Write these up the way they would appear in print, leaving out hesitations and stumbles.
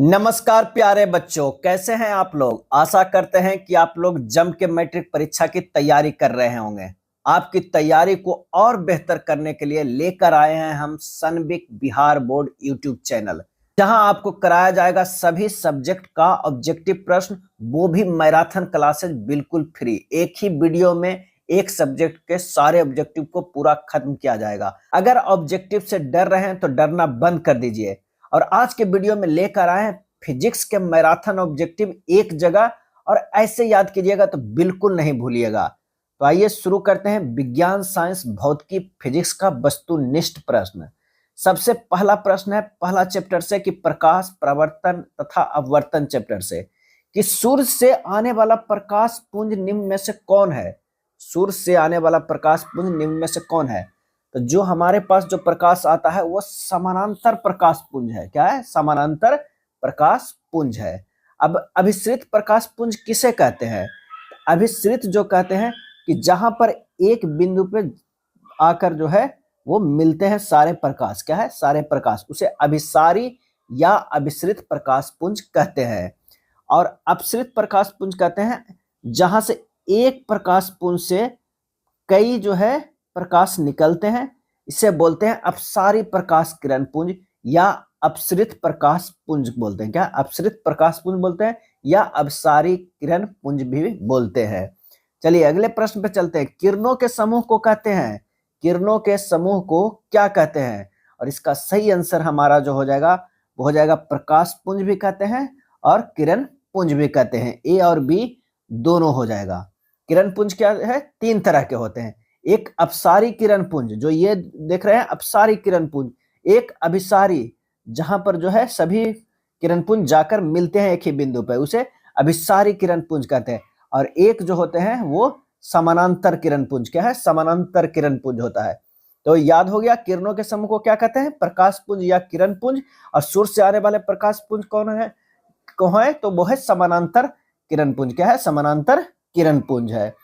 नमस्कार प्यारे बच्चों, कैसे हैं आप लोग। आशा करते हैं कि आप लोग जम के मैट्रिक परीक्षा की तैयारी कर रहे होंगे। आपकी तैयारी को और बेहतर करने के लिए लेकर आए हैं हम सनबिक बिहार बोर्ड यूट्यूब चैनल, जहां आपको कराया जाएगा सभी सब्जेक्ट का ऑब्जेक्टिव प्रश्न, वो भी मैराथन क्लासेस बिल्कुल फ्री। एक ही वीडियो में एक सब्जेक्ट के सारे ऑब्जेक्टिव को पूरा खत्म किया जाएगा। अगर ऑब्जेक्टिव से डर रहे हैं तो डरना बंद कर दीजिए। और आज के वीडियो में लेकर आए हैं फिजिक्स के मैराथन ऑब्जेक्टिव एक जगह, और ऐसे याद कीजिएगा तो बिल्कुल नहीं भूलिएगा। तो आइए शुरू करते हैं विज्ञान साइंस भौतिकी फिजिक्स का वस्तुनिष्ठ प्रश्न। सबसे पहला प्रश्न है पहला चैप्टर से कि प्रकाश प्रवर्तन तथा अपवर्तन चैप्टर से, कि सूर्य से आने वाला प्रकाश पुंज निम्न में से कौन है। सूर्य से आने वाला प्रकाश पुंज निम्न में से कौन है। तो जो हमारे पास जो प्रकाश आता है वो समानांतर प्रकाश पुंज है। क्या है? समानांतर प्रकाश पुंज है। अब अभिसरित प्रकाश पुंज किसे कहते हैं? अभिसरित जो कहते हैं कि जहां पर एक बिंदु पे आकर जो है वो मिलते हैं सारे प्रकाश। क्या है? सारे प्रकाश, उसे अभिसारी या अभिसरित प्रकाश पुंज कहते हैं। और अपसरित प्रकाश पुंज कहते हैं जहां से एक प्रकाश पुंज से कई जो है प्रकाश निकलते हैं, इसे बोलते हैं अपसारी प्रकाश किरण पुंज या अपसरित प्रकाश पुंज बोलते हैं। क्या? अपसरित प्रकाश पुंज बोलते हैं या अपसारी किरण पुंज भी बोलते हैं। चलिए अगले प्रश्न पे चलते हैं। किरणों के समूह को कहते हैं, किरणों के समूह को क्या कहते हैं? और इसका सही आंसर हमारा जो हो जाएगा वो हो जाएगा प्रकाश पुंज भी कहते हैं और किरण पुंज भी कहते हैं। ए और बी दोनों हो जाएगा। किरण पुंज क्या है? तीन तरह के होते हैं। एक अपसारी किरण पुंज, जो ये देख रहे हैं अपसारी किरण पुंज। एक अभिसारी, जहां पर जो है सभी किरण पुंज जाकर मिलते हैं एक ही बिंदु पर, उसे अभिसारी किरण पुंज कहते हैं। और एक जो होते हैं वो समानांतर किरण पुंज। क्या है? समानांतर किरण पुंज होता है। तो याद हो गया किरणों के समूह को क्या कहते हैं? प्रकाश पुंज या किरण पुंज। और सूर्य से आने वाले प्रकाश पुंज कौन है? तो वो है समानांतर किरण पुंज। क्या है? समानांतर किरण पुंज है।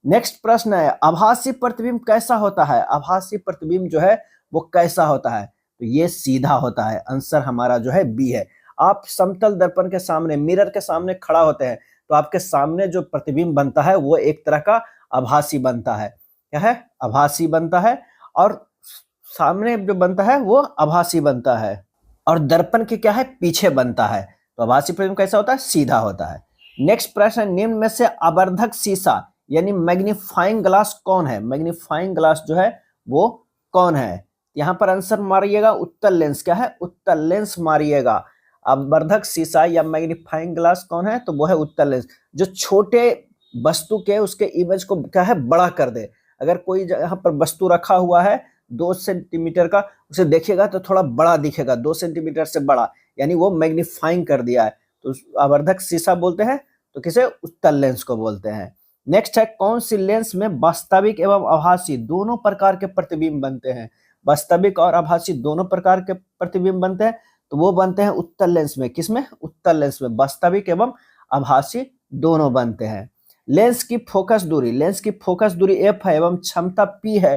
नेक्स्ट प्रश्न है आभासी प्रतिबिंब कैसा होता है? आभासी प्रतिबिंब जो है वो कैसा होता है? तो ये सीधा होता है। आंसर हमारा जो है बी है। आप समतल दर्पण के सामने, मिरर के सामने खड़ा होते हैं तो आपके सामने जो प्रतिबिंब बनता है वो एक तरह का आभासी बनता है। क्या है? आभासी बनता है। और सामने जो बनता है वो आभासी बनता है, और दर्पण के क्या है? पीछे बनता है। तो आभासी प्रतिबिंब कैसा होता है? सीधा होता है। नेक्स्ट प्रश्न, निम्न में से आवर्धक शीशा यानी मैग्नीफाइंग ग्लास कौन है? मैग्नीफाइंग ग्लास जो है वो कौन है? यहां पर आंसर मारिएगा उत्तल लेंस। क्या है? उत्तल लेंस मारिएगा। आवर्धक शीशा या मैग्नीफाइंग ग्लास कौन है? तो वो है उत्तल लेंस, जो छोटे वस्तु के उसके इमेज को क्या है? बड़ा कर दे। अगर कोई यहाँ पर वस्तु रखा हुआ है 2 सेंटीमीटर का, उसे देखिएगा तो थोड़ा बड़ा दिखेगा, 2 सेंटीमीटर से बड़ा, यानी वो मैग्नीफाइंग कर दिया है। तो आवर्धक शीशा बोलते हैं। तो किसे? उत्तल लेंस को बोलते हैं। नेक्स्ट है कौन सी लेंस में वास्तविक एवं आभासी दोनों प्रकार के प्रतिबिंब बनते हैं? वास्तविक और आभासी दोनों प्रकार के प्रतिबिंब बनते हैं। तो वो बनते हैं उत्तल लेंस में। किसमें? उत्तल लेंस में वास्तविक एवं आभासी दोनों बनते हैं। लेंस की फोकस दूरी, लेंस की फोकस दूरी f है एवं क्षमता p है।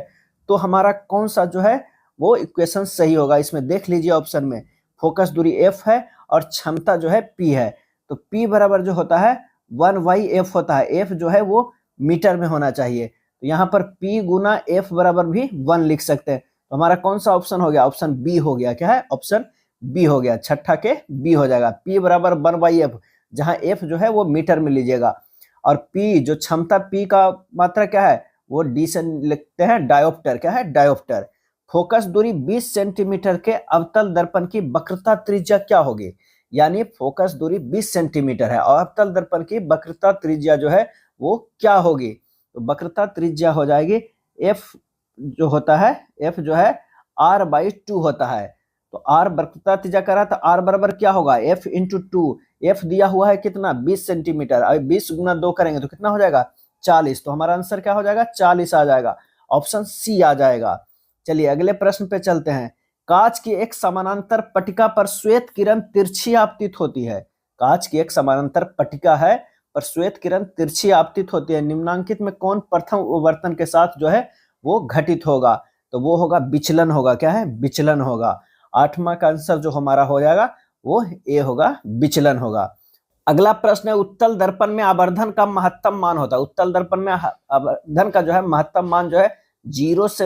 तो हमारा कौन सा जो है वो इक्वेशन सही होगा? इसमें देख लीजिए ऑप्शन में, फोकस दूरी f है और क्षमता जो है p है। तो p बराबर जो होता है 1/f होता है। f जो है वो मीटर में होना चाहिए। तो यहाँ पर p गुना f बराबर भी 1 लिख सकते हैं। तो हमारा कौन सा ऑप्शन हो गया? ऑप्शन बी हो गया। क्या है? ऑप्शन बी हो गया। छठा के बी हो जाएगा। p बराबर 1/f, जहां f जो है वो मीटर में लीजिएगा। और p जो क्षमता p का मात्रा क्या है? वो d से लिखते हैं डायोप्टर। क्या है? डायोप्टर। फोकस दूरी 20 सेंटीमीटर के अवतल दर्पण की वक्रता त्रिज्या क्या होगी? यानी फोकस दूरी 20 सेंटीमीटर है और अवतल दर्पण की वक्रता त्रिज्या जो है वो क्या होगी? तो वक्रता त्रिज्या हो जाएगी f जो होता है, f जो है r/2 होता है। तो r वक्रता त्रिज्या करा तो r बराबर क्या होगा? f into 2। f दिया हुआ है कितना? 20 सेंटीमीटर। अब 20 गुना 2 करेंगे तो कितना हो जाएगा? 40। तो हमारा आंसर क्या हो जाएगा? 40 आ जाएगा। ऑप्शन सी आ जाएगा। चलिए अगले प्रश्न पे चलते हैं। कांच की एक समानांतर पट्टिका पर श्वेत किरण तिरछी आपतित होती है। कांच की एक समानांतर पट्टिका है पर श्वेत किरण तिरछी आपतित होती है। निम्नांकित में कौन प्रथम वर्तन के साथ जो है वो घटित होगा? तो वो होगा विचलन होगा। क्या है? विचलन होगा। 8वां का आंसर जो हमारा हो जाएगा वो ए होगा, विचलन होगा। अगला प्रश्न है, उत्तल दर्पण में आवर्धन का महत्तम मान होता है। उत्तल दर्पण में आवर्धन का जो है महत्तम मान जो है 0 से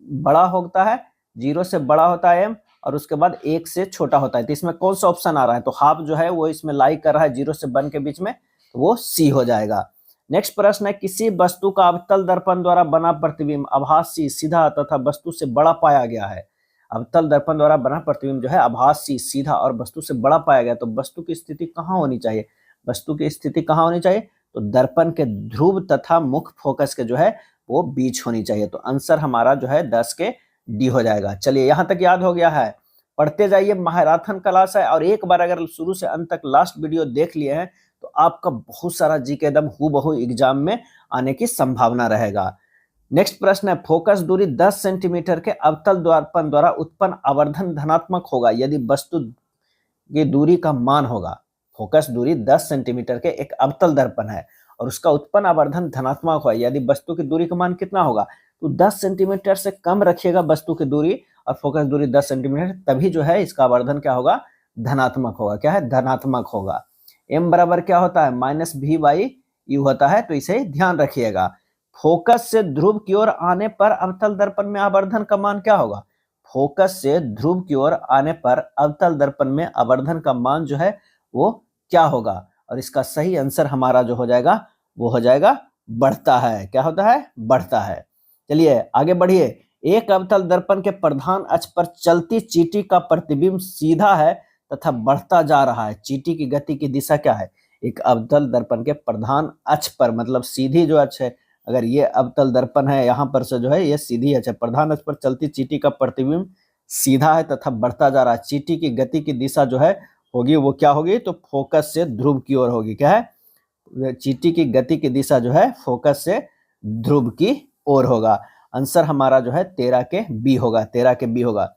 बड़ा होता है, 0 से बड़ा होता है एम, और उसके बाद 1 से छोटा होता है। तो इसमें कौन सा ऑप्शन आ रहा है? तो हाफ जो है वो इसमें लाई कर रहा है 0 से 1 के बीच में, तो वो सी हो जाएगा। नेक्स्ट प्रश्न है, किसी वस्तु का अवतल दर्पण द्वारा बना प्रतिबिंब आभासी, सीधा तथा वस्तु से बड़ा पाया गया है। अवतल दर्पण द्वारा बना प्रतिबिंब जो है आभासी, सीधा और वस्तु से बड़ा पाया गया, तो वस्तु की स्थिति कहाँ होनी चाहिए? वस्तु की स्थिति कहाँ होनी चाहिए? तो दर्पण के ध्रुव तथा मुख्य फोकस के जो है वो बीच होनी चाहिए। तो आंसर हमारा जो है 10 के डी हो जाएगा। चलिए यहाँ तक याद हो गया है, पढ़ते जाइए, मैराथन क्लास है, और एक बार अगर शुरू से अंत तक लास्ट वीडियो देख लिए हैं तो आपका बहुत सारा जीके एकदम हूबहू एग्जाम में आने की संभावना रहेगा। नेक्स्ट प्रश्न है, फोकस दूरी 10 सेंटीमीटर के अवतल दर्पण द्वारा उत्पन्न आवर्धन धनात्मक होगा यदि वस्तु की दूरी का मान होगा। फोकस दूरी 10 सेंटीमीटर के एक अवतल दर्पण है और उसका उत्पन्न आवर्धन धनात्मक होगा यदि वस्तु की दूरी का मान कितना होगा? तो 10 सेंटीमीटर से कम रखिएगा वस्तु की दूरी और फोकस दूरी 10 सेंटीमीटर, तभी जो है इसका आवर्धन क्या होगा? धनात्मक होगा। क्या है? धनात्मक होगा। एम बराबर क्या होता है? माइनस भी बाई यू होता है, तो इसे ध्यान रखिएगा। फोकस से ध्रुव की ओर आने पर अवतल दर्पण में आवर्धन का मान क्या होगा? फोकस से ध्रुव की ओर आने पर अवतल दर्पण में आवर्धन का मान जो है वो क्या होगा? और इसका सही आंसर हमारा जो हो जाएगा वो हो जाएगा बढ़ता है। क्या होता है? बढ़ता है। चलिए आगे बढ़िए। एक अवतल दर्पण के प्रधान अक्ष पर चलती चींटी का प्रतिबिंब सीधा है तथा बढ़ता जा रहा है। चींटी की गति की दिशा क्या है? एक अवतल दर्पण के प्रधान अक्ष पर, मतलब सीधी जो अक्ष है, अगर ये अवतल दर्पण है यहाँ पर से जो है ये सीधी अक्ष है, प्रधान अक्ष पर चलती चींटी का प्रतिबिंब सीधा है तथा बढ़ता जा रहा है। चींटी की गति की दिशा जो है होगी वो क्या होगी? तो फोकस से ध्रुव की ओर होगी। क्या है? चींटी की गति की दिशा जो है फोकस से ध्रुव की ओर होगा। आंसर हमारा जो है 13 के बी होगा। 13 के बी होगा।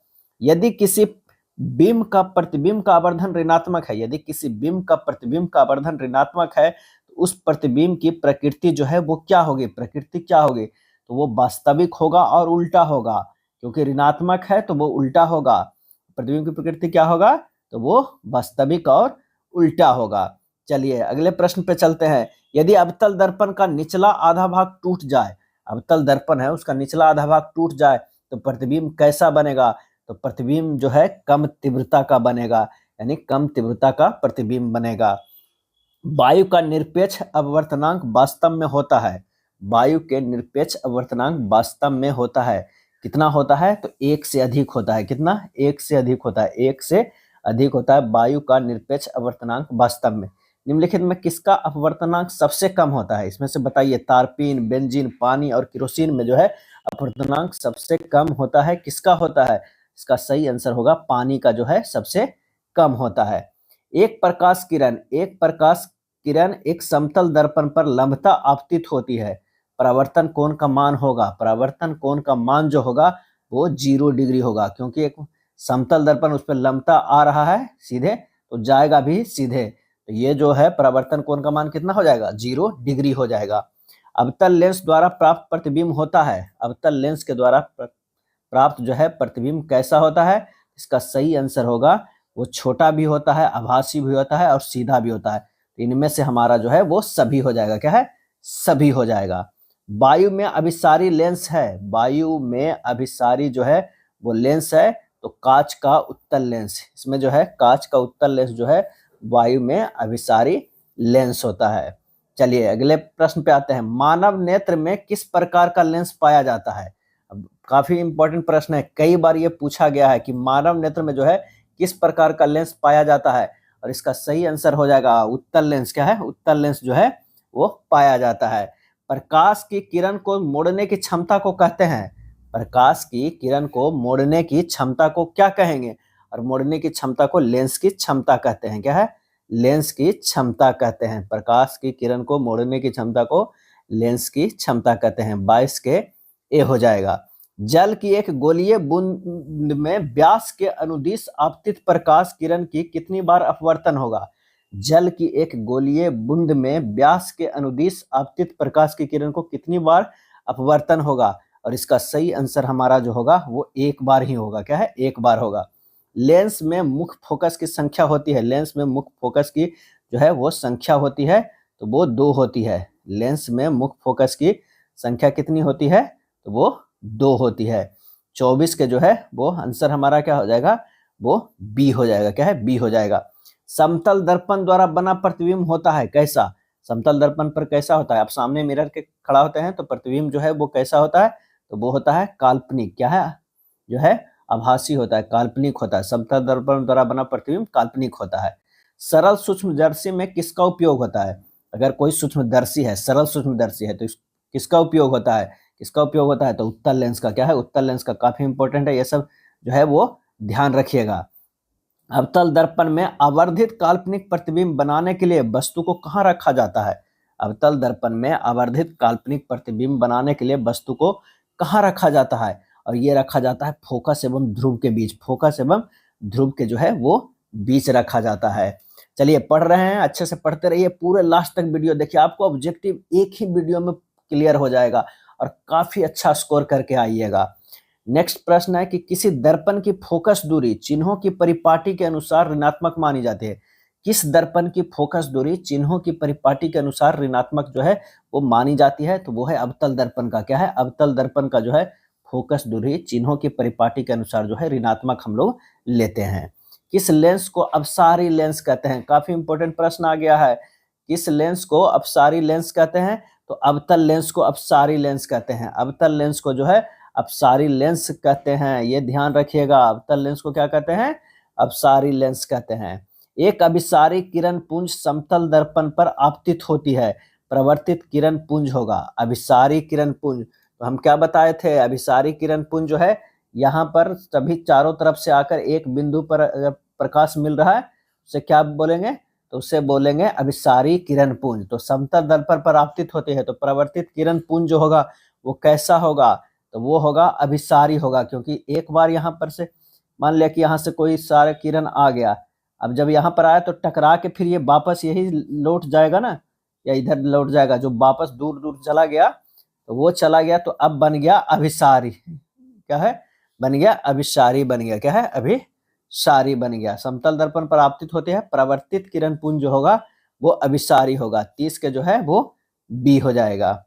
यदि किसी बिंब का प्रतिबिंब का आवर्धन ऋणात्मक है, यदि किसी बिंब का प्रतिबिंब का आवर्धन ऋणात्मक है तो उस प्रतिबिंब की प्रकृति जो है वो क्या होगी? प्रकृति क्या होगी? तो वो वास्तविक होगा और उल्टा होगा, क्योंकि ऋणात्मक है तो वो उल्टा होगा। प्रतिबिंब की प्रकृति क्या होगा? तो वो वास्तविक और उल्टा होगा। चलिए अगले प्रश्न पे चलते हैं। यदि अवतल दर्पण का निचला आधा भाग टूट जाए, अवतल दर्पण है उसका निचला आधा भाग टूट जाए तो प्रतिबिंब कैसा बनेगा? तो प्रतिबिंब जो है कम तीव्रता का बनेगा, यानी कम तीव्रता का प्रतिबिंब बनेगा। वायु का निरपेक्ष अपवर्तनांक वास्तव में होता है, वायु के निरपेक्ष अपवर्तनांक वास्तव में होता है। कितना होता है? तो 1 से अधिक होता है। कितना? 1 से अधिक होता है। 1 से अधिक होता है वायु का निरपेक्ष अपवर्तनांक वास्तव में। निम्नलिखित में किसका अपवर्तनांक सबसे कम होता है? इसमें से बताइए। तारपीन, बेंजीन, पानी और केरोसिन में जो है अपवर्तनांक सबसे कम होता है। किसका होता है? इसका सही आंसर होगा पानी का जो है सबसे कम होता है। एक प्रकाश किरण एक समतल दर्पण पर लंबता आपतित होती है, परावर्तन कोण का मान होगा। परावर्तन कोण का मान जो होगा वो 0 डिग्री होगा, क्योंकि एक समतल दर्पण उस पर लंबता आ रहा है सीधे, तो जाएगा भी सीधे। तो ये जो है परावर्तन कोण का मान कितना हो जाएगा? 0 डिग्री हो जाएगा। अवतल लेंस द्वारा प्राप्त प्रतिबिंब होता है, अवतल लेंस के द्वारा प्राप्त जो है प्रतिबिंब कैसा होता है? इसका सही आंसर होगा वो छोटा भी होता है, आभासी भी होता है और सीधा भी होता है। इनमें से हमारा जो है वो सभी हो जाएगा। क्या है? सभी हो जाएगा। वायु में अभिसारी लेंस है, वायु में अभिसारी जो है वो लेंस है, तो कांच का उत्तल लेंस, इसमें जो है कांच का उत्तल लेंस जो है वायु में अभिसारी लेंस होता है। चलिए अगले प्रश्न पे आते हैं। मानव नेत्र में किस प्रकार का लेंस पाया जाता है? अब काफी इंपॉर्टेंट प्रश्न है, कई बार ये पूछा गया है कि मानव नेत्र में जो है किस प्रकार का लेंस पाया जाता है, और इसका सही आंसर हो जाएगा उत्तल लेंस। क्या है? उत्तल लेंस जो है वो पाया जाता है। प्रकाश की किरण को मोड़ने की क्षमता को कहते हैं, प्रकाश की किरण को मोड़ने की क्षमता को क्या कहेंगे? और मोड़ने की क्षमता को लेंस की क्षमता कहते हैं। क्या है? लेंस की क्षमता कहते हैं। प्रकाश की किरण को मोड़ने की क्षमता को लेंस की क्षमता कहते हैं। 22 के ए हो जाएगा। जल की एक गोलीय बूंद में व्यास के अनुदिश आपतित प्रकाश किरण की कितनी बार अपवर्तन होगा? जल की एक गोलीय बूंद में व्यास के अनुदिश आपतित प्रकाश की किरण को कितनी बार अपवर्तन होगा? और इसका सही आंसर हमारा जो होगा वो 1 बार ही होगा। क्या है? 1 बार होगा। लेंस में मुख्य फोकस की संख्या होती है, लेंस में मुख्य फोकस की जो है वो संख्या होती है, तो वो 2 होती है। लेंस में मुख्य फोकस की संख्या कितनी होती है, तो वो 2 होती है। 24 के जो है वो आंसर हमारा क्या हो जाएगा, वो बी हो जाएगा। क्या है, बी हो जाएगा। समतल दर्पण द्वारा बना प्रतिबिंब होता है कैसा? समतल दर्पण पर कैसा होता है? आप सामने मिरर के खड़ा होते हैं तो प्रतिबिंब जो है वो कैसा होता है, तो वो होता है काल्पनिक। क्या है, जो है आभासी होता है, काल्पनिक होता है। समतल दर्पण द्वारा बना प्रतिबिंब काल्पनिक होता है। सरल सूक्ष्मदर्शी में किसका उपयोग होता है? अगर कोई सूक्ष्मदर्शी है, सरल सूक्ष्मदर्शी है, तो किसका उपयोग होता है? किसका उपयोग होता है, तो उत्तल लेंस का। क्या है, उत्तल लेंस का। काफी इंपॉर्टेंट है ये सब जो है वो ध्यान रखिएगा। अवतल दर्पण में आवर्धित काल्पनिक प्रतिबिंब बनाने के लिए वस्तु को कहाँ रखा जाता है? अवतल दर्पण में आवर्धित काल्पनिक प्रतिबिंब बनाने के लिए वस्तु को कहाँ रखा जाता है? और ये रखा जाता है फोकस एवं ध्रुव के बीच, फोकस एवं ध्रुव के जो है वो बीच रखा जाता है। चलिए पढ़ रहे हैं, अच्छे से पढ़ते रहिए, पूरे लास्ट तक वीडियो देखिए, आपको ऑब्जेक्टिव एक ही वीडियो में क्लियर हो जाएगा और काफी अच्छा स्कोर करके आइएगा। नेक्स्ट प्रश्न है कि किसी दर्पण की फोकस दूरी चिन्हों की परिपाटी के अनुसार ऋणात्मक मानी जाती है। किस दर्पण की फोकस दूरी चिन्हों की परिपाटी के अनुसार ऋणात्मक जो है वो मानी जाती है, तो वो है अवतल दर्पण का। क्या है, अवतल दर्पण का जो है फोकस दूरी चिन्हों की परिपाटी के अनुसार जो है ऋणात्मक हम लोग लेते हैं। किस लेंस को अपसारी लेंस कहते हैं? काफी इंपॉर्टेंट प्रश्न आ गया है। किस लेंस को अपसारी लेंस कहते हैं? तो अवतल लेंस को अपसारी लेंस कहते हैं। अवतल लेंस को जो है अपसारी लेंस कहते हैं, ये ध्यान रखिएगा। अवतल लेंस को क्या कहते हैं? अपसारी लेंस कहते हैं। एक अभिसारी किरण पुंज समतल दर्पण पर आपतित होती है, प्रवर्तित किरण पुंज होगा अभिसारी किरण पुंज। तो हम क्या बताए थे, अभिसारी किरण पुंज जो है यहाँ पर सभी चारों तरफ से आकर एक बिंदु पर प्रकाश मिल रहा है, उसे क्या बोलेंगे, तो उसे बोलेंगे अभिसारी किरण पुंज। तो समतल दर्पण पर आपतित होती है, तो प्रवर्तित किरण पुंज जो होगा वो कैसा होगा, तो वो होगा अभिसारी होगा। क्योंकि एक बार यहाँ पर से मान लिया कि यहाँ से कोई सारा किरण आ गया, अब जब यहाँ पर आया तो टकरा के फिर ये वापस यही लौट जाएगा ना, या इधर लौट जाएगा, जो वापस दूर दूर चला गया तो वो चला गया, तो अब बन गया अभिसारी। क्या है, बन गया अभिसारी, बन गया क्या है, अभिसारी बन गया। समतल दर्पण पर आपतित होते हैं, प्रवर्तित किरण पुंज जो होगा वो अभिसारी होगा। 30 के जो है वो बी हो जाएगा।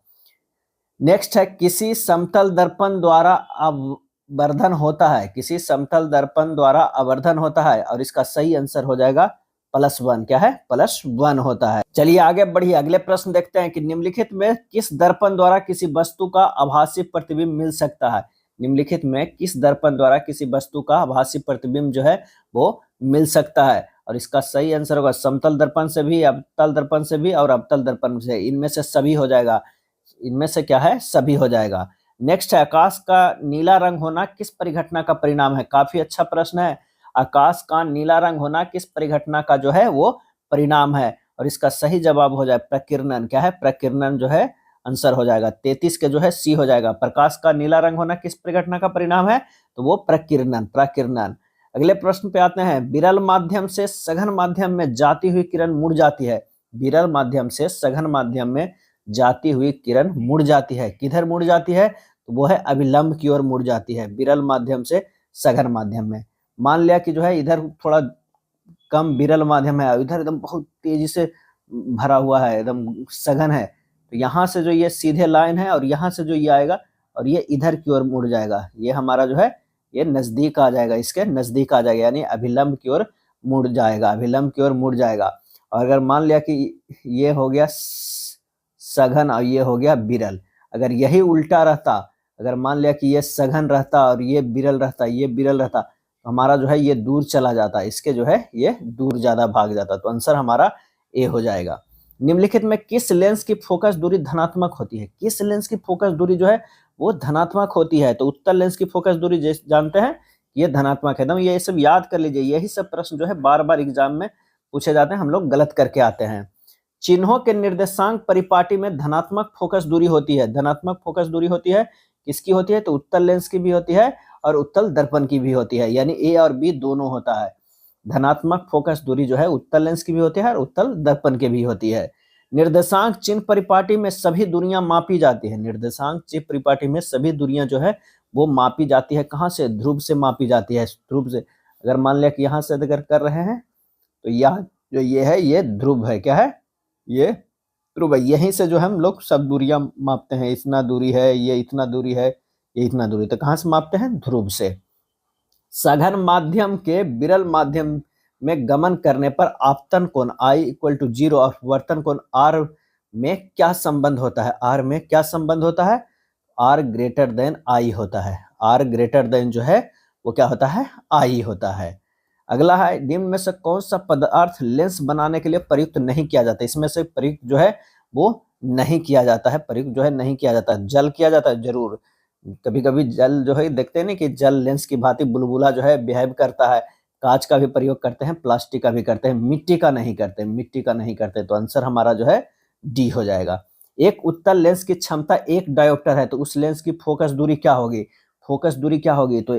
नेक्स्ट है, किसी समतल दर्पण द्वारा आवर्धन होता है, किसी समतल दर्पण द्वारा आवर्धन होता है, और इसका सही आंसर हो जाएगा +1। क्या है, +1 होता है। चलिए आगे बढ़िए, अगले प्रश्न देखते हैं कि निम्नलिखित में किस दर्पण द्वारा किसी वस्तु का आभासी प्रतिबिंब मिल सकता है? निम्नलिखित में किस दर्पण द्वारा किसी वस्तु का आभासी प्रतिबिंब जो है वो मिल सकता है? और इसका सही आंसर होगा समतल दर्पण से भी, अवतल दर्पण से भी और अवतल दर्पण से, इनमें से सभी हो जाएगा। इनमें से क्या है, सभी हो जाएगा। नेक्स्ट है, आकाश का नीला रंग होना किस परिघटना का परिणाम है? काफी अच्छा प्रश्न है। आकाश का नीला रंग होना किस परिघटना का जो है वो परिणाम है? और इसका सही जवाब हो जाए प्रकीर्णन। क्या है, प्रकीर्णन जो है आंसर हो जाएगा। 33 के जो है सी हो जाएगा। प्रकाश का नीला रंग होना किस परिघटना का परिणाम है? तो वो प्रकीर्णन, प्रकीर्णन। अगले प्रश्न पे आते हैं, विरल माध्यम से सघन माध्यम में जाती हुई किरण मुड़ जाती है। विरल माध्यम से सघन माध्यम में जाती हुई किरण मुड़ जाती है, किधर मुड़ जाती है? तो वो है अभिलंब की ओर मुड़ जाती है, विरल माध्यम से सघन माध्यम में। मान लिया कि जो है इधर थोड़ा कम विरल माध्यम है, इधर एकदम बहुत तेजी से भरा हुआ है, एकदम सघन है, तो यहाँ से जो ये सीधे लाइन है और यहाँ से जो ये आएगा और ये इधर की ओर मुड़ जाएगा, ये हमारा जो है ये नजदीक आ जाएगा, इसके नजदीक आ जाएगा, यानी अभिलंब की ओर मुड़ जाएगा, अभिलंब की ओर मुड़ जाएगा। और अगर मान लिया कि ये हो गया सघन और ये हो गया विरल, अगर यही उल्टा रहता, अगर मान लिया कि ये सघन रहता और ये विरल रहता, ये विरल रहता, तो हमारा जो है ये दूर चला जाता, इसके जो है ये दूर ज्यादा भाग जाता। तो आंसर हमारा ए हो जाएगा। निम्नलिखित में किस लेंस की फोकस दूरी धनात्मक होती है? किस लेंस की फोकस दूरी जो है वो धनात्मक होती है? तो उत्तल लेंस की फोकस दूरी जानते हैं ये धनात्मक है। एकदम ये सब याद कर लीजिए, यही सब प्रश्न जो है बार बार एग्जाम में पूछे जाते हैं, हम लोग गलत करके आते हैं। चिन्हों के निर्देशांक परिपाटी में धनात्मक फोकस दूरी होती है। धनात्मक फोकस दूरी होती है, किसकी होती है? तो उत्तल लेंस की भी होती है और उत्तल दर्पण की भी होती है, यानी ए और बी दोनों होता है। धनात्मक फोकस दूरी जो है उत्तल लेंस की भी होती है और उत्तल दर्पण की भी होती है। निर्देशांक चिन्ह परिपाटी में सभी दूरियां मापी जाती है। निर्देशांक चिन्ह परिपाटी में सभी दूरियां जो है वो मापी जाती है, कहाँ से? ध्रुव से मापी जाती है, ध्रुव से। अगर मान लिया कि यहाँ से अगर कर रहे हैं तो यहाँ जो ये है ये ध्रुव है, क्या है, ये ध्रुव है। यहीं से जो हम लोग सब दूरियां मापते हैं, इतना दूरी है, ये इतना दूरी है, ये इतना दूरी, तो कहाँ से मापते हैं, ध्रुव से। सघन माध्यम के विरल माध्यम में गमन करने पर आपतन कोण I इक्वल टू 0 और वर्तन कोण R में क्या संबंध होता है, R में क्या संबंध होता है, R ग्रेटर देन I होता है, R ग्रेटर देन जो है वो क्या होता है, I होता है। अगला है, निम्न में से कौन सा पदार्थ लेंस बनाने के लिए प्रयुक्त नहीं किया जाता, इसमें से प्रयुक्त जो है वो नहीं किया जाता है, प्रयुक्त जो है नहीं किया जाता है। जल किया जाता है जरूर, कभी कभी जल जो है देखते हैं ना कि जल लेंस की भांति बुलबुला जो है बिहेव करता है, कांच का भी प्रयोग करते हैं, प्लास्टिक का भी करते हैं, मिट्टी का नहीं करते, मिट्टी का नहीं करते, तो आंसर हमारा जो है डी हो जाएगा। एक उत्तल लेंस की क्षमता 1 डायोप्टर है, तो उस लेंस की फोकस दूरी क्या होगी, फोकस दूरी क्या होगी, तो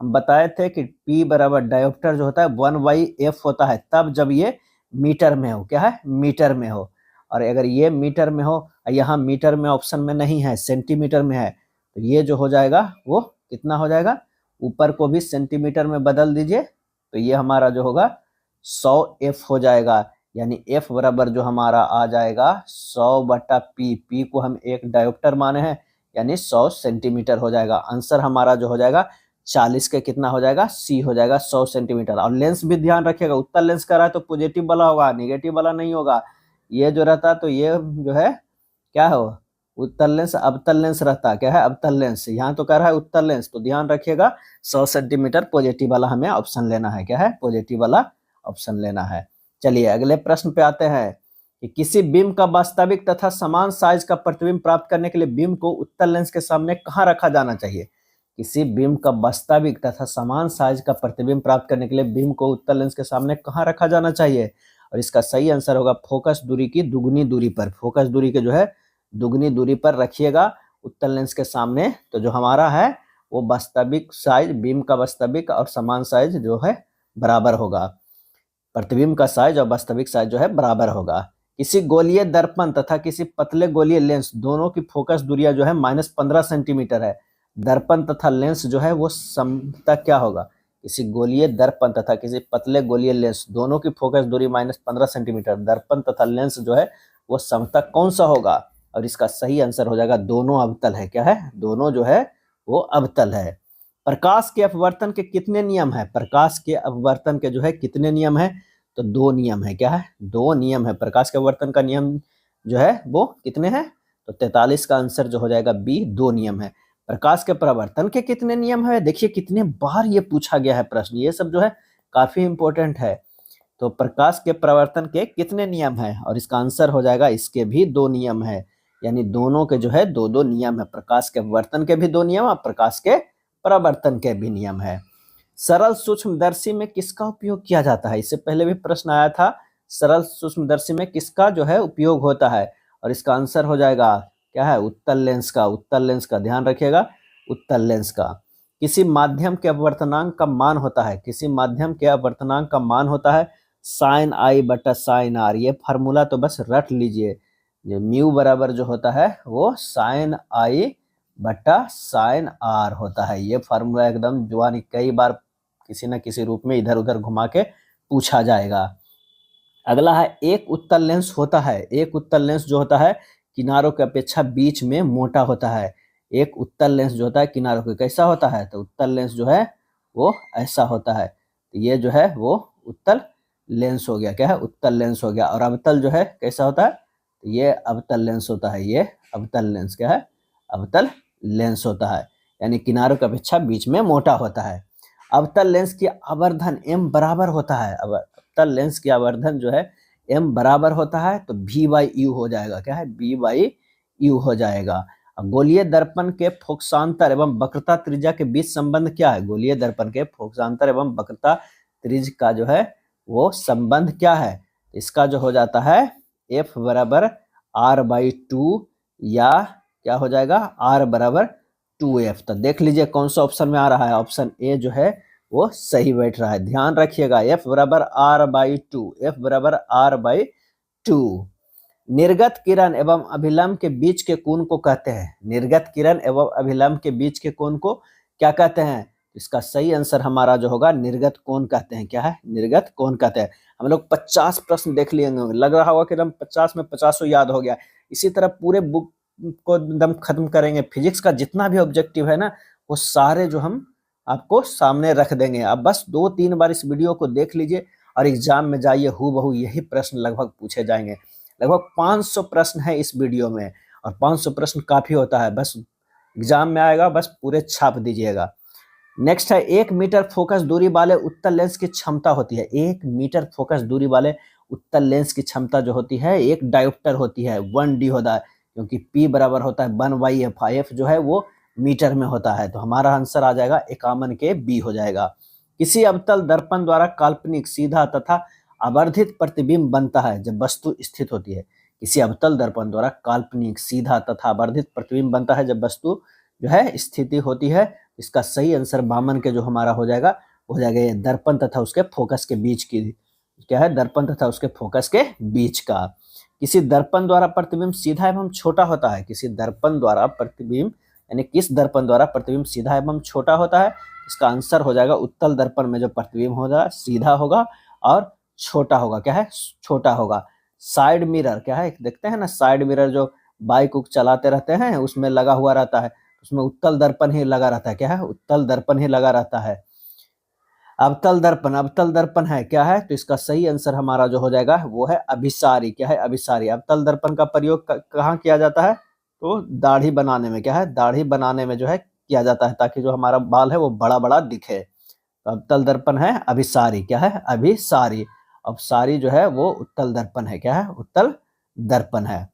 हम बताए थे कि P बराबर डायोप्टर जो होता है 1/f होता है, तब जब ये मीटर में हो, क्या है, मीटर में हो। और अगर ये मीटर में हो, यहाँ मीटर में ऑप्शन में नहीं है, सेंटीमीटर में है, तो ये जो हो जाएगा वो कितना हो जाएगा, ऊपर को भी सेंटीमीटर में बदल दीजिए, तो ये हमारा जो होगा 100f हो जाएगा, यानी f बराबर जो हमारा आ जाएगा 100/p, p को हम 1 डायोप्टर माने हैं, यानी 100 सेंटीमीटर हो जाएगा। आंसर हमारा जो हो जाएगा 40 के कितना हो जाएगा, सी हो जाएगा 100 सेंटीमीटर। और लेंस भी ध्यान रखिएगा, उत्तल लेंस का रहा है तो पॉजिटिव वाला होगा, निगेटिव वाला नहीं होगा। ये जो रहता तो ये जो है क्या हो, उत्तल लेंस अवतल लेंस रहता, क्या है, अवतल लेंस। यहाँ तो कह रहा है उत्तल लेंस, तो ध्यान रखिएगा 100 सेंटीमीटर पॉजिटिव वाला हमें ऑप्शन लेना है, क्या है, पॉजिटिव वाला ऑप्शन लेना है। चलिए अगले प्रश्न पे आते हैं कि किसी बीम का वास्तविक तथा समान साइज का प्रतिबिंब प्राप्त करने के लिए बीम को उत्तल लेंस के सामने कहाँ रखा जाना चाहिए। किसी बीम का वास्तविक तथा समान साइज का प्रतिबिंब प्राप्त करने के लिए बीम को उत्तल लेंस के सामने कहाँ रखा जाना चाहिए, और इसका सही आंसर होगा फोकस दूरी की दुगनी दूरी पर, फोकस दूरी के जो है दुगनी दूरी पर रखिएगा उत्तल लेंस के सामने, तो जो हमारा है वो वास्तविक साइज, बीम का वास्तविक और समान साइज जो है बराबर होगा, प्रतिबिंब का साइज और वास्तविक साइज जो है बराबर होगा। किसी गोलीय दर्पण तथा किसी पतले गोलीय लेंस दोनों की फोकस दूरियां जो है -15 सेंटीमीटर है, दर्पण तथा लेंस जो है वो समता क्या होगा, किसी गोलीय दर्पण तथा किसी पतले गोलीय लेंस दोनों की फोकस दूरी -15 सेंटीमीटर, दर्पण तथा लेंस जो है वो समता कौन सा होगा, और इसका सही आंसर हो जाएगा दोनों अवतल है, क्या है, दोनों जो है वो अवतल है। प्रकाश के अपवर्तन के कितने नियम है, प्रकाश के अपवर्तन के जो है कितने नियम है, तो 2 नियम है, क्या है, 2 नियम है। प्रकाश के अपवर्तन का नियम जो है वो कितने हैं, तो 43 का आंसर जो हो जाएगा बी, 2 नियम है। प्रकाश के परावर्तन के कितने नियम है, देखिए कितने बार ये पूछा गया है प्रश्न, ये सब जो है काफी इंपॉर्टेंट है। तो प्रकाश के परावर्तन के कितने नियम है, और इसका आंसर हो जाएगा इसके भी 2 नियम है, यानी दोनों के जो है 2-2 नियम है, प्रकाश के अपवर्तन के भी 2 नियम और प्रकाश के परावर्तन के भी नियम है। सरल सूक्ष्मदर्शी में किसका उपयोग किया जाता है, इससे पहले भी प्रश्न आया था, सरल सूक्ष्मदर्शी में किसका जो है उपयोग होता है, और इसका आंसर हो जाएगा क्या है, उत्तल लेंस का, उत्तल लेंस का, ध्यान रखिएगा उत्तल लेंस का। किसी माध्यम के अपवर्तनांक का मान होता है, किसी माध्यम के अपवर्तनांक का मान होता है sin I बटा sin R, ये फार्मूला तो बस रट लीजिए, जो म्यू बराबर जो होता है वो sin I बटा sin R होता है, ये फार्मूला एकदम जुबानी कई बार किसी न किसी रूप में इधर उधर घुमा के पूछा जाएगा। अगला है, एक उत्तल लेंस होता है, एक उत्तल लेंस जो होता है किनारों की अपेक्षा बीच में मोटा होता है, एक उत्तल लेंस जो होता है किनारों के कैसा होता है, तो उत्तल लेंस जो है वो ऐसा होता है, तो ये जो है वो उत्तल लेंस हो गया, क्या है, उत्तल लेंस हो गया। और अवतल जो है कैसा होता है, तो ये अवतल लेंस होता है, ये अवतल लेंस क्या है, अवतल लेंस होता है, यानी किनारों की अपेक्षा बीच में मोटा होता है। अवतल लेंस की आवर्धन m बराबर होता है, अवतल लेंस की आवर्धन जो है m बराबर होता है, तो v/u हो जाएगा, क्या है, v/u हो जाएगा। गोलीय दर्पण के फोकसांतर एवं वक्रता त्रिज्या के बीच संबंध क्या है, गोलीय दर्पण के फोकसांतर एवं वक्रता त्रिज्या का जो है वो संबंध क्या है, इसका जो हो जाता है f बराबर r/2 या क्या हो जाएगा r बराबर 2f। तो देख लीजिए कौन सा ऑप्शन में आ रहा है, ऑप्शन ए जो है वो सही बैठ रहा है, ध्यान रखिएगा f बराबर r/2, f बराबर r/2। निर्गत किरण एवं अभिलंब के बीच के कोण को कहते हैं, निर्गत किरण एवं अभिलंब के बीच के कोण को क्या कहते हैं, इसका सही आंसर हमारा जो होगा निर्गत कोण कहते हैं। क्या है? निर्गत कोण कहते हैं। हम लोग 50 प्रश्न देख लिए होंगे, लग रहा होगा कि एकदम 50 में 50 याद हो गया। इसी तरह पूरे बुक को एकदम खत्म करेंगे। फिजिक्स का जितना भी ऑब्जेक्टिव है ना, वो सारे जो हम आपको सामने रख देंगे। अब बस 2-3 बार इस वीडियो को देख लीजिए और एग्जाम में जाइए, हूबहू यही प्रश्न लगभग पूछे जाएंगे। लगभग 500 प्रश्न है इस वीडियो में, और 500 प्रश्न काफी होता है। बस एग्जाम में आएगा, बस पूरे छाप दीजिएगा। नेक्स्ट है, 1 मीटर फोकस दूरी वाले उत्तल लेंस की क्षमता होती है। 1 मीटर फोकस दूरी वाले उत्तल लेंस की क्षमता जो होती है, एक डायोप्टर होती है, 1D होता है, क्योंकि P बराबर होता है 1/f। f जो है वो मीटर में होता है, तो हमारा आंसर आ जाएगा 51 के B हो जाएगा। किसी अवतल दर्पण द्वारा काल्पनिक, सीधा तथा आवर्धित प्रतिबिंब बनता है जब वस्तु स्थित होती है। किसी अवतल दर्पण द्वारा काल्पनिक, सीधा तथा आवर्धित प्रतिबिंब बनता है जब वस्तु जो है स्थिति होती है। इसका सही आंसर 52 के जो हमारा हो जाएगा, हो जाएगा ये दर्पण तथा उसके फोकस के बीच की। क्या है? दर्पण तथा उसके फोकस के बीच का। किसी दर्पण द्वारा प्रतिबिंब सीधा एवं छोटा होता है। किसी दर्पण द्वारा प्रतिबिंब, यानी किस दर्पण द्वारा प्रतिबिंब सीधा एवं छोटा होता है? इसका आंसर हो जाएगा उत्तल दर्पण में जो प्रतिबिंब होगा सीधा होगा और छोटा होगा। क्या है? छोटा होगा। साइड मिरर, क्या है? देखते हैं ना, साइड मिरर जो बाइक उक चलाते रहते हैं उसमें लगा हुआ रहता है, उसमें उत्तल दर्पण ही लगा रहता है। क्या है? उत्तल दर्पण ही लगा रहता है। अवतल दर्पण, अवतल दर्पण है क्या है? तो इसका सही आंसर हमारा जो हो जाएगा वो है अभिसारी। क्या है? अभिसारी। अवतल दर्पण का प्रयोग कहाँ किया जाता है? तो दाढ़ी बनाने में। क्या है? दाढ़ी बनाने में जो है किया जाता है, ताकि जो हमारा बाल है वो बड़ा बड़ा दिखे। तो अवतल दर्पण है अभिसारी। क्या है? अभिसारी। अभिसारी जो है वो उत्तल दर्पण है। क्या है? उत्तल दर्पण है।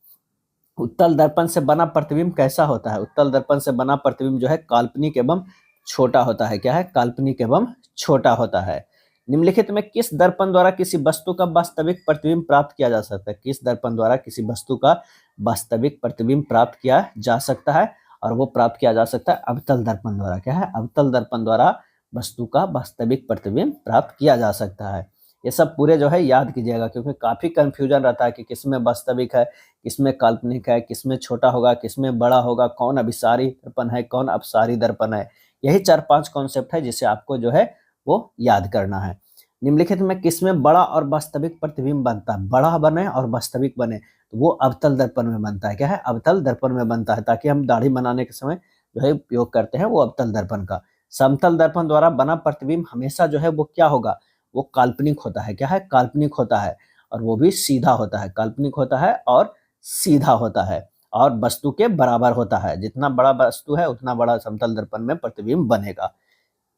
उत्तल दर्पण से बना प्रतिबिंब कैसा होता है? उत्तल दर्पण से बना प्रतिबिंब जो है काल्पनिक एवं छोटा होता है। क्या है? काल्पनिक एवं छोटा होता है। निम्नलिखित में किस दर्पण द्वारा किसी वस्तु का वास्तविक प्रतिबिंब प्राप्त किया जा सकता है? किस दर्पण द्वारा किसी वस्तु का वास्तविक प्रतिबिंब प्राप्त किया जा सकता है? और वो प्राप्त किया जा सकता है अवतल दर्पण द्वारा। क्या है? अवतल दर्पण द्वारा वस्तु का वास्तविक प्रतिबिंब प्राप्त किया जा सकता है। ये सब पूरे जो है याद कीजिएगा, क्योंकि काफी कंफ्यूजन रहता है कि किसमें वास्तविक है, किसमें काल्पनिक है, किसमें छोटा होगा, किसमें बड़ा होगा, कौन अभिसारी दर्पण है, कौन अपसारी दर्पण है। यही 4-5 कॉन्सेप्ट है जिसे आपको जो है वो याद करना है। निम्नलिखित में किसमें बड़ा और वास्तविक प्रतिबिंब बनता है? बड़ा बने और वास्तविक बने तो वो अवतल दर्पण में बनता है। क्या है? अवतल दर्पण में बनता है, ताकि हम दाढ़ी बनाने के समय जो है उपयोग करते हैं वो अवतल दर्पण का। समतल दर्पण द्वारा बना प्रतिबिंब हमेशा जो है वो क्या होगा? वो काल्पनिक होता है। क्या है? काल्पनिक होता है, और वो भी सीधा होता है। काल्पनिक होता है और सीधा होता है, और वस्तु के बराबर होता है। जितना बड़ा वस्तु है उतना बड़ा समतल दर्पण में प्रतिबिंब बनेगा।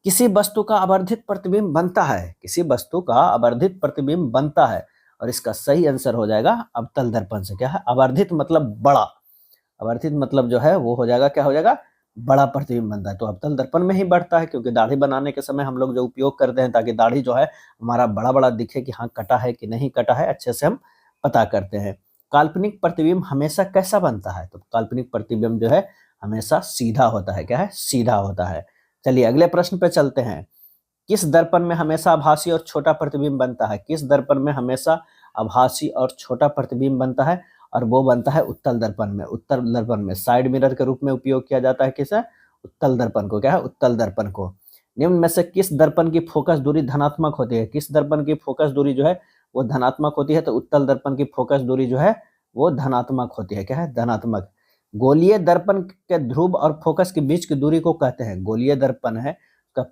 किसी वस्तु का आवर्धित प्रतिबिंब बनता है। किसी वस्तु का आवर्धित प्रतिबिंब बनता है, और इसका सही आंसर हो जाएगा अवतल दर्पण से। क्या है? आवर्धित मतलब बड़ा, आवर्धित मतलब जो है वो हो जाएगा, क्या हो जाएगा? बड़ा प्रतिबिंब बनता है। तो अवतल दर्पण में ही बढ़ता है, क्योंकि दाढ़ी बनाने के समय हम लोग जो उपयोग करते हैं, ताकि दाढ़ी जो है हमारा बड़ा बड़ा दिखे कि हाँ कटा है कि नहीं कटा है, अच्छे से हम पता करते हैं। काल्पनिक प्रतिबिंब हमेशा कैसा बनता है? तो काल्पनिक प्रतिबिंब जो है हमेशा सीधा होता है। क्या है? सीधा होता है। चलिए अगले प्रश्न पे चलते हैं। किस दर्पण में हमेशा आभासी और छोटा प्रतिबिंब बनता है? किस दर्पण में हमेशा आभासी और छोटा प्रतिबिंब बनता है? और वो बनता है उत्तल दर्पण में। उत्तल दर्पण में साइड मिरर के रूप में उपयोग किया जाता है। किसे? उत्तल दर्पण को। क्या है? उत्तल दर्पण को। निम्न में से किस दर्पण की फोकस दूरी धनात्मक होती है? किस दर्पण की फोकस दूरी जो है वो धनात्मक होती है? तो उत्तल दर्पण की फोकस दूरी जो है वो धनात्मक होती है। क्या है? धनात्मक। गोलीय दर्पण के ध्रुव और फोकस के बीच की दूरी को कहते हैं। गोलीय दर्पण है का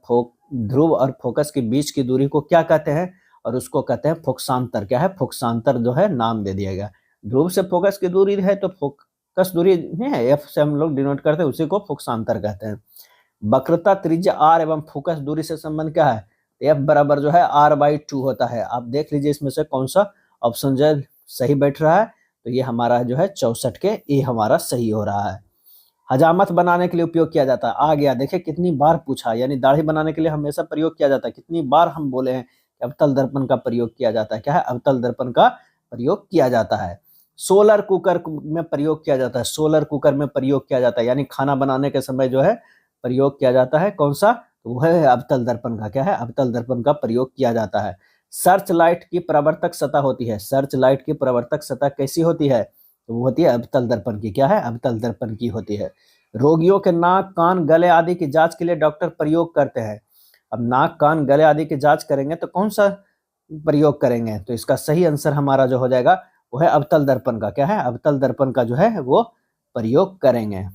ध्रुव और फोकस के बीच की दूरी को क्या कहते हैं? और उसको कहते हैं फोकसांतर। क्या है? फोकसांतर जो है नाम दे दिया गया। ध्रुव से फोकस की दूरी है तो फोकस दूरी नहीं है, एफ से हम लोग डिनोट करते हैं, उसी को फोकसांतर कहते हैं। वक्रता त्रिज्या आर एवं फोकस दूरी से संबंध क्या है? एफ बराबर जो है r/2 होता है। आप देख लीजिए इसमें से कौन सा ऑप्शन जो है सही बैठ रहा है। तो ये हमारा जो है 64 के ए हमारा सही हो रहा है। हजामत बनाने के लिए उपयोग किया जाता है। आ गया, देखिए कितनी बार पूछा, यानी दाढ़ी बनाने के लिए हमेशा प्रयोग किया जाता है। कितनी बार हम बोले हैं कि अवतल दर्पण का प्रयोग किया जाता है। क्या है? अवतल दर्पण का प्रयोग किया जाता है। सोलर कुकर में प्रयोग किया जाता है। सोलर कुकर में प्रयोग किया जाता है, यानी खाना बनाने के समय जो है प्रयोग किया जाता है। कौन सा? तो वो है अवतल दर्पण का। क्या है? अवतल दर्पण का प्रयोग किया जाता है। सर्च लाइट की परावर्तक सतह होती है। सर्च लाइट की परावर्तक सतह कैसी होती है? तो वो होती है अवतल दर्पण की। क्या है? अवतल दर्पण की होती है। रोगियों के नाक, कान, गले आदि की जांच के लिए डॉक्टर प्रयोग करते हैं। अब नाक, कान, गले आदि की जांच करेंगे तो कौन सा प्रयोग करेंगे? तो इसका सही आंसर हमारा जो हो जाएगा वो है अवतल दर्पण का। क्या है? अवतल दर्पण का जो है वो प्रयोग करेंगे।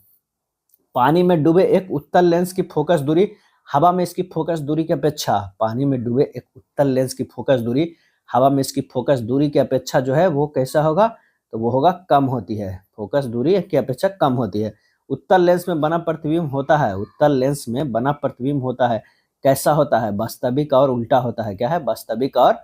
पानी में डूबे एक उत्तल लेंस की फोकस दूरी हवा में इसकी फोकस दूरी की अपेक्षा, पानी में डूबे एक उत्तल लेंस की फोकस दूरी हवा में इसकी फोकस दूरी की अपेक्षा जो है वो कैसा होगा? तो वो होगा कम होती है। फोकस दूरी की अपेक्षा कम होती है। उत्तल लेंस में बना प्रतिबिंब होता है, उत्तल लेंस में बना प्रतिबिंब होता है। कैसा होता है? वास्तविक और उल्टा होता है। क्या है? वास्तविक और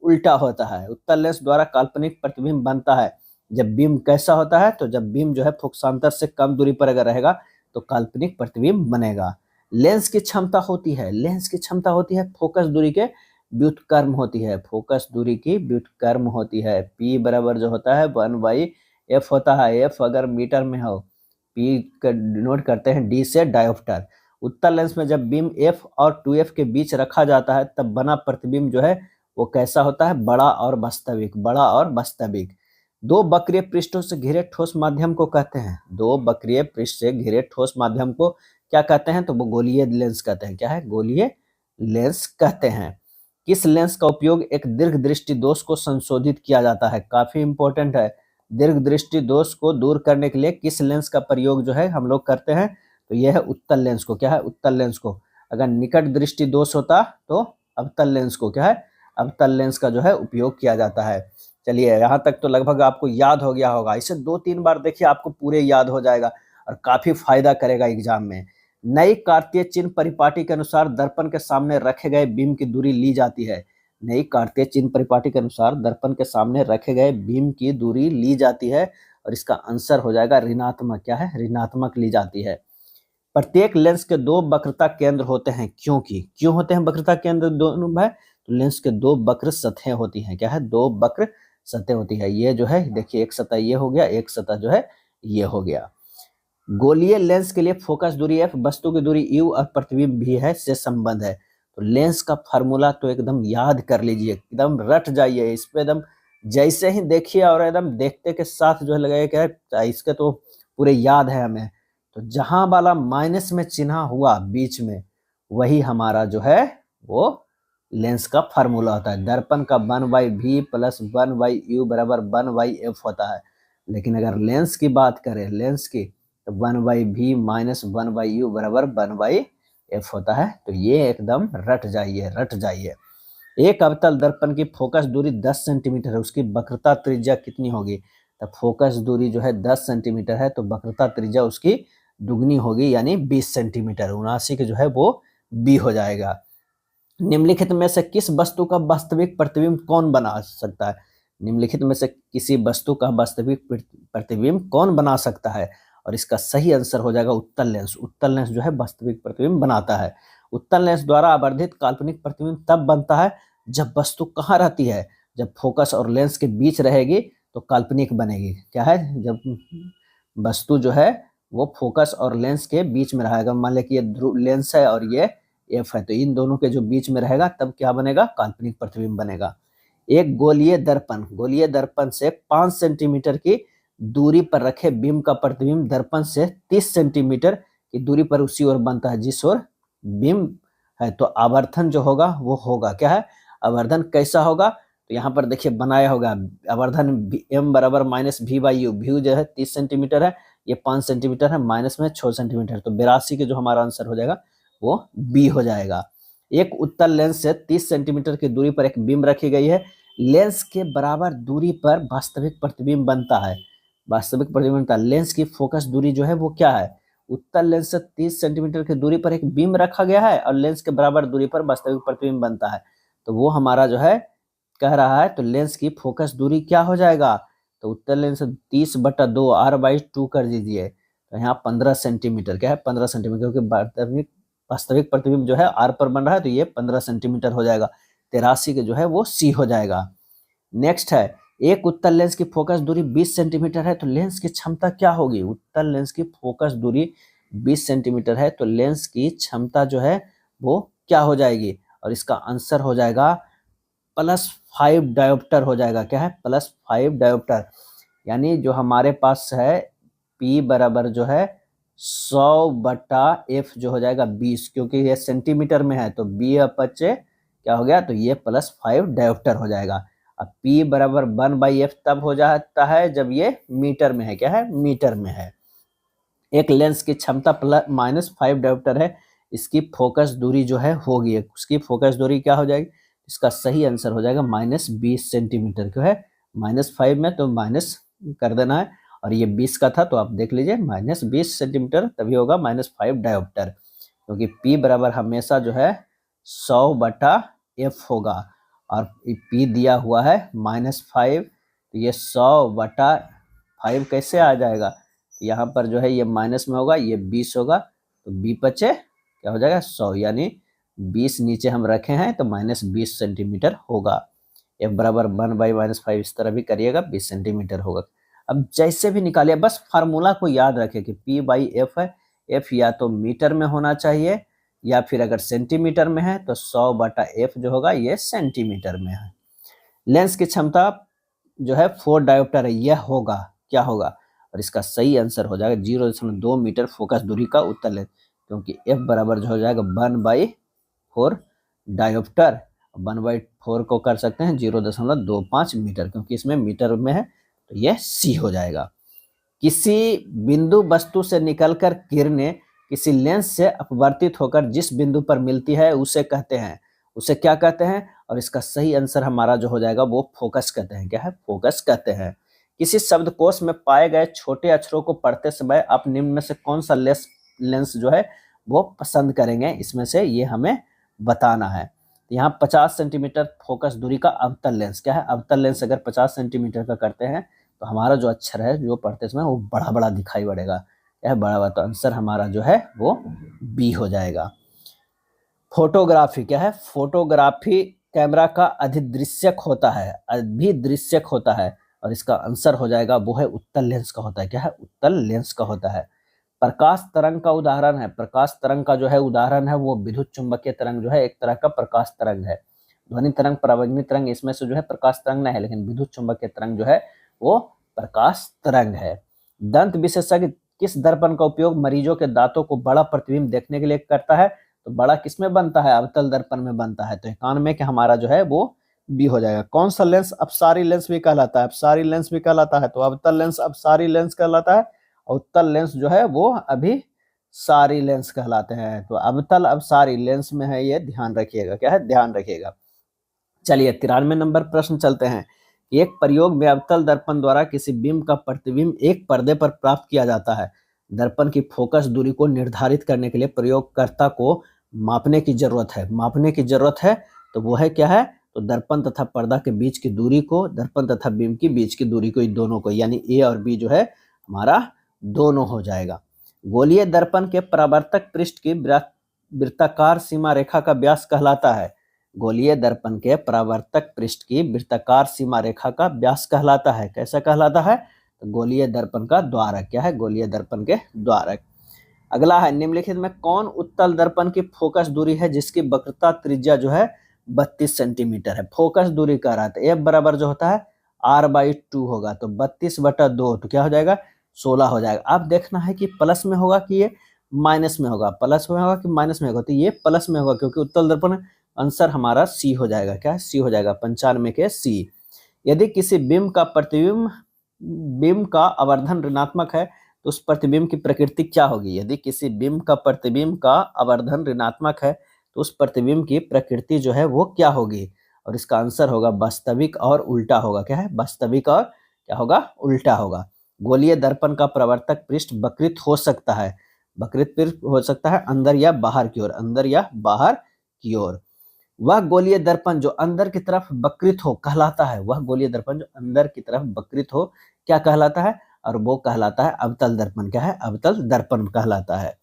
उल्टा होता है। उत्तल लेंस द्वारा काल्पनिक प्रतिबिंब बनता है जब बीम कैसा होता है? तो जब बीम जो है फोकसांतर से कम दूरी पर अगर रहेगा तो काल्पनिक प्रतिबिंब बनेगा। लेंस की क्षमता होती है, लेंस की क्षमता होती है फोकस दूरी के व्युत्क्रम होती है, फोकस दूरी की व्युत्क्रम होती है। P बराबर जो होता है 1/f होता है। F अगर मीटर में हो, P का डिनोट करते हैं D से डायोप्टर। उत्तल लेंस में जब बीम F और 2F के बीच रखा जाता है तब बना प्रतिबिंब जो है वो कैसा होता है? बड़ा और वास्तविक, बड़ा और वास्तविक। दो वक्रीय पृष्ठों से घिरे ठोस माध्यम को कहते हैं, दो वक्रीय पृष्ठ से घिरे ठोस माध्यम को क्या कहते हैं? तो वो गोलीय लेंस कहते हैं। क्या है? गोलीय लेंस कहते हैं। किस लेंस का उपयोग एक दीर्घ दृष्टि दोष को संशोधित किया जाता है? काफी इंपॉर्टेंट है। दीर्घ दृष्टि दोष को दूर करने के लिए किस लेंस का प्रयोग जो है हम लोग करते हैं? तो यह है उत्तल लेंस को। क्या है? उत्तल लेंस को। अगर निकट दृष्टि दोष होता तो अवतल लेंस को क्या है? अवतल लेंस का जो है उपयोग किया जाता है। चलिए यहाँ तक तो लगभग आपको याद हो गया होगा। इसे 2-3 बार देखिए, आपको पूरे याद हो जाएगा और काफी फायदा करेगा एग्जाम में। नई कार्तीय चिन्ह परिपाटी के अनुसार दर्पण के सामने रखे गए बीम की दूरी ली जाती है। नई कार्तीय चिन्ह परिपाटी के अनुसार दर्पण के सामने रखे गए बीम की दूरी ली जाती है और इसका आंसर हो जाएगा ऋणात्मक। क्या है? ऋणात्मक ली जाती है। प्रत्येक लेंस के दो वक्रता केंद्र होते हैं, क्योंकि क्यों होते हैं वक्रता केंद्र दोनों भाई? तो लेंस के दो वक्र सतहें होती हैं। क्या है? दो वक्र सतह होती है। ये जो है देखिए, एक सतह ये हो गया, एक सतह जो है ये हो गया। गोलीय लेंस के लिए फोकस दूरी f, वस्तु की दूरी u और प्रतिबिंब भी है से संबंध है। तो लेंस का फार्मूला तो एकदम याद कर लीजिए, एकदम रट जाइए इस पे, एकदम जैसे ही देखिए और एकदम देखते के साथ जो है लगेगा क्या इसके तो पूरे याद है हमें। तो जहां वाला माइनस में चिन्हा हुआ बीच में, वही हमारा जो है वो लेंस का फार्मूला होता है। दर्पण का 1/v प्लस 1/u बराबर 1/f होता है। लेकिन अगर लेंस की बात करें, लेंस की, तो 1/v माइनस 1/u बराबर 1/f होता है। तो ये एकदम रट जाइए, रट जाइए। एक अवतल दर्पण की फोकस दूरी 10 सेंटीमीटर है, उसकी वक्रता त्रिज्या कितनी होगी? तो फोकस दूरी जो है 10 सेंटीमीटर है तो वक्रता त्रिज्या उसकी दुगनी होगी, यानी 20 सेंटीमीटर। 79 के जो है वो b हो जाएगा। निम्नलिखित में से किस वस्तु का वास्तविक प्रतिबिंब कौन बना सकता है? निम्नलिखित में से किसी वस्तु का वास्तविक प्रतिबिंब कौन बना सकता है? और इसका सही आंसर हो जाएगा उत्तल लेंस। उत्तल लेंस जो है वास्तविक प्रतिबिंब बनाता है। उत्तल लेंस द्वारा आवर्धित काल्पनिक प्रतिबिंब तब बनता है जब वस्तु कहाँ रहती है? जब फोकस और लेंस के बीच रहेगी तो काल्पनिक बनेगी। क्या है? जब वस्तु जो है वो फोकस और लेंस के बीच में रहेगा। मान लें कि ये ध्रुव लेंस है और ये एफ है, तो इन दोनों के जो बीच में रहेगा तब क्या बनेगा? काल्पनिक प्रतिबिंब बनेगा। एक गोलीय दर्पण, गोलीय दर्पण से 5 सेंटीमीटर की दूरी पर रखे बीम का प्रतिबिंब दर्पण से 30 सेंटीमीटर की दूरी पर उसी ओर बनता है जिस ओर बीम है। तो आवर्धन जो होगा वो होगा क्या है? आवर्धन कैसा होगा? तो यहाँ पर देखिए बनाया होगा आवर्धन m बराबर माइनस v/u। व्यू जो है 30 सेंटीमीटर है, ये 5 सेंटीमीटर है, माइनस में 6 सेंटीमीटर। तो 82 के जो हमारा आंसर हो जाएगा वो बी हो जाएगा। एक उत्तल लेंस से 30 सेंटीमीटर की दूरी पर एक बीम रखी गई है। लेंस के बराबर दूरी पर वास्तविक प्रतिबिंब बनता है। वास्तविक प्रतिबिंब बनता है। लेंस की फोकस दूरी जो है वो क्या है? उत्तल लेंस से 30 सेंटीमीटर की दूरी पर एक बीम रखा गया है और लेंस के बराबर दूरी पर वास्तविक प्रतिबिंब बनता है। तो वो हमारा जो है कह रहा है, तो लेंस की फोकस दूरी क्या हो जाएगा? तो उत्तल लेंस 30/2 r/2 कर दीजिए। तो यहाँ 15 सेंटीमीटर। क्या है? 15 सेंटीमीटर, क्योंकि वास्तविक प्रतिबिंब जो है आर पर बन रहा है तो ये 15 सेंटीमीटर हो जाएगा। 83 के जो है वो सी हो जाएगा। नेक्स्ट है, एक उत्तल लेंस की फोकस दूरी 20 सेंटीमीटर है तो लेंस की क्षमता क्या होगी? उत्तल लेंस की फोकस दूरी 20 सेंटीमीटर है तो लेंस की क्षमता जो है वो क्या हो जाएगी? और इसका आंसर हो जाएगा +5 डायोप्टर हो जाएगा। क्या है? +5 डायोप्टर। यानी जो हमारे पास है P बराबर जो है 100/f जो हो जाएगा 20, क्योंकि ये सेंटीमीटर में है तो b बच्चे क्या हो गया, तो ये +5 डायोप्टर हो जाएगा। अब p बराबर 1/f तब हो जाता है जब ये मीटर में है, क्या है, मीटर में है। एक लेंस की क्षमता -5 डायोप्टर है, इसकी फोकस दूरी जो है होगी, उसकी फोकस दूरी क्या हो जाएगी, इसका सही आंसर हो जाएगा -20 सेंटीमीटर। क्यों है -5 में, तो माइनस कर देना है, और ये 20 का था तो आप देख लीजिए -20 सेंटीमीटर, तभी होगा -5 डायोप्टर, क्योंकि P बराबर हमेशा जो है 100/f होगा, और P दिया हुआ है -5, तो ये 100/5 कैसे आ जाएगा, यहाँ पर जो है ये माइनस में होगा, ये 20 होगा, तो b बचे क्या हो जाएगा 100, यानी 20 नीचे हम रखे हैं तो -20 सेंटीमीटर होगा। f बराबर 1/-5 इस तरह भी करिएगा, 20 सेंटीमीटर होगा। अब जैसे भी निकालिए, बस फार्मूला को याद रखें कि P/f है, f या तो मीटर में होना चाहिए, या फिर अगर सेंटीमीटर में है तो 100/f जो होगा ये सेंटीमीटर में है। लेंस की क्षमता जो है 4 डायोप्टर है, यह होगा, क्या होगा, और इसका सही आंसर हो जाएगा 0.2 मीटर फोकस दूरी का उत्तल लेंस, क्योंकि f बराबर जो हो जाएगा 1/4 डायोप्टर, 1/4 को कर सकते हैं 0.25 मीटर, क्योंकि इसमें मीटर में है तो यह C हो जाएगा। किसी बिंदु वस्तु से निकलकर किरणें किसी लेंस से अपवर्तित होकर जिस बिंदु पर मिलती है उसे कहते हैं, उसे क्या कहते हैं, और इसका सही आंसर हमारा जो हो जाएगा वो फोकस कहते हैं, क्या है, फोकस कहते हैं। किसी शब्दकोश में पाए गए छोटे अक्षरों को पढ़ते समय आप निम्न में से कौन सा लेंस जो है वो पसंद करेंगे, इसमें से ये हमें बताना है। यहाँ 50 सेंटीमीटर फोकस दूरी का अवतल लेंस, क्या है, अवतल लेंस अगर 50 सेंटीमीटर का करते हैं तो हमारा जो अक्षर है जो पढ़ते समय वो बड़ा बड़ा दिखाई पड़ेगा, यह बड़ा बड़ा, तो आंसर हमारा जो है वो बी हो जाएगा। फोटोग्राफी क्या है, फोटोग्राफी कैमरा का अधिदृश्यक होता है, अभिदृश्यक होता है, और इसका आंसर हो जाएगा वो है उत्तल लेंस का होता है, क्या है, उत्तल लेंस का होता है। प्रकाश तरंग का उदाहरण है, प्रकाश तरंग का जो है उदाहरण है वो विद्युत चुंबकीय तरंग जो है एक तरह का प्रकाश तरंग है। ध्वनि तरंग, परावैंगनी तरंग, इसमें से जो है प्रकाश तरंग नहीं है, लेकिन विद्युत चुंबकीय तरंग जो है वो प्रकाश तरंग है। दंत विशेषज्ञ किस दर्पण का उपयोग मरीजों के दांतों को बड़ा प्रतिबिंब देखने के लिए करता है, तो बड़ा किसमें बनता है, अवतल दर्पण में बनता है, तो 91 के हमारा जो है वो बी हो जाएगा। कौन सा लेंस अपसारी लेंस भी कहलाता है, अपसारी लेंस भी कहलाता है, तो अवतल लेंस अपसारी लेंस कहलाता है, और उत्तल लेंस जो है वो अभी सारी लेंस कहलाते हैं, तो अवतल अपसारी लेंस में है, ये ध्यान रखिएगा, क्या है, ध्यान रखिएगा। चलिए 93 नंबर प्रश्न चलते हैं। एक प्रयोग में अवतल दर्पण द्वारा किसी बिंब का प्रतिबिंब एक पर्दे पर प्राप्त किया जाता है। दर्पण की फोकस दूरी को निर्धारित करने के लिए प्रयोगकर्ता को मापने की जरूरत है, मापने की जरूरत है, तो वो है क्या है, तो दर्पण तथा पर्दा के बीच की दूरी को, दर्पण तथा बिंब के बीच की दूरी को, दोनों को, यानी ए और बी जो है हमारा दोनों हो जाएगा। गोलीय दर्पण के परावर्तक पृष्ठ की वृत्ताकार सीमा रेखा का व्यास कहलाता है। गोलीय दर्पण के परावर्तक पृष्ठ की वृत्ताकार सीमा रेखा का व्यास कहलाता है, कैसा कहलाता है, तो गोलीय दर्पण का द्वारक, क्या है, गोलीय दर्पण के द्वारक। अगला है, निम्नलिखित में कौन उत्तल दर्पण की फोकस दूरी है जिसकी वक्रता त्रिज्या जो है 32 सेंटीमीटर है। फोकस दूरी कह रहा था, एफ बराबर जो होता है r/2 होगा, तो 32/2, तो क्या हो जाएगा 16 हो जाएगा। अब देखना है कि प्लस में होगा कि ये माइनस में होगा, प्लस में होगा कि माइनस में होगा, तो ये प्लस में होगा, क्योंकि उत्तल दर्पण, आंसर हमारा सी हो जाएगा, क्या है, सी हो जाएगा, 95 के सी। यदि किसी बिंब का प्रतिबिंब, बिंब का आवर्धन ऋणात्मक है तो उस प्रतिबिंब की प्रकृति क्या होगी। यदि किसी बिंब का प्रतिबिंब का आवर्धन ऋणात्मक है तो उस प्रतिबिंब की प्रकृति जो है वो क्या होगी, और इसका आंसर होगा वास्तविक और उल्टा होगा, क्या है, वास्तविक और क्या होगा, उल्टा होगा। गोलीय दर्पण का प्रवर्तक पृष्ठ वक्रित हो सकता है, वक्रित पृष्ठ हो सकता है अंदर या बाहर की ओर, अंदर या बाहर की ओर। वह गोलीय दर्पण जो अंदर की तरफ वक्रित हो कहलाता है, वह गोलीय दर्पण जो अंदर की तरफ वक्रित हो क्या कहलाता है, और वो कहलाता है अवतल दर्पण, क्या है, अवतल दर्पण कहलाता है।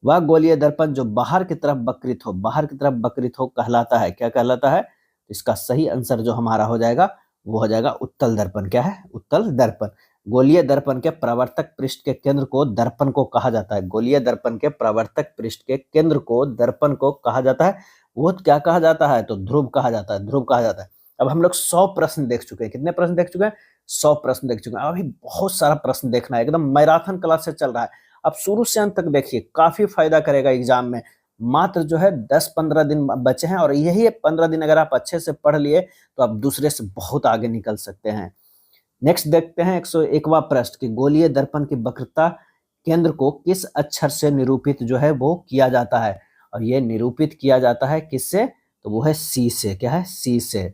वह गोलीय दर्पण जो बाहर की तरफ वक्रित हो, बाहर की तरफ वक्रित हो कहलाता है, क्या कहलाता है, इसका सही आंसर जो हमारा हो जाएगा वो हो जाएगा उत्तल दर्पण, क्या है, उत्तल दर्पण। गोलीय दर्पण के प्रवर्तक पृष्ठ के केंद्र को दर्पण को कहा जाता है, गोलीय दर्पण के प्रवर्तक पृष्ठ के केंद्र को दर्पण को कहा जाता है, वो क्या कहा जाता है, तो ध्रुव कहा जाता है, ध्रुव कहा जाता है। अब हम लोग 100 प्रश्न देख चुके हैं, कितने प्रश्न देख चुके हैं, 100 प्रश्न देख चुके हैं। अभी बहुत सारा प्रश्न देखना है, एकदम मैराथन क्लास से चल रहा है। आप शुरू से अंत तक देखिए, काफी फायदा करेगा एग्जाम में। मात्र जो है 10-15 दिन बचे हैं और यही 15 दिन अगर आप अच्छे से पढ़ लिए तो आप दूसरे से बहुत आगे निकल सकते हैं। नेक्स्ट देखते हैं 101वां प्रश्न कि गोलीय दर्पण की वक्रता केंद्र को किस अक्षर से निरूपित जो है वो किया जाता है, और ये निरूपित किया जाता है किससे, तो वो है सी से। क्या है, सी से।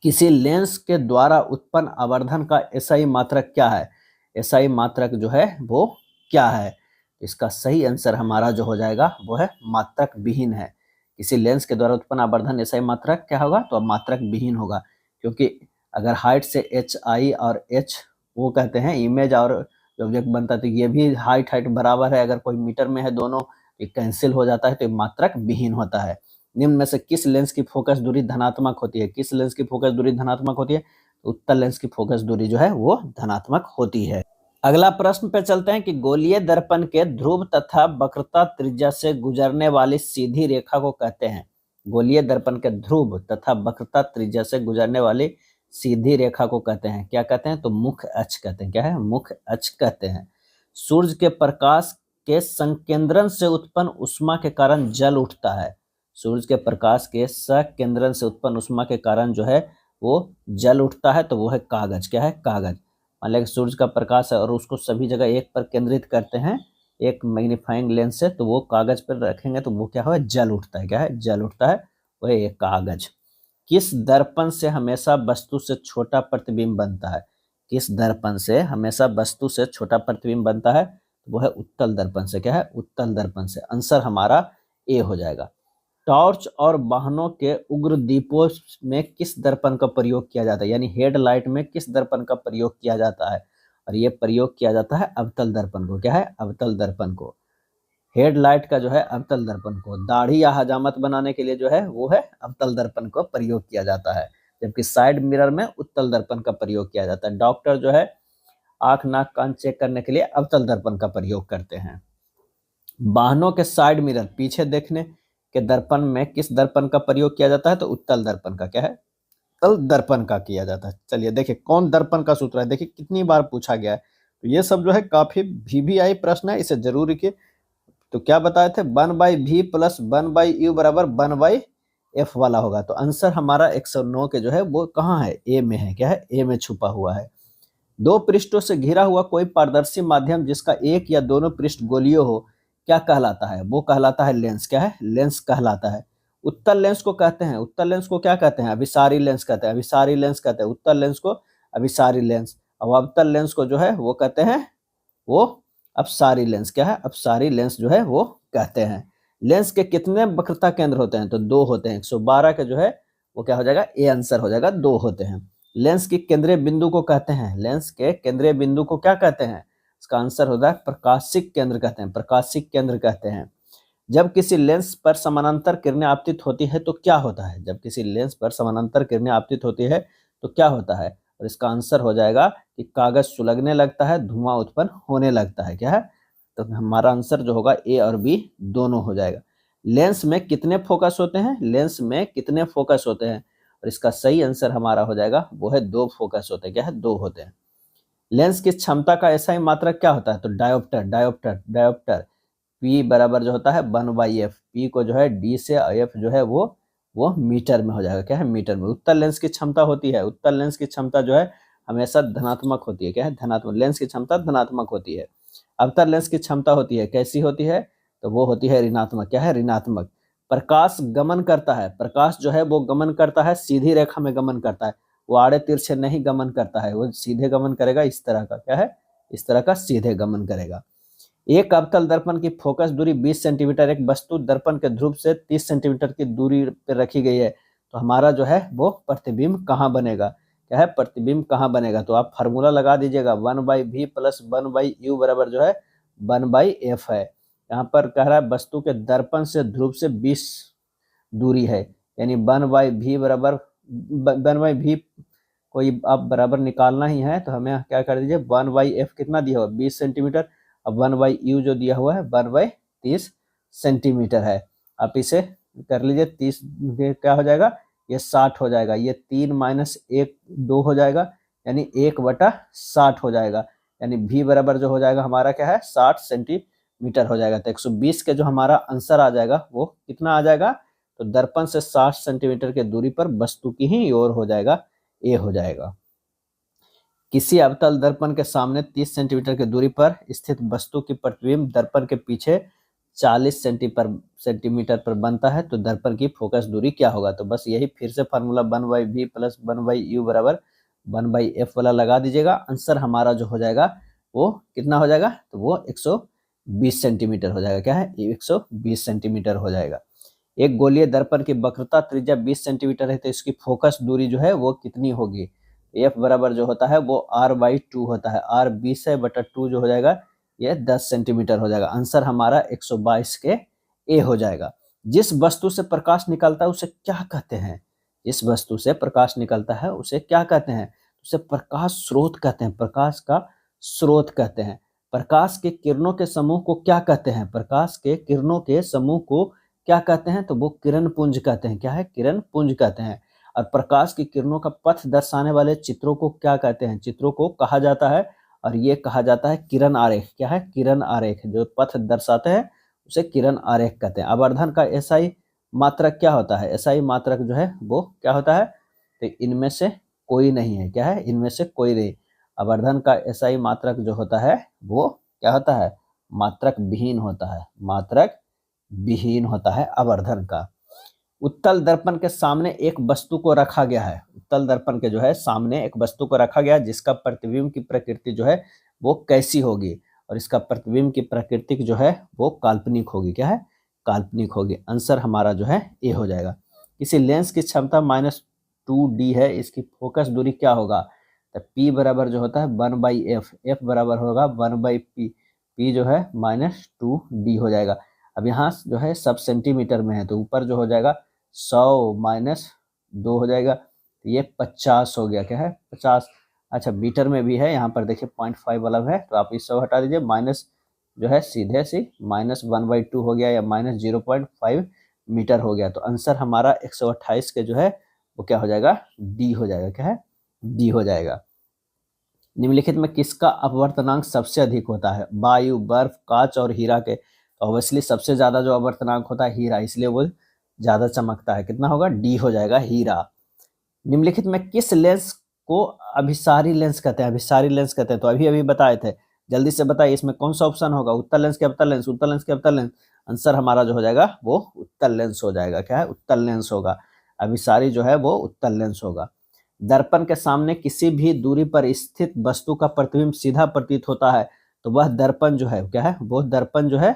किसी लेंस के द्वारा उत्पन्न आवर्धन का एसआई मात्रक क्या है, एसआई मात्रक जो है वो क्या है, इसका सही आंसर हमारा जो हो जाएगा वो है मात्रक विहीन है। किसी लेंस के द्वारा उत्पन्न आवर्धन एसआई मात्रक क्या होगा, तो अब मात्रक विहीन होगा, क्योंकि अगर हाइट से एच आई और एच वो कहते हैं इमेज और ऑब्जेक्ट बनता है, तो ये भी हाइट बराबर है, अगर कोई मीटर में है दोनों ये कैंसिल हो जाता है, तो ये मात्रक विहीन होता है। निम्न में से किस लेंस की फोकस दूरी धनात्मक होती है, किस लेंस की फोकस दूरी धनात्मक होती है, तो उत्तल लेंस की फोकस दूरी जो है वो धनात्मक होती है। अगला प्रश्न पे चलते हैं कि गोलीय दर्पण के ध्रुव तथा वक्रता त्रिज्या से गुजरने वाली सीधी रेखा को कहते हैं। गोलीय दर्पण के ध्रुव तथा वक्रता त्रिज्या से गुजरने वाली सीधी रेखा को कहते हैं, क्या कहते हैं, तो मुख्य अक्ष कहते हैं। क्या है, मुख्य अक्ष कहते हैं। सूर्य के प्रकाश के संकेंद्रण से उत्पन्न ऊष्मा के कारण जल उठता है। सूर्य के प्रकाश के संकेंद्रण से उत्पन्न ऊष्मा के कारण जो है वो जल उठता है, तो वो है कागज। क्या है, कागज। मान लिया सूर्य का प्रकाश है और उसको सभी जगह एक पर केंद्रित करते हैं एक मैग्नीफाइंग लेंस से, तो वो कागज पर रखेंगे तो वो क्या है, जल उठता है। क्या है, जल उठता है, वह एक कागज। किस दर्पण से हमेशा वस्तु से छोटा प्रतिबिंब बनता है, किस दर्पण से हमेशा वस्तु से छोटा प्रतिबिंब बनता है, तो वो है उत्तल दर्पण से। क्या है, उत्तल दर्पण से। आंसर हमारा ए हो जाएगा। टॉर्च और वाहनों के उग्र दीपों में किस दर्पण का प्रयोग किया जाता है, यानी हेडलाइट में किस दर्पण का प्रयोग किया जाता है, और ये प्रयोग किया जाता है अवतल दर्पण को। क्या है, अवतल दर्पण को। हेडलाइट का जो है अवतल दर्पण को, दाढ़ी या हजामत बनाने के लिए जो है वो है अवतल दर्पण को प्रयोग किया जाता है, जबकि साइड मिरर में उत्तल दर्पण का प्रयोग किया जाता है। डॉक्टर जो है आंख नाक कान चेक करने के लिए अवतल दर्पण का प्रयोग करते हैं। वाहनों के साइड मिरर पीछे देखने के दर्पण में किस दर्पण का प्रयोग किया जाता है, तो उत्तल दर्पण का। क्या है, उत्तल दर्पण का किया जाता है। चलिए देखिए कौन दर्पण का सूत्र है, देखिए कितनी बार पूछा गया है, तो ये सब जो है काफी VVI प्रश्न है, इसे जरूर लिखिए। तो क्या बताए थे, 1/v प्लस 1/u बराबर 1/f वाला होगा, तो आंसर हमारा 109 के जो है वो कहाँ है, ए में है। क्या है, ए में छुपा हुआ है। दो पृष्ठों से घिरा हुआ कोई पारदर्शी माध्यम जिसका एक या दोनों पृष्ठ गोलीय हो क्या कहलाता है, वो कहलाता है लेंस। क्या है, लेंस कहलाता है। उत्तल लेंस को कहते हैं, उत्तल लेंस को क्या कहते हैं, अभिसारी लेंस कहते हैं, अभिसारी लेंस कहते हैं उत्तल लेंस को, अभिसारी लेंस। और अवतल लेंस को जो है वो कहते हैं वो अपसारी लेंस। क्या है, अपसारी लेंस जो है वो कहते हैं। लेंस के कितने वक्रता केंद्र होते हैं, तो 2 होते हैं। 112 के जो है वो क्या हो जाएगा, ए आंसर हो जाएगा, 2 होते हैं। लेंस के केंद्रीय बिंदु को कहते हैं, लेंस के केंद्रीय बिंदु को क्या कहते हैं, इसका आंसर होता है प्रकाशिक केंद्र कहते हैं, प्रकाशिक केंद्र कहते हैं। जब किसी लेंस पर समानांतर किरणें आपतित होती है तो क्या होता है, जब किसी लेंस पर समानांतर किरणें आपतित होती है तो क्या होता है, और इसका आंसर हो जाएगा कि कागज सुलगने लगता है, धुआं उत्पन्न होने लगता है। क्या है, तो हमारा आंसर जो होगा ए और बी दोनों हो जाएगा। लेंस में कितने फोकस होते हैं, लेंस में कितने फोकस होते हैं, और इसका सही आंसर हमारा हो जाएगा वो है 2 फोकस होते हैं। क्या है, 2 होते हैं। लेंस की क्षमता का ऐसा ही मात्रक क्या होता है, तो डायोप्टर, डायोप्टर, डायोप्टर। P बराबर जो होता है 1/f, P को जो है D से F जो है वो मीटर में हो जाएगा। क्या है, मीटर में। उत्तल लेंस की क्षमता होती है, उत्तल लेंस की क्षमता जो है हमेशा धनात्मक होती है। क्या है, धनात्मक। लेंस की क्षमता धनात्मक होती है। अवतल लेंस की क्षमता होती है, कैसी होती है, तो वो होती है ऋणात्मक। क्या है, ऋणात्मक। प्रकाश गमन करता है, प्रकाश जो है वो गमन करता है, सीधी रेखा में गमन करता है, वो आड़े तिरछे नहीं गमन करता है, वो सीधे गमन करेगा, इस तरह का। क्या है, इस तरह का सीधे गमन करेगा। एक अवतल दर्पण की फोकस दूरी 20 सेंटीमीटर, एक वस्तु दर्पण के ध्रुव से 30 सेंटीमीटर की दूरी पर रखी गई है, तो हमारा जो है वो प्रतिबिंब कहाँ बनेगा, क्या है, प्रतिबिंब कहाँ बनेगा, तो आप फार्मूला लगा दीजिएगा 1/v प्लस 1/u बराबर जो है 1/f है। यहाँ पर कह रहा है वस्तु के दर्पण से ध्रुव से 20 दूरी है, यानी 1/v बराबर 1/v कोई आप बराबर निकालना ही है, तो हमें क्या कर दीजिए 1/f कितना दिया हुआ 20 सेंटीमीटर, अब 1/u जो दिया हुआ है 1/30 सेंटीमीटर है। आप इसे कर लीजिए 30 क्या हो जाएगा, ये 60 हो जाएगा, ये 3 - 1 2 हो जाएगा, यानी 1/60 हो जाएगा। यानी भी बराबर जो हो जाएगा हमारा क्या है 60 सेंटीमीटर हो जाएगा। तो 120 के जो हमारा आंसर आ जाएगा वो कितना आ जाएगा, तो दर्पण से 60 सेंटीमीटर के दूरी पर वस्तु की ही ओर हो जाएगा, ए हो जाएगा। किसी अवतल दर्पण के सामने 30 सेंटीमीटर की दूरी पर स्थित वस्तु की प्रतिबिंब दर्पण के पीछे 40 सेंटीमीटर पर बनता है, तो दर्पण की फोकस दूरी क्या होगा। तो बस यही फिर से फार्मूला 1/v प्लस 1/u बराबर 1/f वाला लगा दीजिएगा। आंसर हमारा जो हो जाएगा वो कितना हो जाएगा, तो वो 120 सेंटीमीटर हो जाएगा। क्या है, 120 सेंटीमीटर हो जाएगा। एक गोलीय दर्पण की वक्रता त्रिज्या 20 सेंटीमीटर है, तो इसकी फोकस दूरी जो है वो कितनी होगी। एफ बराबर जो होता है वो r/2 होता है। r 20 है बटा 2 जो हो जाएगा ये 10 सेंटीमीटर हो जाएगा। आंसर हमारा 122 के ए हो जाएगा। जिस वस्तु से प्रकाश निकलता है उसे क्या कहते हैं, जिस वस्तु से प्रकाश निकलता है उसे क्या कहते हैं, उसे प्रकाश स्रोत कहते हैं, प्रकाश का स्रोत कहते हैं। प्रकाश के किरणों के समूह को क्या कहते हैं, प्रकाश के किरणों के समूह को क्या कहते हैं, तो वो किरण पुंज कहते हैं। क्या है, किरण पुंज कहते हैं। और प्रकाश की किरणों का पथ दर्शाने वाले चित्रों को क्या कहते हैं, चित्रों को कहा जाता है, और ये कहा जाता है किरण आरेख। क्या है, किरण आरेख, जो पथ दर्शाते हैं उसे किरण आरेख कहते हैं। आवर्धन का एसआई मात्रक क्या होता है, एसआई मात्रक जो है वो क्या होता है, तो इनमें से कोई नहीं है। क्या है, इनमें से कोई नहीं। आवर्धन का एसआई मात्रक जो होता है वो क्या होता है, मात्रक विहीन होता है, मात्रक विहीन होता है आवर्धन का। उत्तल दर्पण के सामने एक वस्तु को रखा गया है, उत्तल दर्पण के जो है सामने एक वस्तु को रखा गया है, जिसका प्रतिबिंब की प्रकृति जो है वो कैसी होगी, और इसका प्रतिबिंब की प्रकृति जो है वो काल्पनिक होगी। क्या है, काल्पनिक होगी। आंसर हमारा जो है ए हो जाएगा। किसी लेंस की क्षमता -2d है, इसकी फोकस दूरी क्या होगा, तो P बराबर जो होता है 1/f, f बराबर होगा 1/p, p जो है -2d हो जाएगा। अब यहाँ जो है सब सेंटीमीटर में है, तो ऊपर जो हो जाएगा 100 - 2 हो जाएगा, तो ये 50 हो गया। क्या है, 50। अच्छा, मीटर में भी है, यहाँ पर देखिए 0.5 वाला है, तो आप इस 100 हटा दीजिए, माइनस जो है सीधे से -1/2 हो गया, या -0.5 मीटर हो गया। तो आंसर हमारा 128 के जो है वो क्या हो जाएगा, डी हो जाएगा। क्या है, डी हो जाएगा। निम्नलिखित में किसका अपवर्तनांक सबसे अधिक होता है, वायु, बर्फ, कांच और हीरा के। तो ऑब्वियसली सबसे ज्यादा जो अपवर्तनांक होता है हीरा, इसलिए वो ज्यादा चमकता है। कितना होगा, डी हो जाएगा, हीरा। निम्नलिखित में किस लेंस को अभिसारी लेंस कहते हैं, अभिसारी लेंस कहते हैं, तो अभी बताए थे, जल्दी से बताइए इसमें कौन सा ऑप्शन होगा, उत्तल लेंस के अवतल लेंस, उत्तल लेंस के अवतल लेंस। आंसर हमारा जो हो जाएगा वो उत्तल लेंस हो जाएगा। क्या है, उत्तल लेंस होगा। अभिसारी जो है वो उत्तल लेंस होगा। दर्पण के सामने किसी भी दूरी पर स्थित वस्तु का प्रतिबिंब सीधा प्रतीत होता है, तो वह दर्पण जो है क्या है, वो दर्पण जो है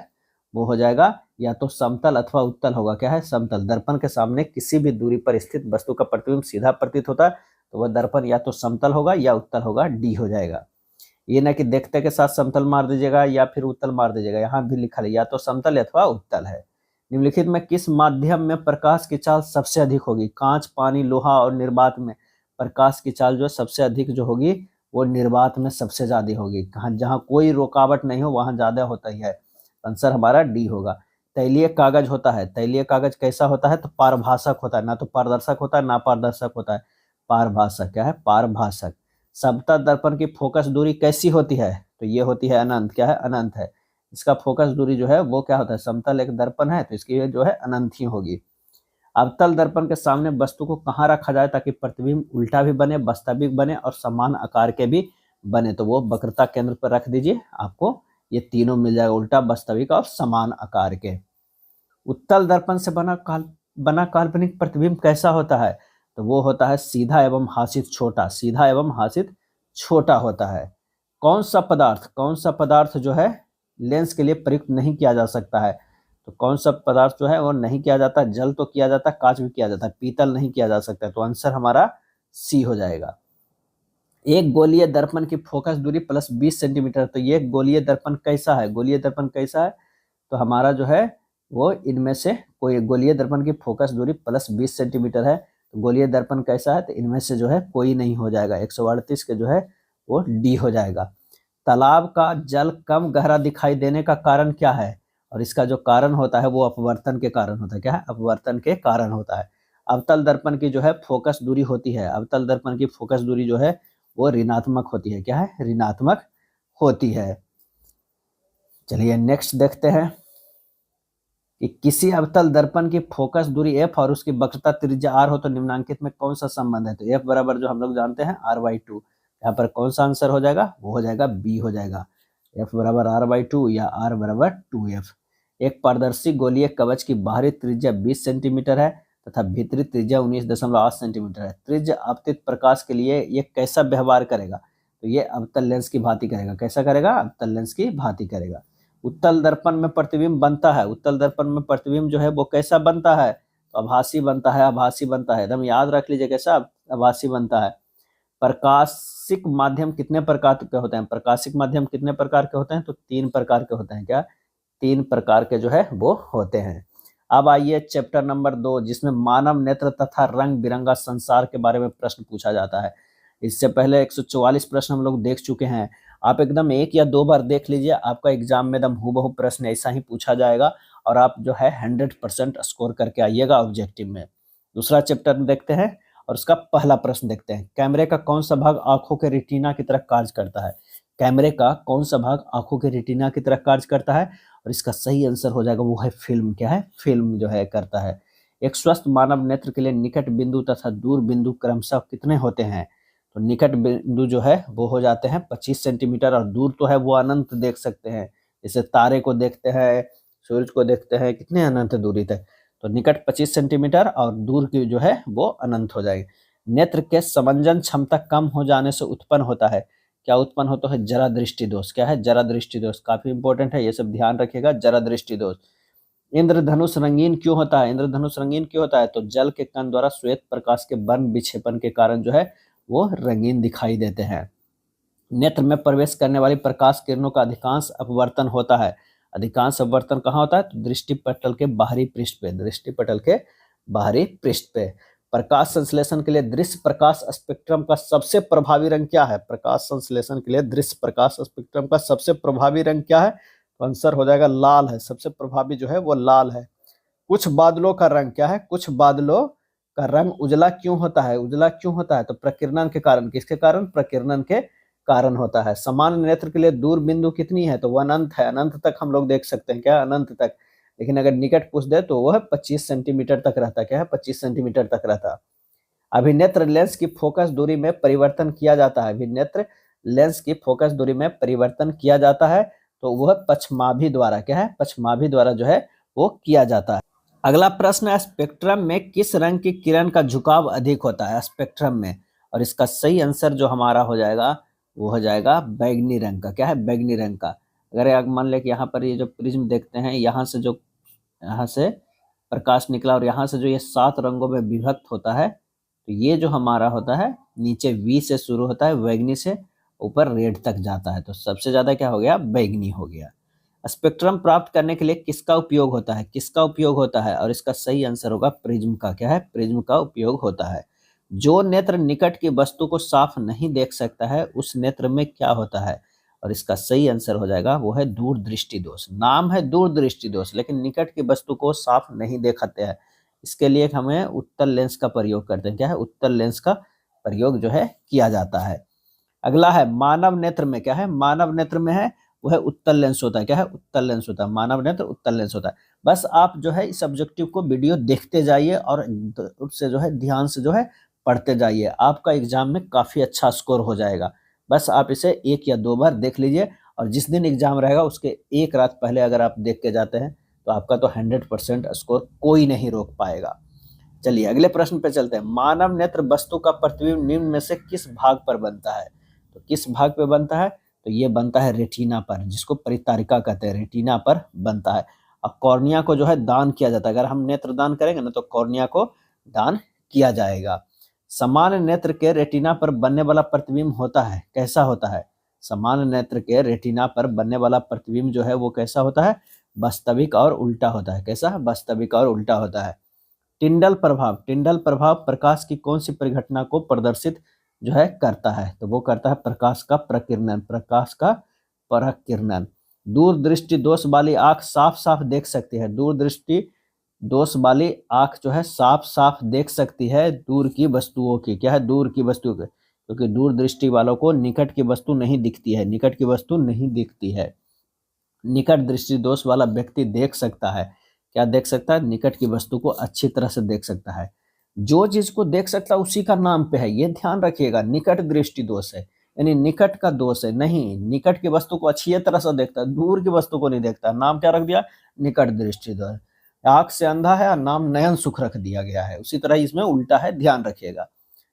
वो हो जाएगा या तो समतल अथवा उत्तल होगा। क्या है, समतल। दर्पण के सामने किसी भी दूरी पर स्थित वस्तु का प्रतिबिंब सीधा प्रतीत होता है, तो वह दर्पण या तो समतल होगा या उत्तल होगा, डी हो जाएगा। ये ना कि देखते के साथ समतल मार दीजिएगा या फिर उत्तल मार दीजिएगा, यहाँ भी लिखा है या तो समतल अथवा उत्तल है। निम्नलिखित में किस माध्यम में प्रकाश की चाल सबसे अधिक होगी, कांच, पानी, लोहा और निर्वात में प्रकाश की चाल जो सबसे अधिक जो होगी वो निर्वात में सबसे ज्यादा होगी। जहाँ कोई रुकावट नहीं हो वहां ज्यादा होता ही है। आंसर हमारा डी होगा। तैलीय कागज होता है, तैलीय कागज कैसा होता है, तो पारभाषक होता है, ना तो पारदर्शक होता है ना पारदर्शक होता है, पारभाषक। क्या है, पारभाषक। समतल दर्पण की फोकस दूरी कैसी होती है, तो ये होती है अनंत। क्या है, अनंत है। इसका फोकस दूरी जो है वो क्या होता है, समतल एक दर्पण है तो इसकी जो है अनंत ही होगी। अवतल दर्पण के सामने वस्तु को कहाँ रखा जाए ताकि प्रतिबिंब उल्टा भी बने, वास्तविक बने और समान आकार के भी बने, तो वो वक्रता केंद्र पर रख दीजिए, आपको ये तीनों मिल जाएगा, उल्टा, वास्तविक और समान आकार के। उत्तल दर्पण से बना काल्पनिक प्रतिबिंब कैसा होता है, तो वो होता है सीधा एवं हासित छोटा, सीधा एवं हासित छोटा होता है। कौन सा पदार्थ जो है लेंस के लिए प्रयुक्त नहीं किया जा सकता है, तो कौन सा पदार्थ जो है वो नहीं किया जाता, जल तो किया जाता है, कांच भी किया जाता है, पीतल नहीं किया जा सकता है, तो आंसर हमारा सी हो जाएगा। एक गोलीय दर्पण की फोकस दूरी +20 सेंटीमीटर, तो ये गोलीय दर्पण कैसा है, गोलीय दर्पण कैसा है, तो हमारा जो है वो इनमें से कोई गोलीय दर्पण की फोकस दूरी +20 सेंटीमीटर है, तो गोलीय दर्पण कैसा है, तो इनमें से जो है कोई नहीं हो जाएगा, 138 के जो है वो डी हो जाएगा। तालाब का जल कम गहरा दिखाई देने का कारण क्या है, और इसका जो कारण होता है वो अपवर्तन के कारण होता है। क्या है, अपवर्तन के कारण होता है। अवतल दर्पण की जो है फोकस दूरी होती है, अवतल दर्पण की फोकस दूरी जो है वो ऋणात्मक होती है। क्या है, ऋणात्मक होती है। चलिए नेक्स्ट देखते हैं कि किसी अवतल दर्पण की फोकस दूरी f और उसकी वक्रता त्रिज्या r हो तो निम्नांकित में कौन सा संबंध है। तो f बराबर जो हम लोग जानते हैं r/2, यहाँ पर कौन सा आंसर हो जाएगा, वो हो जाएगा b हो जाएगा। f बराबर r/2 या r बराबर 2f। एक पारदर्शी गोलीय कवच की बाहरी त्रिज्या 20 सेंटीमीटर है तथा भीतरी त्रिज्या 19.8 सेंटीमीटर है। त्रिज्या आपतित प्रकाश के लिए ये कैसा व्यवहार करेगा, तो ये अवतल लेंस की भांति करेगा। कैसा करेगा, अवतल लेंस की भांति करेगा। उत्तल दर्पण में प्रतिबिंब बनता है, उत्तल दर्पण में प्रतिबिंब जो है वो कैसा बनता है, तो आभासी बनता है, आभासी बनता है, एकदम याद रख लीजिए कैसा आभासी बनता है। प्रकाशिक माध्यम कितने प्रकार के होते हैं, प्रकाशिक माध्यम कितने प्रकार के होते हैं, तो 3 प्रकार के होते हैं। क्या, 3 प्रकार के जो है वो होते हैं। अब आइए चैप्टर नंबर 2, जिसमें मानव नेत्र तथा रंग बिरंगा संसार के बारे में प्रश्न पूछा जाता है। इससे पहले 144 प्रश्न हम लोग देख चुके हैं। आप एकदम 1 या 2 बार देख लीजिए, आपका एग्जाम में एकदम हूबहू प्रश्न ऐसा ही पूछा जाएगा और आप जो है 100% स्कोर करके आइएगा ऑब्जेक्टिव में। दूसरा चैप्टर देखते हैं और उसका पहला प्रश्न देखते हैं। कैमरे का कौन सा भाग आंखों के रेटिना की तरह कार्य करता है। कैमरे का कौन सा भाग आंखों के रेटिना की तरह कार्य करता है, और इसका सही आंसर हो जाएगा वो है फिल्म। क्या है, फिल्म जो है करता है। एक स्वस्थ मानव नेत्र के लिए निकट बिंदु तथा दूर बिंदु क्रमशः कितने होते हैं, तो निकट बिंदु जो है वो हो जाते हैं 25 सेंटीमीटर और दूर तो है वो अनंत देख सकते हैं। जैसे तारे को देखते हैं, सूरज को देखते हैं, कितने अनंत दूरी तक, तो निकट 25 सेंटीमीटर और दूर की जो है वो अनंत हो जाएगी। नेत्र के समंजन क्षमता कम हो जाने से उत्पन्न होता है। क्या उत्पन्न होता है, जरा दृष्टि दोष। क्या है, जरा दृष्टि दोष, काफी इंपॉर्टेंट है, ये सब ध्यान रखिएगा, जरा दृष्टि दोष। इंद्रधनुष रंगीन क्यों होता है, इंद्रधनुष रंगीन क्यों होता है, तो जल के कण द्वारा श्वेत प्रकाश के वर्ण विक्षेपण के कारण जो है वो रंगीन दिखाई देते हैं। नेत्र में प्रवेश करने वाली प्रकाश किरणों का अधिकांश अपवर्तन होता है। अधिकांश अपवर्तन कहाँ होता है, तो दृष्टि पटल के बाहरी पृष्ठ पे, दृष्टि पटल के बाहरी पृष्ठ पे। प्रकाश संश्लेषण के लिए दृश्य प्रकाश स्पेक्ट्रम का सबसे प्रभावी रंग क्या है, प्रकाश संश्लेषण के लिए दृश्य प्रकाश स्पेक्ट्रम का सबसे प्रभावी रंग क्या है, तो आंसर हो जाएगा लाल है, सबसे प्रभावी जो है वो लाल है। कुछ बादलों का रंग क्या है, कुछ बादलों का रंग उजला क्यों होता है, उजला क्यों होता है, तो प्रकीर्णन के कारण। किसके कारण, प्रकीर्णन के कारण होता है। समान नेत्र के लिए दूर बिंदु कितनी है, तो वो अनंत है, अनंत तक हम लोग देख सकते हैं। क्या, अनंत तक। लेकिन अगर निकट पूछ दे तो वह 25 सेंटीमीटर तक रहता। क्या है, 25 सेंटीमीटर तक रहता। अभिनेत्र लेंस की फोकस दूरी में परिवर्तन किया जाता है, अभिनेत्र लेंस की फोकस दूरी में परिवर्तन किया जाता है, तो वह पश्चिमाभि द्वारा। क्या है, पश्चिमाभि द्वारा जो है वो किया जाता है। अगला प्रश्न है, स्पेक्ट्रम में किस रंग की किरण का झुकाव अधिक होता है, स्पेक्ट्रम में, और इसका सही आंसर जो हमारा हो जाएगा वो हो जाएगा बैगनी रंग का। क्या है, बैगनी रंग का। अगर आप मान लें कि यहाँ पर ये जो प्रिज्म देखते हैं, यहाँ से प्रकाश निकला और यहाँ से जो ये 7 रंगों में विभक्त होता है, तो ये जो हमारा होता है नीचे V से शुरू होता है, बैगनी से ऊपर रेड तक जाता है, तो सबसे ज्यादा क्या हो गया, बैगनी हो गया। स्पेक्ट्रम प्राप्त करने के लिए किसका उपयोग होता है, किसका उपयोग होता है, और इसका सही आंसर होगा प्रिज्म का। क्या है, प्रिज्म का उपयोग होता है। जो नेत्र निकट की वस्तु को साफ नहीं देख सकता है उस नेत्र में क्या होता है, और इसका सही आंसर हो जाएगा वो है दूरदृष्टि दोष। नाम है दूरदृष्टि दोष, लेकिन निकट की वस्तु को साफ नहीं देखाते हैं। इसके लिए हमें उत्तल लेंस का प्रयोग करते हैं। क्या है, उत्तल लेंस का प्रयोग जो है किया जाता है। अगला है मानव नेत्र में। क्या है, मानव नेत्र में है वो है उत्तल लेंस होता है। क्या है, उत्तल लेंस होता है, मानव नेत्र उत्तल लेंस होता है। बस आप जो है इस ऑब्जेक्टिव को वीडियो देखते जाइए और उससे जो है ध्यान से जो है पढ़ते जाइए, आपका एग्जाम में काफी अच्छा स्कोर हो जाएगा। बस आप इसे 1 या 2 बार देख लीजिए, और जिस दिन एग्जाम रहेगा उसके 1 रात पहले अगर आप देख के जाते हैं तो आपका तो 100% स्कोर कोई नहीं रोक पाएगा। चलिए अगले प्रश्न पे चलते हैं। मानव नेत्र वस्तु का प्रतिबिंब निम्न में से किस भाग पर बनता है, तो किस भाग पे बनता है, तो ये बनता है रेटिना पर, जिसको परितारिका कहते हैं, रेटिना पर बनता है। और कॉर्निया को जो है दान किया जाता है। अगर हम नेत्र दान करेंगे ना तो कॉर्निया को दान किया जाएगा। समान नेत्र के रेटिना पर बनने वाला प्रतिबिंब होता है, कैसा होता है, समान नेत्र के रेटिना पर बनने वाला प्रतिबिंब जो है वो कैसा होता है, वास्तविक और उल्टा होता है। कैसा, वास्तविक और उल्टा होता है। टिंडल प्रभाव, टिंडल प्रभाव प्रकाश की कौन सी परिघटना को प्रदर्शित जो है करता है, तो वो करता है प्रकाश का प्रकीर्णन, प्रकाश का प्रकीर्णन। दूरदृष्टि दोष वाली आंख साफ साफ देख सकती है, दूरदृष्टि दोष वाली आंख जो है साफ साफ देख सकती है दूर की वस्तुओं की। क्या है, दूर की वस्तुओं की। क्योंकि दूर दृष्टि वालों को निकट की वस्तु नहीं दिखती है, निकट की वस्तु नहीं दिखती है। निकट दृष्टि दोष वाला व्यक्ति देख सकता है, क्या देख सकता है? निकट की वस्तु को अच्छी तरह से देख सकता है। जो चीज को देख सकता है उसी का नाम पे है, ये ध्यान रखिएगा। निकट दृष्टि दोष है यानी निकट का दोष है, नहीं, निकट की वस्तु को अच्छी तरह से देखता है, दूर की वस्तु को नहीं देखता। नाम क्या रख दिया? निकट दृष्टि दोष। आंख से अंधा है और नाम नयन सुख रख दिया गया है। उसी तरह इसमें उल्टा है, ध्यान रखिएगा।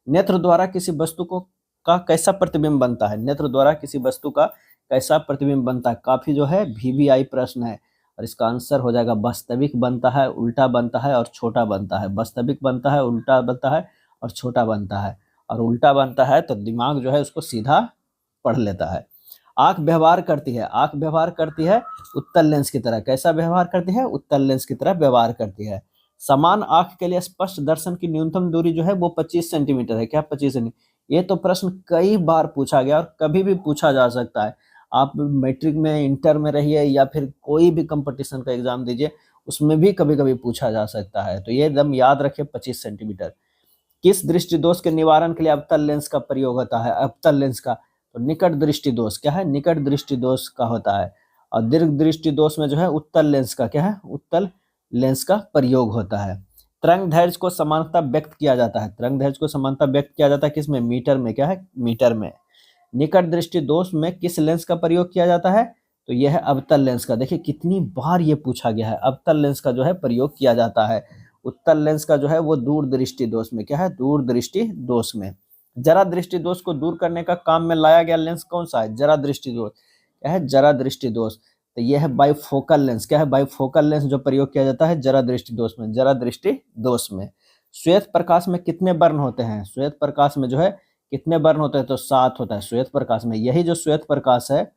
नेत्र द्वारा किसी वस्तु को का कैसा प्रतिबिंब बनता है? नेत्र द्वारा किसी वस्तु का कैसा प्रतिबिंब बनता है? काफी जो है VVI प्रश्न है और इसका आंसर हो जाएगा वास्तविक बनता है, उल्टा बनता है और छोटा बनता है। वास्तविक बनता है, उल्टा बनता है और छोटा बनता है। और उल्टा बनता है तो दिमाग जो है उसको सीधा पढ़ लेता है। आंख व्यवहार करती है, आंख व्यवहार करती है उत्तल लेंस की तरह। कैसा व्यवहार करती है? उत्तल लेंस की तरह व्यवहार करती है। समान आंख के लिए स्पष्ट दर्शन की न्यूनतम दूरी जो है वो 25 सेंटीमीटर है। क्या 25 सेंटीमीटर? ये तो प्रश्न कई बार पूछा गया और कभी भी पूछा जा सकता है। आप मैट्रिक में, इंटर में रहिए या फिर कोई भी कंपटीशन का एग्जाम दीजिए, उसमें भी कभी कभी पूछा जा सकता है। तो ये एकदम याद रखिए 25 सेंटीमीटर। किस दृष्टि दोष के निवारण के लिए अवतल लेंस का प्रयोग होता है? अवतल लेंस का तो निकट दृष्टि दोष क्या है? निकट दृष्टि दोष का होता है। और दीर्घ दृष्टि दोष में जो है उत्तल लेंस का क्या है? उत्तल लेंस का प्रयोग होता है। तरंग दैर्घ्य को समानता व्यक्त किया जाता है। तरंग दैर्घ्य को समानता व्यक्त किया जाता है किसमें? मीटर में। क्या है? मीटर में। निकट दृष्टि दोष में किस लेंस का प्रयोग किया जाता है? तो यह है अवतल लेंस का। देखिए कितनी बार ये पूछा गया है। अवतल लेंस का जो है प्रयोग किया जाता है। उत्तल लेंस का जो है वो दूर दृष्टि दोष में। क्या है? दूर दृष्टि दोष में। जरा दृष्टि दोष को दूर करने का काम में लाया गया लेंस कौन सा है? जरा दृष्टि दोष। क्या है? जरा दृष्टि दोष। तो यह है बाइफोकल लेंस। क्या है? बाइफोकल लेंस जो प्रयोग किया जाता है जरा दृष्टि दोष में, जरा दृष्टि दोष में। श्वेत प्रकाश में कितने वर्ण होते हैं? श्वेत प्रकाश में जो है कितने वर्ण होते हैं? तो 7 होता है श्वेत प्रकाश में। यही जो श्वेत प्रकाश है,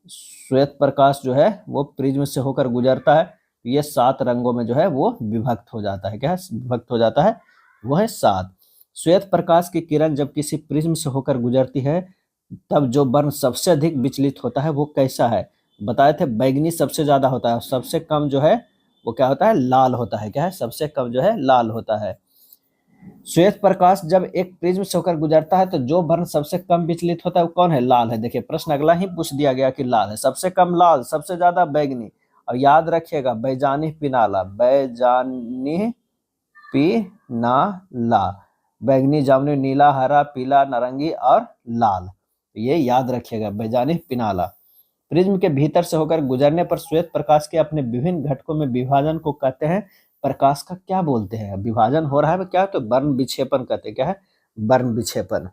श्वेत प्रकाश जो है वो प्रिज्म से होकर गुजरता है, ये 7 रंगों में जो है वो विभक्त हो जाता है। क्या है? विभक्त हो जाता है, वो है 7। श्वेत प्रकाश की किरण जब किसी प्रिज्म से होकर गुजरती है तब जो वर्ण सबसे अधिक विचलित होता है वो कैसा है? बताए थे बैगनी सबसे ज्यादा होता है, सबसे कम जो है वो क्या होता है? लाल होता है। क्या है? सबसे कम जो है लाल होता है। श्वेत प्रकाश जब एक प्रिज्म से होकर गुजरता है तो जो वर्ण सबसे कम विचलित होता है वो कौन है? लाल है। देखिए प्रश्न अगला ही पूछ दिया गया कि लाल है, सबसे कम लाल, सबसे ज्यादा बैगनी। और याद रखिएगा बैजानी पिनाला, बैजानी पिनाला, बैगनी, जामुनी, नीला, हरा, पीला, नारंगी और लाल। ये याद रखिएगा बैजानी पिनाला। प्रिज्म के भीतर से होकर गुजरने पर श्वेत प्रकाश के अपने विभिन्न घटकों में विभाजन को कहते हैं। प्रकाश का क्या बोलते हैं? विभाजन हो रहा है क्या? तो वर्ण विक्षेपण कहते हैं। क्या है? वर्ण विक्षेपण।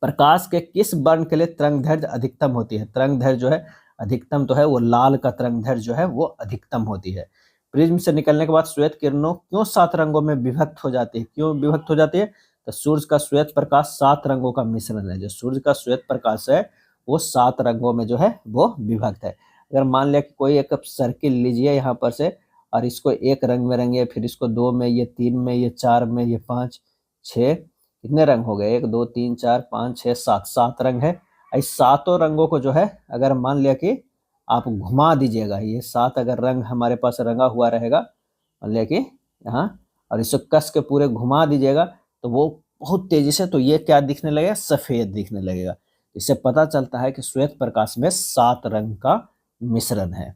प्रकाश के किस वर्ण के लिए तरंग दैर्घ्य अधिकतम होती है? तरंग दैर्घ्य जो है अधिकतम तो है वो लाल का तरंग दैर्घ्य जो है वो अधिकतम होती है। प्रिज्म से निकलने के बाद श्वेत किरणों क्यों 7 रंगों में विभक्त हो जाती है? क्यों विभक्त हो जाती है? तो सूर्य का श्वेत प्रकाश 7 रंगों का मिश्रण है। जो सूर्य का श्वेत प्रकाश है वो 7 रंगों में जो है वो विभक्त है। अगर मान लिया कि कोई एक सर्किल लीजिए यहाँ पर से और इसको एक रंग में रंगे, फिर इसको 2 में, ये 3 में, ये 4 में, ये 5, 6, कितने रंग हो गए? 1 2 3 4 5 6 7, 7 रंग है। इस 7 रंगों को जो है अगर मान लिया कि आप घुमा दीजिएगा, ये 7 अगर रंग हमारे पास रंगा हुआ रहेगा, मान लिया कि यहाँ, और इसको कस के पूरे घुमा दीजिएगा तो वो बहुत तेजी से, तो ये क्या दिखने लगेगा? सफेद दिखने लगेगा। इससे पता चलता है कि श्वेत प्रकाश में 7 रंग का मिश्रण है।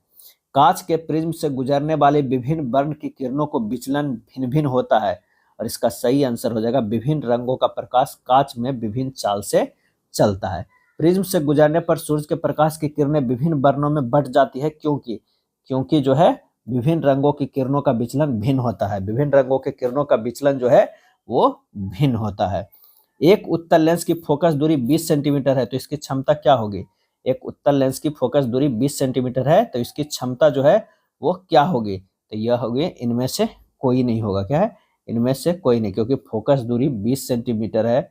कांच के प्रिज्म से गुजरने वाले विभिन्न वर्ण की किरणों को विचलन भिन्न भिन्न होता है और इसका सही आंसर हो जाएगा विभिन्न रंगों का प्रकाश कांच में विभिन्न चाल से चलता है। प्रिज्म से गुजरने पर सूर्य के प्रकाश की किरणें विभिन्न वर्णों में बट जाती है, क्योंकि जो है विभिन्न रंगों की किरणों का विचलन भिन्न होता है। विभिन्न रंगों के किरणों का विचलन जो है वो भिन्न होता है। एक उत्तल लेंस की फोकस दूरी 20 सेंटीमीटर है तो इसकी क्षमता क्या होगी? एक उत्तल लेंस की फोकस दूरी 20 सेंटीमीटर है तो इसकी क्षमता जो है वो क्या होगी? तो यह होगी, इनमें से कोई नहीं होगा। क्या है? इनमें से कोई नहीं, क्योंकि फोकस दूरी 20 सेंटीमीटर है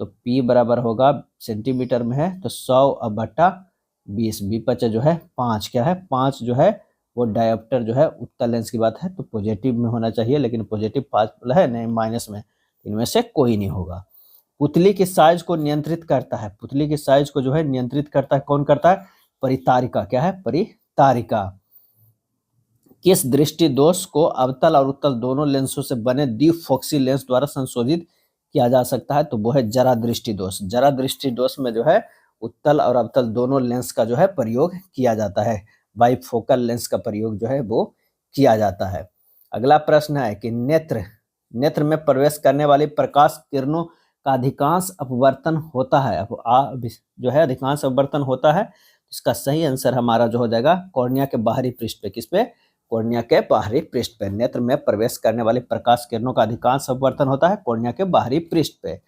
तो P बराबर होगा, सेंटीमीटर में है तो 100/20, बी बचा जो है 5। क्या है? 5 जो है वो डायोप्टर जो है उत्तल लेंस की बात है तो पॉजिटिव में होना चाहिए, लेकिन पॉजिटिव 5 है नहीं, माइनस में। इनमें से कोई नहीं होगा। पुतली की साइज को नियंत्रित करता है, पुतली की साइज को जो है नियंत्रित करता है, कौन करता है? परितारिका। क्या है? परितारिका। किस दृष्टि दोष को अवतल और उत्तल दोनों लेंसों से बने द्विफोक्सी लेंस द्वारा संशोधित किया जा सकता है, तो वो है जरा दृष्टि दोष। जरा दृष्टि दोष में जो है उत्तल और अवतल दोनों लेंस का जो है प्रयोग किया जाता है, बाइफोकल लेंस का प्रयोग जो है वो किया जाता है। अगला प्रश्न है कि नेत्र में प्रवेश करने वाली प्रकाश किरणों का अधिकांश अपवर्तन होता है, जो है अधिकांश अपवर्तन होता है। इसका सही आंसर हमारा जो हो जाएगा कॉर्निया के बाहरी पृष्ठ पे। किस पे? कॉर्निया के बाहरी पृष्ठ पे। नेत्र में प्रवेश करने वाली प्रकाश किरणों का अधिकांश अपवर्तन होता है कॉर्निया के बाहरी पृष्ठ पे।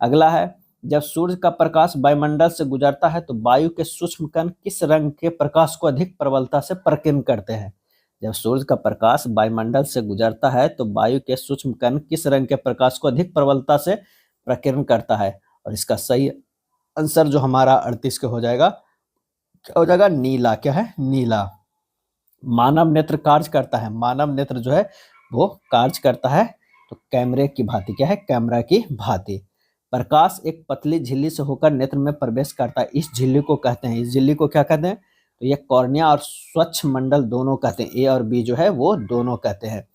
अगला है, जब सूर्य का प्रकाश वायुमंडल से गुजरता है तो वायु के सूक्ष्म कण किस रंग के प्रकाश को अधिक प्रबलता से प्रकीर्णन करते हैं? जब सूर्य का प्रकाश वायुमंडल से गुजरता है तो वायु के सूक्ष्म कण किस रंग के प्रकाश को अधिक प्रबलता से प्रकीर्णन करता है? और इसका सही आंसर जो हमारा 38 के हो जाएगा, क्या हो जाएगा? नीला। क्या है? नीला। मानव नेत्र कार्य करता है, मानव नेत्र जो है वो कार्य करता है तो कैमरे की भांति। क्या है? कैमरा की भांति। प्रकाश एक पतली झिल्ली से होकर नेत्र में प्रवेश करता है, इस झिल्ली को कहते हैं, इस झिल्ली को क्या कहते हैं? तो ये कॉर्निया और स्वच्छ मंडल दोनों कहते हैं, ए और बी जो है वो दोनों कहते हैं।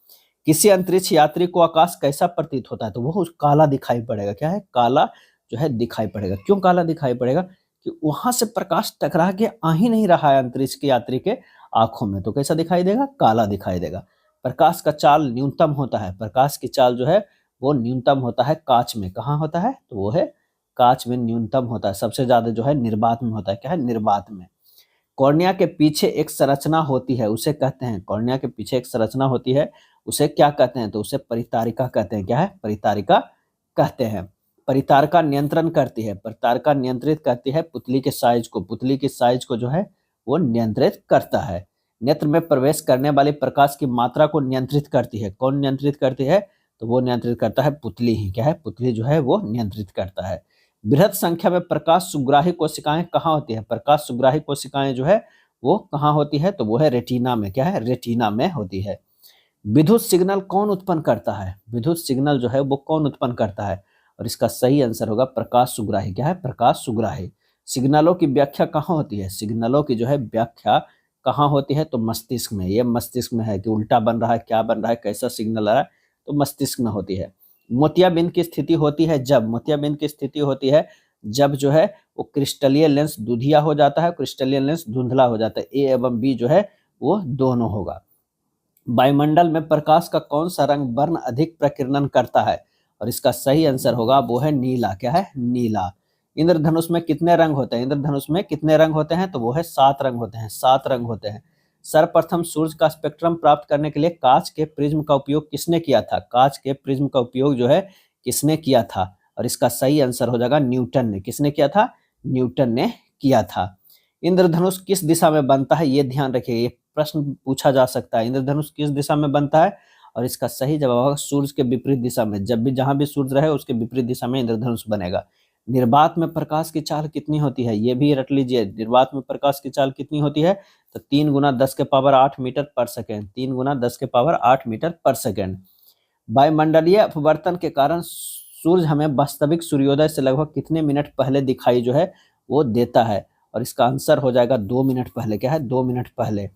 किसी अंतरिक्ष यात्री को आकाश कैसा प्रतीत होता है? तो वो काला दिखाई पड़ेगा। क्या है? काला जो है दिखाई पड़ेगा। क्यों काला दिखाई पड़ेगा? कि वहां से प्रकाश टकरा के आ ही नहीं रहा है अंतरिक्ष के यात्री के आंखों में, तो कैसा दिखाई देगा? काला दिखाई देगा। प्रकाश का चाल न्यूनतम होता है, प्रकाश की चाल जो है वो न्यूनतम होता है कांच में। कहाँ होता है? तो वो है कांच में न्यूनतम होता है। सबसे ज्यादा जो है निर्वात में होता है। क्या है? निर्वात में। कॉर्निया के पीछे एक संरचना होती है, उसे कहते हैं, कॉर्निया के पीछे एक संरचना होती है, उसे क्या कहते हैं? तो उसे परितारिका कहते हैं। क्या है? परितारिका कहते हैं। परितारिका नियंत्रण करती है, परितारिका नियंत्रित करती है पुतली के साइज को, पुतली की साइज को जो है वो नियंत्रित करता है। नेत्र में प्रवेश करने वाले प्रकाश की मात्रा को नियंत्रित करती है। कौन नियंत्रित करती है? तो वो नियंत्रित करता है पुतली ही। क्या है? पुतली जो है वो नियंत्रित करता है। बृहद संख्या में प्रकाश सुग्राही कोशिकाएं कहाँ होती है? प्रकाश सुग्राही कोशिकाएं जो है वो कहाँ होती है? तो वो है रेटिना में। क्या है? रेटिना में होती है। विद्युत सिग्नल कौन उत्पन्न करता है? विद्युत सिग्नल जो है वो कौन उत्पन्न करता है? और इसका सही आंसर होगा प्रकाश सुग्राही। क्या है? प्रकाश सुग्राही। सिग्नलों की व्याख्या कहाँ होती है? सिग्नलों की जो है व्याख्या कहाँ होती है? तो मस्तिष्क में। ये मस्तिष्क में है कि उल्टा बन रहा है, क्या बन रहा है, कैसा सिग्नल आ रहा है, तो मस्तिष्क में होती है। मोतियाबिंद की स्थिति होती है जब, मोतियाबिंद की स्थिति होती है जब जो है वो क्रिस्टलीय लेंस दुधिया हो जाता है, क्रिस्टलीय लेंस धुंधला हो जाता है। ए एवं बी जो है वो दोनों होगा। वायुमंडल में प्रकाश का कौन सा रंग वर्ण अधिक प्रकीर्णन करता है? और इसका सही आंसर होगा वो है नीला। क्या है? नीला। इंद्रधनुष में कितने रंग होते हैं? इंद्रधनुष में कितने रंग होते हैं? तो वो है 7 रंग होते हैं, 7 रंग होते हैं। सर्वप्रथम सूर्य का स्पेक्ट्रम प्राप्त करने के लिए कांच के प्रिज्म का उपयोग किसने किया था? कांच के प्रिज्म का उपयोग जो है किसने किया था? और इसका सही आंसर हो जाएगा न्यूटन ने। किसने किया था? न्यूटन ने किया था। इंद्रधनुष किस दिशा में बनता है? ये ध्यान रखिए, ये प्रश्न पूछा जा सकता है। इंद्रधनुष किस दिशा में बनता है? और इसका सही जवाब होगा सूर्य के विपरीत दिशा में। जब भी जहां भी सूर्य रहे उसके विपरीत दिशा में इंद्रधनुष बनेगा। निर्वात में प्रकाश की चाल कितनी होती है? ये भी रट लीजिए। निर्वात में प्रकाश की चाल कितनी होती है? तो 3 गुना 10 के पावर 8 मीटर पर सेकेंड, 3 गुना 10 के पावर 8 मीटर पर सेकेंड। वायुमंडलीय अपवर्तन के कारण सूर्य हमें वास्तविक सूर्योदय से लगभग कितने मिनट पहले दिखाई जो है वो देता है? और इसका आंसर हो जाएगा 2 मिनट पहले। क्या है? 2 मिनट पहले।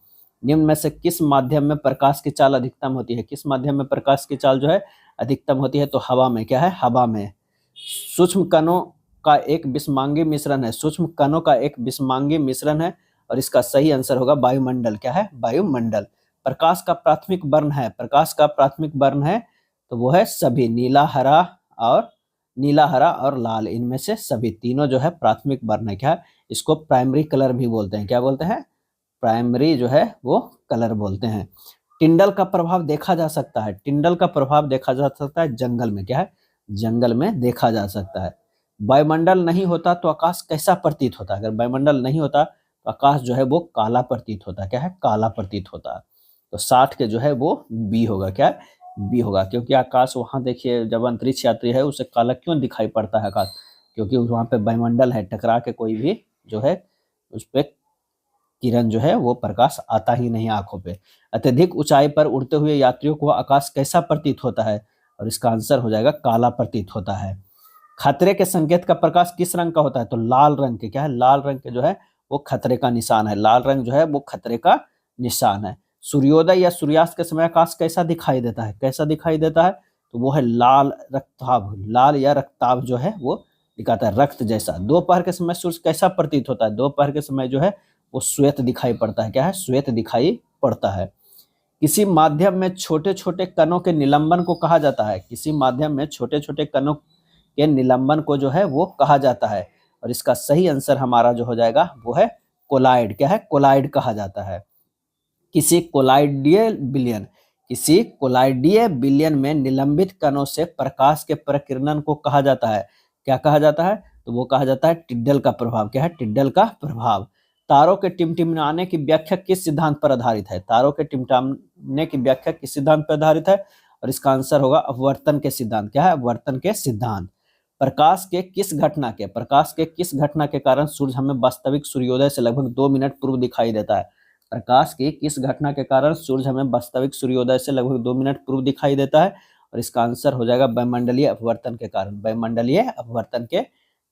निम्न में से किस माध्यम में प्रकाश की चाल अधिकतम होती है? किस माध्यम में प्रकाश की चाल जो है अधिकतम होती है? तो हवा में। क्या है? हवा में। सूक्ष्म कणों का एक विषमांगी मिश्रण है, सूक्ष्म कणों का एक विषमांगी मिश्रण है, और इसका सही आंसर होगा वायुमंडल। क्या है? वायुमंडल। प्रकाश का प्राथमिक वर्ण है, प्रकाश का प्राथमिक वर्ण है तो वो है सभी, नीला, हरा और लाल, इनमें से सभी तीनों जो है प्राथमिक वर्ण है। क्या? इसको प्राइमरी कलर भी बोलते हैं। क्या बोलते हैं? प्राइमरी जो है वो कलर बोलते हैं। टिंडल का प्रभाव देखा जा सकता है, टिंडल का प्रभाव देखा जा सकता है जंगल में। क्या है? जंगल में देखा जा सकता है। वायुमंडल नहीं होता तो आकाश कैसा प्रतीत होता? अगर वायुमंडल नहीं होता तो आकाश जो है वो काला प्रतीत होता। क्या है? काला प्रतीत होता। तो 60 के जो है वो बी होगा। क्या? बी होगा, क्योंकि आकाश वहां देखिए जब अंतरिक्ष यात्री है उसे काला क्यों दिखाई पड़ता है आकाश? क्योंकि वहां पे वायुमंडल है, टकरा के कोई भी जो है उस पर किरण जो है वो प्रकाश आता ही नहीं आंखों पे। अत्यधिक ऊंचाई पर उड़ते हुए यात्रियों को आकाश कैसा प्रतीत होता है? और इसका आंसर हो जाएगा काला प्रतीत होता है। खतरे के संकेत का प्रकाश किस रंग का होता है? तो लाल रंग के। क्या है? लाल रंग के जो है वो खतरे का निशान है, लाल रंग जो है वो खतरे का निशान है। सूर्योदय या सूर्यास्त के समय आकाश कैसा दिखाई देता है? कैसा दिखाई देता है? तो वो है लाल रक्ताभ, लाल या रक्ताभ जो है वो दिखाता है, रक्त जैसा। दोपहर के समय सूर्य कैसा प्रतीत होता है? दोपहर के समय जो है वो श्वेत दिखाई पड़ता है। क्या है? श्वेत दिखाई पड़ता है। किसी माध्यम में छोटे छोटे कणों के निलंबन को कहा जाता है। किसी माध्यम में छोटे छोटे कणों के निलंबन को जो है वो कहा जाता है। और इसका सही आंसर हमारा जो हो जाएगा वो है कोलाइड। क्या है? कोलाइड कहा जाता है। किसी कोलाइडीय विलयन में निलंबित कणों से प्रकाश के प्रकीर्णन को कहा जाता है। क्या कहा जाता है? तो वो कहा जाता है टिड्डल का प्रभाव। क्या है? टिड्डल का प्रभाव। तारों के टिमटिमाने की व्याख्या किस सिद्धांत पर आधारित है? तारों के टिमटिमाने की व्याख्या किस सिद्धांत पर आधारित है? और इसका आंसर होगा अपवर्तन के सिद्धांत। क्या है? अपवर्तन के सिद्धांत। प्रकाश के किस घटना के कारण सूर्य हमें वास्तविक सूर्योदय से लगभग 2 मिनट पूर्व दिखाई देता है? प्रकाश की किस घटना के कारण सूर्य हमें वास्तविक सूर्योदय से लगभग 2 मिनट पूर्व दिखाई देता है? और इसका आंसर हो जाएगा वायुमंडलीय अपवर्तन के कारण। वायुमंडलीय अपवर्तन के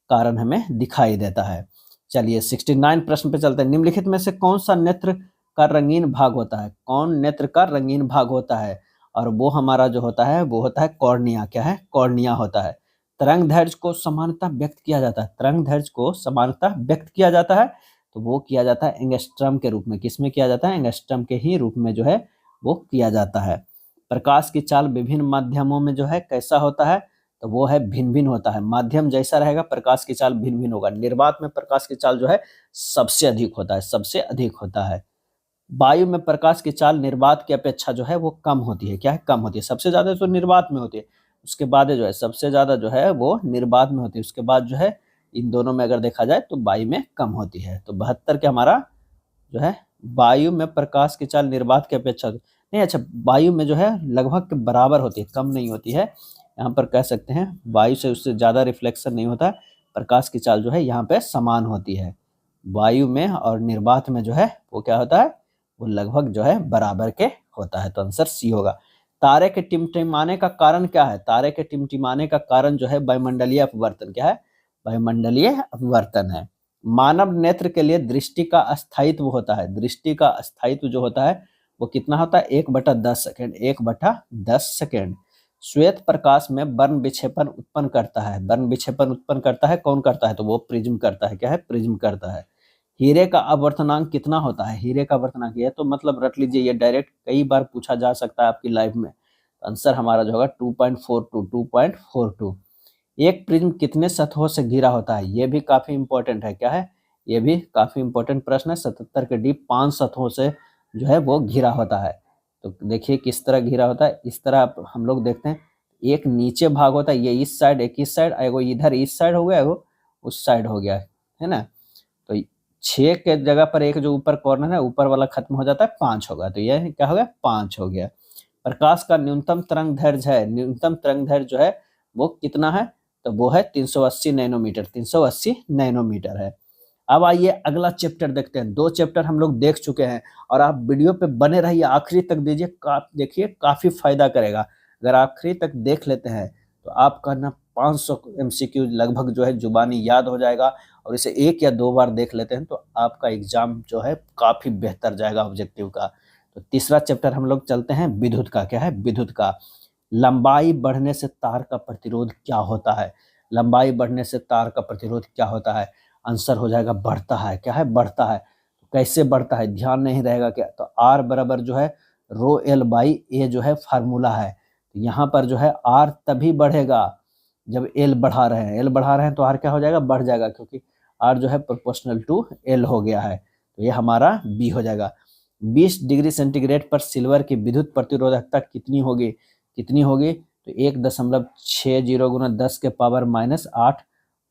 कारण हमें दिखाई देता है। चलिए 69 प्रश्न पे चलते हैं। निम्नलिखित में से कौन सा नेत्र का रंगीन भाग होता है? कौन नेत्र का रंगीन भाग होता है? और वो हमारा जो होता है वो होता है कॉर्निया। क्या है? कॉर्निया होता है। तरंग दैर्ध्य को समानतः व्यक्त किया जाता है। तरंग दैर्ध्य को समानतः व्यक्त किया जाता है तो वो किया जाता है एंगस्ट्रम के रूप में। किसमें किया जाता है? एंगस्ट्रम के ही रूप में जो है वो किया जाता है। प्रकाश की चाल विभिन्न माध्यमों में जो है कैसा होता है? तो वो है भिन्न भिन्न होता है। माध्यम जैसा रहेगा प्रकाश की चाल भिन्न भिन्न होगा। निर्वात में प्रकाश की चाल जो है सबसे अधिक होता है, सबसे अधिक होता है। वायु में प्रकाश की चाल निर्वात की अपेक्षा जो है वो कम होती है। क्या है? कम होती है। सबसे ज्यादा तो निर्वात में होती है, उसके बाद जो है सबसे ज्यादा जो है वो निर्वात में होती है, उसके बाद जो है इन दोनों में अगर देखा जाए तो वायु में कम होती है। तो 72 के हमारा जो है वायु में प्रकाश की चाल निर्वात की अपेक्षा नहीं, अच्छा वायु में जो है लगभग के बराबर होती है, कम नहीं होती है। यहाँ पर कह सकते हैं वायु से उससे ज्यादा रिफ्लेक्शन नहीं होता, प्रकाश की चाल जो है यहाँ पे समान होती है। वायु में और निर्वात में जो है वो क्या होता है? वो लगभग जो है बराबर के होता है। तो आंसर सी होगा। तारे के टिमटिमाने का कारण क्या है? तारे के टिमटिमाने का कारण जो है वायुमंडलीय अपवर्तन। क्या है? वायुमंडलीय अपवर्तन है। मानव नेत्र के लिए दृष्टि का अस्थायित्व होता है। दृष्टि का अस्थायित्व जो होता है वो कितना होता है? 1/10 सेकेंड। 1/10 सेकेंड। श्वेत प्रकाश में वर्ण विक्षेपण उत्पन्न करता है। वर्ण विक्षेपण उत्पन्न करता है कौन करता है? तो वो प्रिज्म करता है। क्या है? प्रिज्म करता है। हीरे का अपवर्तनांक कितना होता है? हीरे का अपवर्तनांक ये तो मतलब रट लीजिए, ये डायरेक्ट कई बार पूछा जा सकता है आपकी लाइफ में। आंसर हमारा जो होगा 2.42। 2.42। एक प्रिज्म कितने सतहों से घिरा होता है? ये भी काफी इंपॉर्टेंट है। क्या है? ये भी काफी इंपॉर्टेंट प्रश्न है। 77 के डी 5 सतहों से जो है वो घिरा होता है। तो देखिए किस तरह घिरा होता है। इस तरह हम लोग देखते हैं, एक नीचे भाग होता है, ये इस साइड, एक इस साइड, एगो इधर इस साइड हो गया, एगो उस साइड हो गया है ना। तो 6 के जगह पर एक जो ऊपर कॉर्नर है ऊपर वाला खत्म हो जाता है, 5 होगा। तो यह क्या हो गया? 5 हो गया। प्रकाश का न्यूनतम तरंग दैर्ध्य है, न्यूनतम तरंग दैर्ध्य जो है वो कितना है? तो वो है 380 नैनोमीटर। 380 नैनोमीटर है। अब आइए अगला चैप्टर देखते हैं। 2 चैप्टर हम लोग देख चुके हैं और आप वीडियो पे बने रहिए, आखिरी तक दीजिए, देखिए काफी फायदा करेगा। अगर आखिरी तक देख लेते हैं तो आपका ना 500 MCQ लगभग जो है जुबानी याद हो जाएगा। और इसे 1 या 2 बार देख लेते हैं तो आपका एग्जाम जो है काफी बेहतर जाएगा ऑब्जेक्टिव का। तो तीसरा चैप्टर हम लोग चलते हैं विद्युत का। क्या है? विद्युत का। लंबाई बढ़ने से तार का प्रतिरोध क्या होता है? लंबाई बढ़ने से तार का प्रतिरोध क्या होता है? आंसर हो जाएगा बढ़ता है। क्या है? बढ़ता है। तो कैसे बढ़ता है? ध्यान नहीं रहेगा क्या? तो आर बराबर जो है रो एल बाई ए जो है फार्मूला है। तो यहाँ पर जो है आर तभी बढ़ेगा जब एल बढ़ा रहे हैं। एल बढ़ा रहे हैं तो आर क्या हो जाएगा? बढ़ जाएगा, क्योंकि आर जो है प्रोपोर्शनल टू एल हो गया है। तो ये हमारा बी हो जाएगा। 20 डिग्री सेंटीग्रेड पर सिल्वर की विद्युत प्रतिरोधकता कितनी होगी? कितनी होगी? तो 1.60 गुना 10 के पावर -8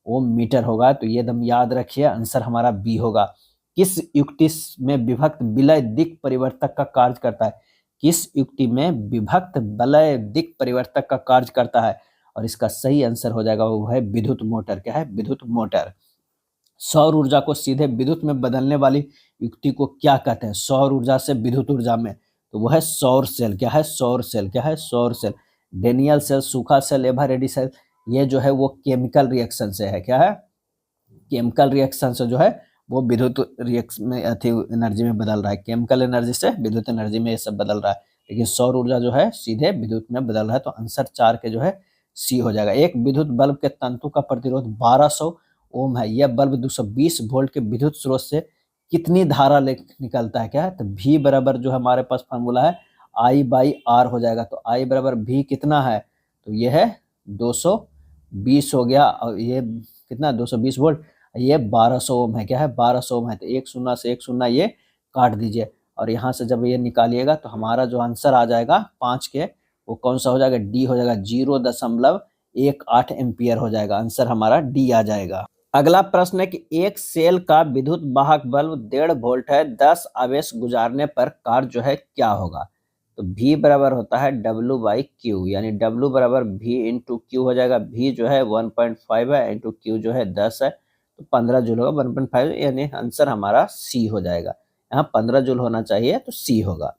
ओम मीटर होगा। तो ये एकदम याद रखिए, आंसर हमारा बी होगा। किस युक्ति में विभक्त विलय दिक् परिवर्तक का कार्य करता है? किस युक्ति में विभक्त विलय दिक् परिवर्तक का कार्य करता है? और इसका सही आंसर हो जाएगा वो है विद्युत मोटर। क्या है? विद्युत मोटर। सौर ऊर्जा को सीधे विद्युत में बदलने वाली युक्ति को क्या कहते हैं? सौर ऊर्जा से विद्युत ऊर्जा में, तो वो है सौर सेल। क्या है? सौर सेल। क्या है? सौर सेल। डेनियल सेल, सूखा सेल, एवरेडी सेल, ये जो है वो केमिकल रिएक्शन से है। क्या है? केमिकल रिएक्शन से जो है वो विद्युत रिएक्शन में एनर्जी में बदल रहा है। केमिकल एनर्जी से विद्युत एनर्जी में ये सब बदल रहा है। लेकिन सौर ऊर्जा जो है सीधे विद्युत में बदल रहा है, तो आंसर 4 के जो है सी हो जाएगा। एक विद्युत बल्ब के तंतु का प्रतिरोध 1200 ओम है, यह बल्ब 220 वोल्ट के विद्युत स्रोत से कितनी धारा निकलता है, क्या है, तो V बराबर जो हमारे पास फार्मूला है I/R हो जाएगा। तो I बराबर V कितना है, तो ये है 220 हो गया, और ये कितना 220 वोल्ट, ये 1200 ओम है, क्या है 1200 ओम है। तो एक शून्य से एक शून्य ये काट दीजिए, और यहाँ से जब ये निकालिएगा तो हमारा जो आंसर आ जाएगा 5 के, वो कौन सा हो जाएगा, डी हो जाएगा, 0.18 एम्पियर हो जाएगा। आंसर हमारा डी आ जाएगा। अगला प्रश्न है कि एक सेल का विद्युत वाहक बल्ब 1.5 वोल्ट है, 10 आवेश गुजारने पर कार्य जो है क्या होगा, तो V बराबर होता है W/Q, यानी W बराबर V इंटू Q हो जाएगा। V जो है 1.5 है, इंटू Q जो है 10 है, तो 15 जूल होगा, 1.5, यानी आंसर हमारा C हो जाएगा। यहाँ 15 जूल होना चाहिए, तो C होगा।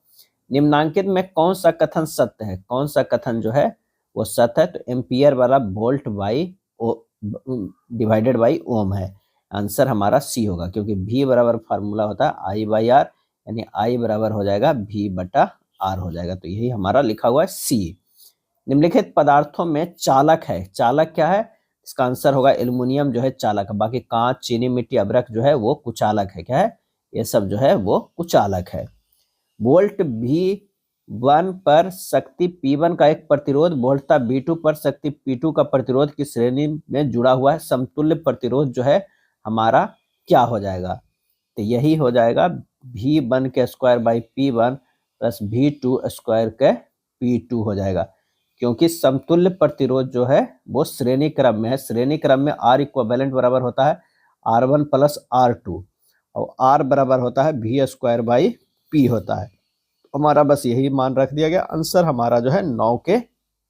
निम्नांकित में कौन सा कथन सत्य है, कौन सा कथन जो है वो सत्य है, तो एम्पियर वाला वोल्ट बाई डिवाइडेड बाई ओम है। आंसर हमारा सी होगा, क्योंकि V बराबर फार्मूला होता है I/R, यानी I बराबर हो जाएगा V/R हो जाएगा। तो यही हमारा लिखा हुआ है सी। निम्नलिखित पदार्थों में चालक है, चालक क्या है, इसका आंसर होगा एल्युमिनियम जो है चालक है। बाकी कांच, चीनी मिट्टी, अभ्रक जो है वो कुचालक है, क्या है, ये सब जो है वो कुचालक है। वोल्ट V1 पर शक्ति P1 का एक प्रतिरोध वोल्टता V2 पर शक्ति P2 का प्रतिरोध की श्रेणी में जुड़ा हुआ है, समतुल्य प्रतिरोध जो है हमारा क्या हो जाएगा, तो यही हो जाएगा V1 के square by P1 plus V2 square के P2 हो जाएगा, क्योंकि समतुल्य प्रतिरोध जो है वो श्रेणी क्रम में है। श्रेणी क्रम में R इक्विवेलेंट बराबर होता है R1 प्लस R2, और R बराबर होता है V स्क्वायर बाई P होता है। हमारा बस यही मान रख दिया गया, आंसर हमारा जो है 9 के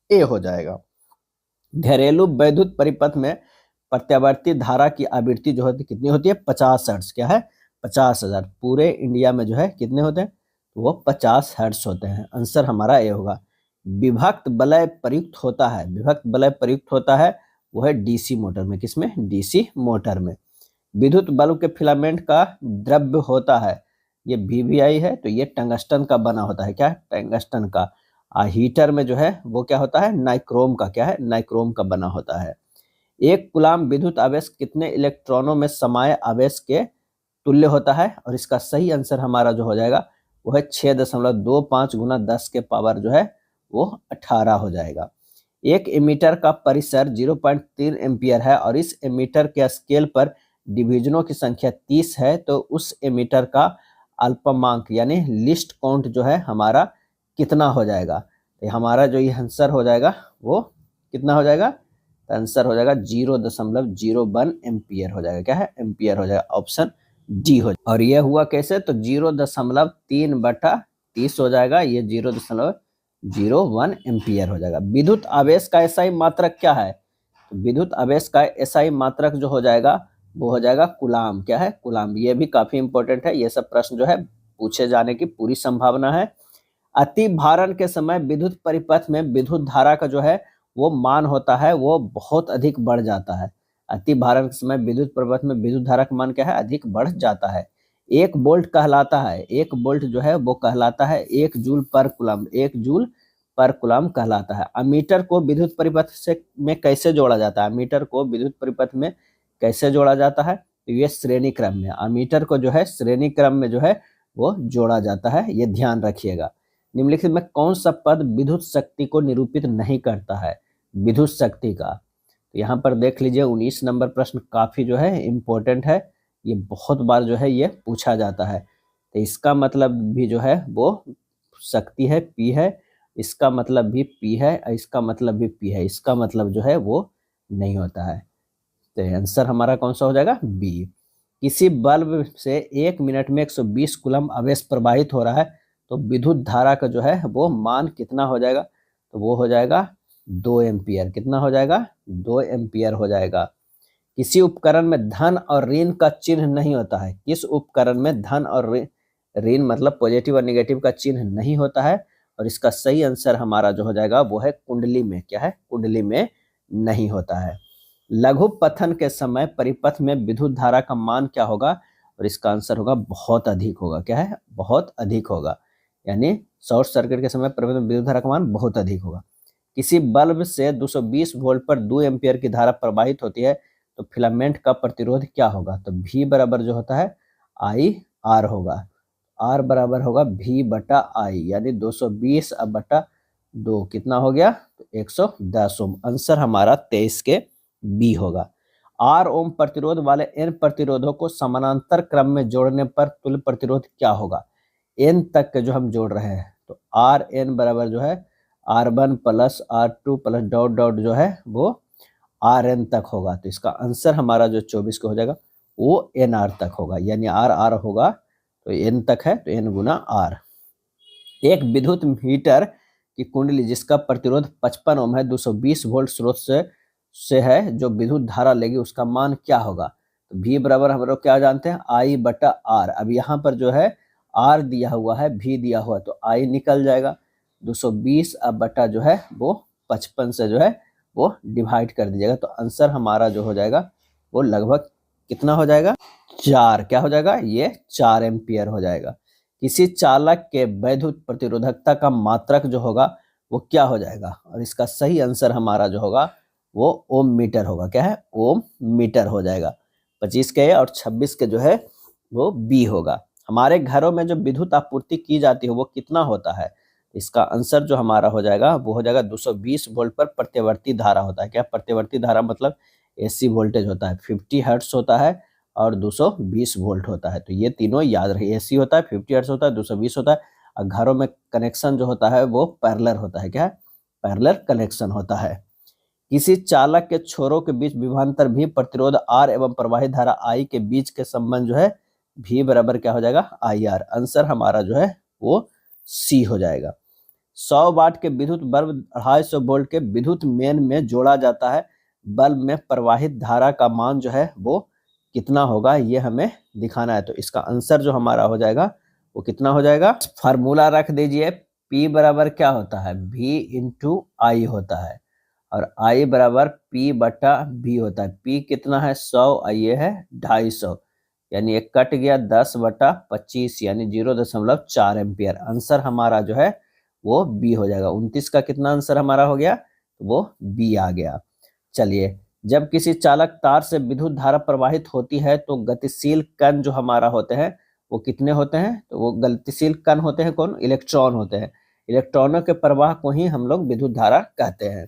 ए हो जाएगा। घरेलू वैद्युत परिपथ में प्रत्यावर्ती धारा की आवृत्ति जो होती कितनी होती है, 50 हर्ट्ज, क्या है 50,000। पूरे इंडिया में जो है कितने होते हैं, तो वो 50 हर्ट्ज होते हैं। आंसर हमारा ए होगा। विभक्त वलय प्रयुक्त होता है, विभक्त वलय प्रयुक्त होता है वो है डीसी मोटर में, किसमें, डीसी मोटर में। विद्युत बल्ब के फिलामेंट का द्रव्य होता है, ये VVI है, तो ये टंगस्टन का बना होता है, क्या है, टंगस्टन का। हीटर में जो है वो क्या होता है, नाइक्रोम का, क्या है, नाइक्रोम का बना होता है। एक कूलाम विद्युत आवेश कितने इलेक्ट्रॉनों में समाये आवेश के तुल्य होता है, और इसका सही आंसर हमारा जो हो जाएगा वो है 6.25 गुना 10 के पावर जो है वो 18 हो जाएगा। एक एमीटर का परिसर 0.3 एम्पियर है, और इस एमीटर के स्केल पर डिवीजनों की संख्या 30 है, तो उस एमीटर का अल्पमांक यानी लिस्ट काउंट जो है हमारा कितना हो जाएगा, तो हमारा जो ये आंसर हो जाएगा वो कितना हो जाएगा, तो आंसर हो जाएगा 0.01 एम्पियर हो जाएगा, क्या है, एम्पियर हो जाएगा, ऑप्शन डी हो जाएगा। और ये हुआ कैसे, तो 0.3/30 हो जाएगा, ये 0.01 एम्पियर हो जाएगा। विद्युत आवेश का एसआई मात्रक क्या है, तो विद्युत आवेश का एसआई मात्रक जो हो जाएगा वो हो जाएगा कूलाम, क्या है, कूलाम। ये भी काफी इंपॉर्टेंट है, ये सब प्रश्न जो है पूछे जाने की पूरी संभावना है। अति भारण के समय विद्युत परिपथ में विद्युत धारा का जो है वो मान होता है वो बहुत अधिक बढ़ जाता है। अति भारण के समय विद्युत परिपथ में विद्युत धारा का मान क्या है, अधिक बढ़ जाता है। 1 वोल्ट कहलाता है, 1 वोल्ट जो है वो कहलाता है 1 जूल पर कूलम, 1 जूल पर कूलम कहलाता है। अमीटर को विद्युत परिपथ से में कैसे जोड़ा जाता है, अमीटर को विद्युत परिपथ में कैसे जोड़ा जाता है, तो ये श्रेणी क्रम में, अमीटर को जो है श्रेणी क्रम में जो है वो जोड़ा जाता है, ये ध्यान रखिएगा। निम्नलिखित में कौन सा पद विद्युत शक्ति को निरूपित नहीं करता है, विद्युत शक्ति का, तो यहाँ पर देख लीजिए 19 नंबर प्रश्न काफी जो है इंपॉर्टेंट है, ये बहुत बार जो है ये पूछा जाता है। तो इसका मतलब भी जो है वो शक्ति है P है, इसका मतलब भी P है, इसका मतलब भी P है, इसका मतलब जो है वो नहीं होता है। तो आंसर हमारा कौन सा हो जाएगा, बी। किसी बल्ब से 1 मिनट में 120 कूलम आवेश प्रवाहित हो रहा है, तो विद्युत धारा का जो है वो मान कितना हो जाएगा, तो वो हो जाएगा 2 एम्पियर, कितना हो जाएगा, 2 एम्पियर हो जाएगा। किसी उपकरण में धन और ऋण का चिन्ह नहीं होता है, किस उपकरण में धन और ऋण मतलब पॉजिटिव और निगेटिव का चिन्ह नहीं होता है, और इसका सही आंसर हमारा जो हो जाएगा वो है कुंडली में, क्या है, कुंडली में नहीं होता है। लघु पथन के समय परिपथ में विद्युत धारा का मान क्या होगा, और इसका आंसर होगा बहुत अधिक होगा, क्या है, बहुत अधिक होगा। यानी शॉर्ट सर्किट के समय प्रवाहित विद्युत धारा का मान बहुत अधिक होगा। किसी बल्ब से 220 वोल्ट पर 2 एम्पियर की धारा प्रवाहित होती है तो फिलामेंट का प्रतिरोध क्या होगा? तो V बराबर जो होता है आई आर होगा। R बराबर होगा V बटा आई, यानी 220 अब बटा 2 कितना हो गया? तो 110 ओम। आंसर हमारा 23 के बी होगा। R ओम प्रतिरोध वाले N प्रतिरोधों को समानांतर क्रम में जोड़ने पर तुल्य प्रतिरोध क्या होगा? N तक के जो हम जोड़ रहे हैं तो RN बराबर जो है R1 plus R2 plus dot dot जो है वो RN तक होगा। तो इसका आंसर हमारा जो 24 का हो जाएगा वो NR तक होगा, यानी R होगा तो N तक है तो N गुना R। एक विद्युत मीटर की कुंडली जिसका प्रतिरोध 55 ओम है 220 वोल्ट स्रोत से है जो विद्युत धारा लेगी उसका मान क्या होगा? तो V बराबर हम लोग क्या जानते हैं I बटा R। अब यहाँ पर जो है R दिया हुआ है, V दिया हुआ है तो I निकल जाएगा। 220 अब बटा जो है वो 55 से जो है वो डिवाइड कर दीजिएगा तो आंसर हमारा जो हो जाएगा वो लगभग कितना हो जाएगा? 4। क्या हो जाएगा? ये 4 एम्पियर हो जाएगा। किसी चालक के वैद्युत प्रतिरोधकता का मात्रक जो होगा वो क्या हो जाएगा? और इसका सही आंसर हमारा जो होगा वो ओम मीटर होगा। क्या है? ओम मीटर हो जाएगा। 25 के और 26 के जो है वो बी होगा। हमारे घरों में जो विद्युत आपूर्ति की जाती है वो कितना होता है? इसका आंसर जो हमारा हो जाएगा वो हो जाएगा 220 वोल्ट पर प्रत्यवर्ती धारा होता है। क्या प्रत्यवर्ती धारा मतलब एसी वोल्टेज होता है, 50 हर्ट्ज होता है और 220 वोल्ट होता है। तो ये तीनों याद रहे, एसी होता है 50 हर्ट्ज होता है 220 होता है और घरों में कनेक्शन जो होता है वो पैरेलल होता है। क्या है? पैरेलल कनेक्शन होता है। किसी चालक के छोरों के बीच विभवांतर भी प्रतिरोध R एवं प्रवाहित धारा I के बीच के संबंध जो है V बराबर क्या हो जाएगा? IR। आंसर हमारा जो है वो C हो जाएगा। 100 वाट के विद्युत बल्ब 250 वोल्ट के विद्युत मेन में जोड़ा जाता है। बल्ब में प्रवाहित धारा का मान जो है वो कितना होगा ये हमें दिखाना है। तो इसका आंसर जो हमारा हो जाएगा वो कितना हो जाएगा? फार्मूला रख दीजिए। P बराबर क्या होता है? V इंटू आई होता है और I बराबर P बटा V होता है। P कितना है? 100 और ये है 250, यानी एक कट गया 10 बटा 25 यानी 0.4 एम्पियर। आंसर हमारा जो है वो बी हो जाएगा। 29 का कितना आंसर हमारा हो गया? तो वो बी आ गया। चलिए, जब किसी चालक तार से विद्युत धारा प्रवाहित होती है तो गतिशील कण जो हमारा होते हैं वो कितने होते हैं? तो वो गतिशील कण होते हैं कौन? इलेक्ट्रॉन होते हैं। इलेक्ट्रॉनों के प्रवाह को ही हम लोग विद्युत धारा कहते हैं।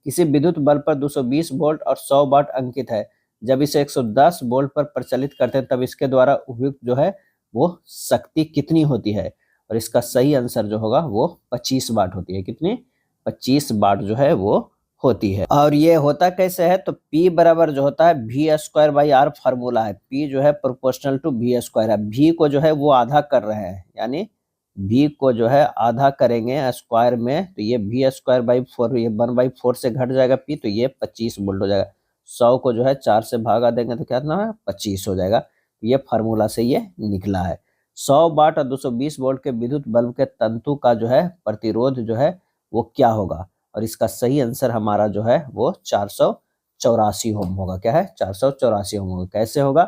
किसी विद्युत बल्ब पर 220 वोल्ट और 100 वाट अंकित है। जब इसे 110 वोल्ट पर प्रचलित करते हैं तब इसके द्वारा उपयुक्त जो है वो शक्ति कितनी होती है? और इसका सही आंसर जो होगा वो 25 वाट होती है। कितनी? 25 वाट जो है वो होती है। और ये होता कैसे है? तो P बराबर जो होता है V² बाई R फार्मूला है। P जो है प्रोपोर्शनल टू V² है। V को जो है वो आधा कर रहे हैं, यानी V को जो है आधा करेंगे स्क्वायर में तो ये V² बाई 4, ये 1/4 से घट जाएगा P तो ये 25 वोल्ट हो जाएगा। 100 को जो है 4 से भागा देंगे तो क्या है? 25 हो जाएगा। ये फार्मूला से ये निकला है। 100 वाट और 220 वोल्ट के विद्युत बल्ब के तंतु का जो है प्रतिरोध जो है वो क्या होगा? और इसका सही आंसर हमारा जो है वो 484 ओम होगा। क्या है? 484 ओम होगा। कैसे होगा?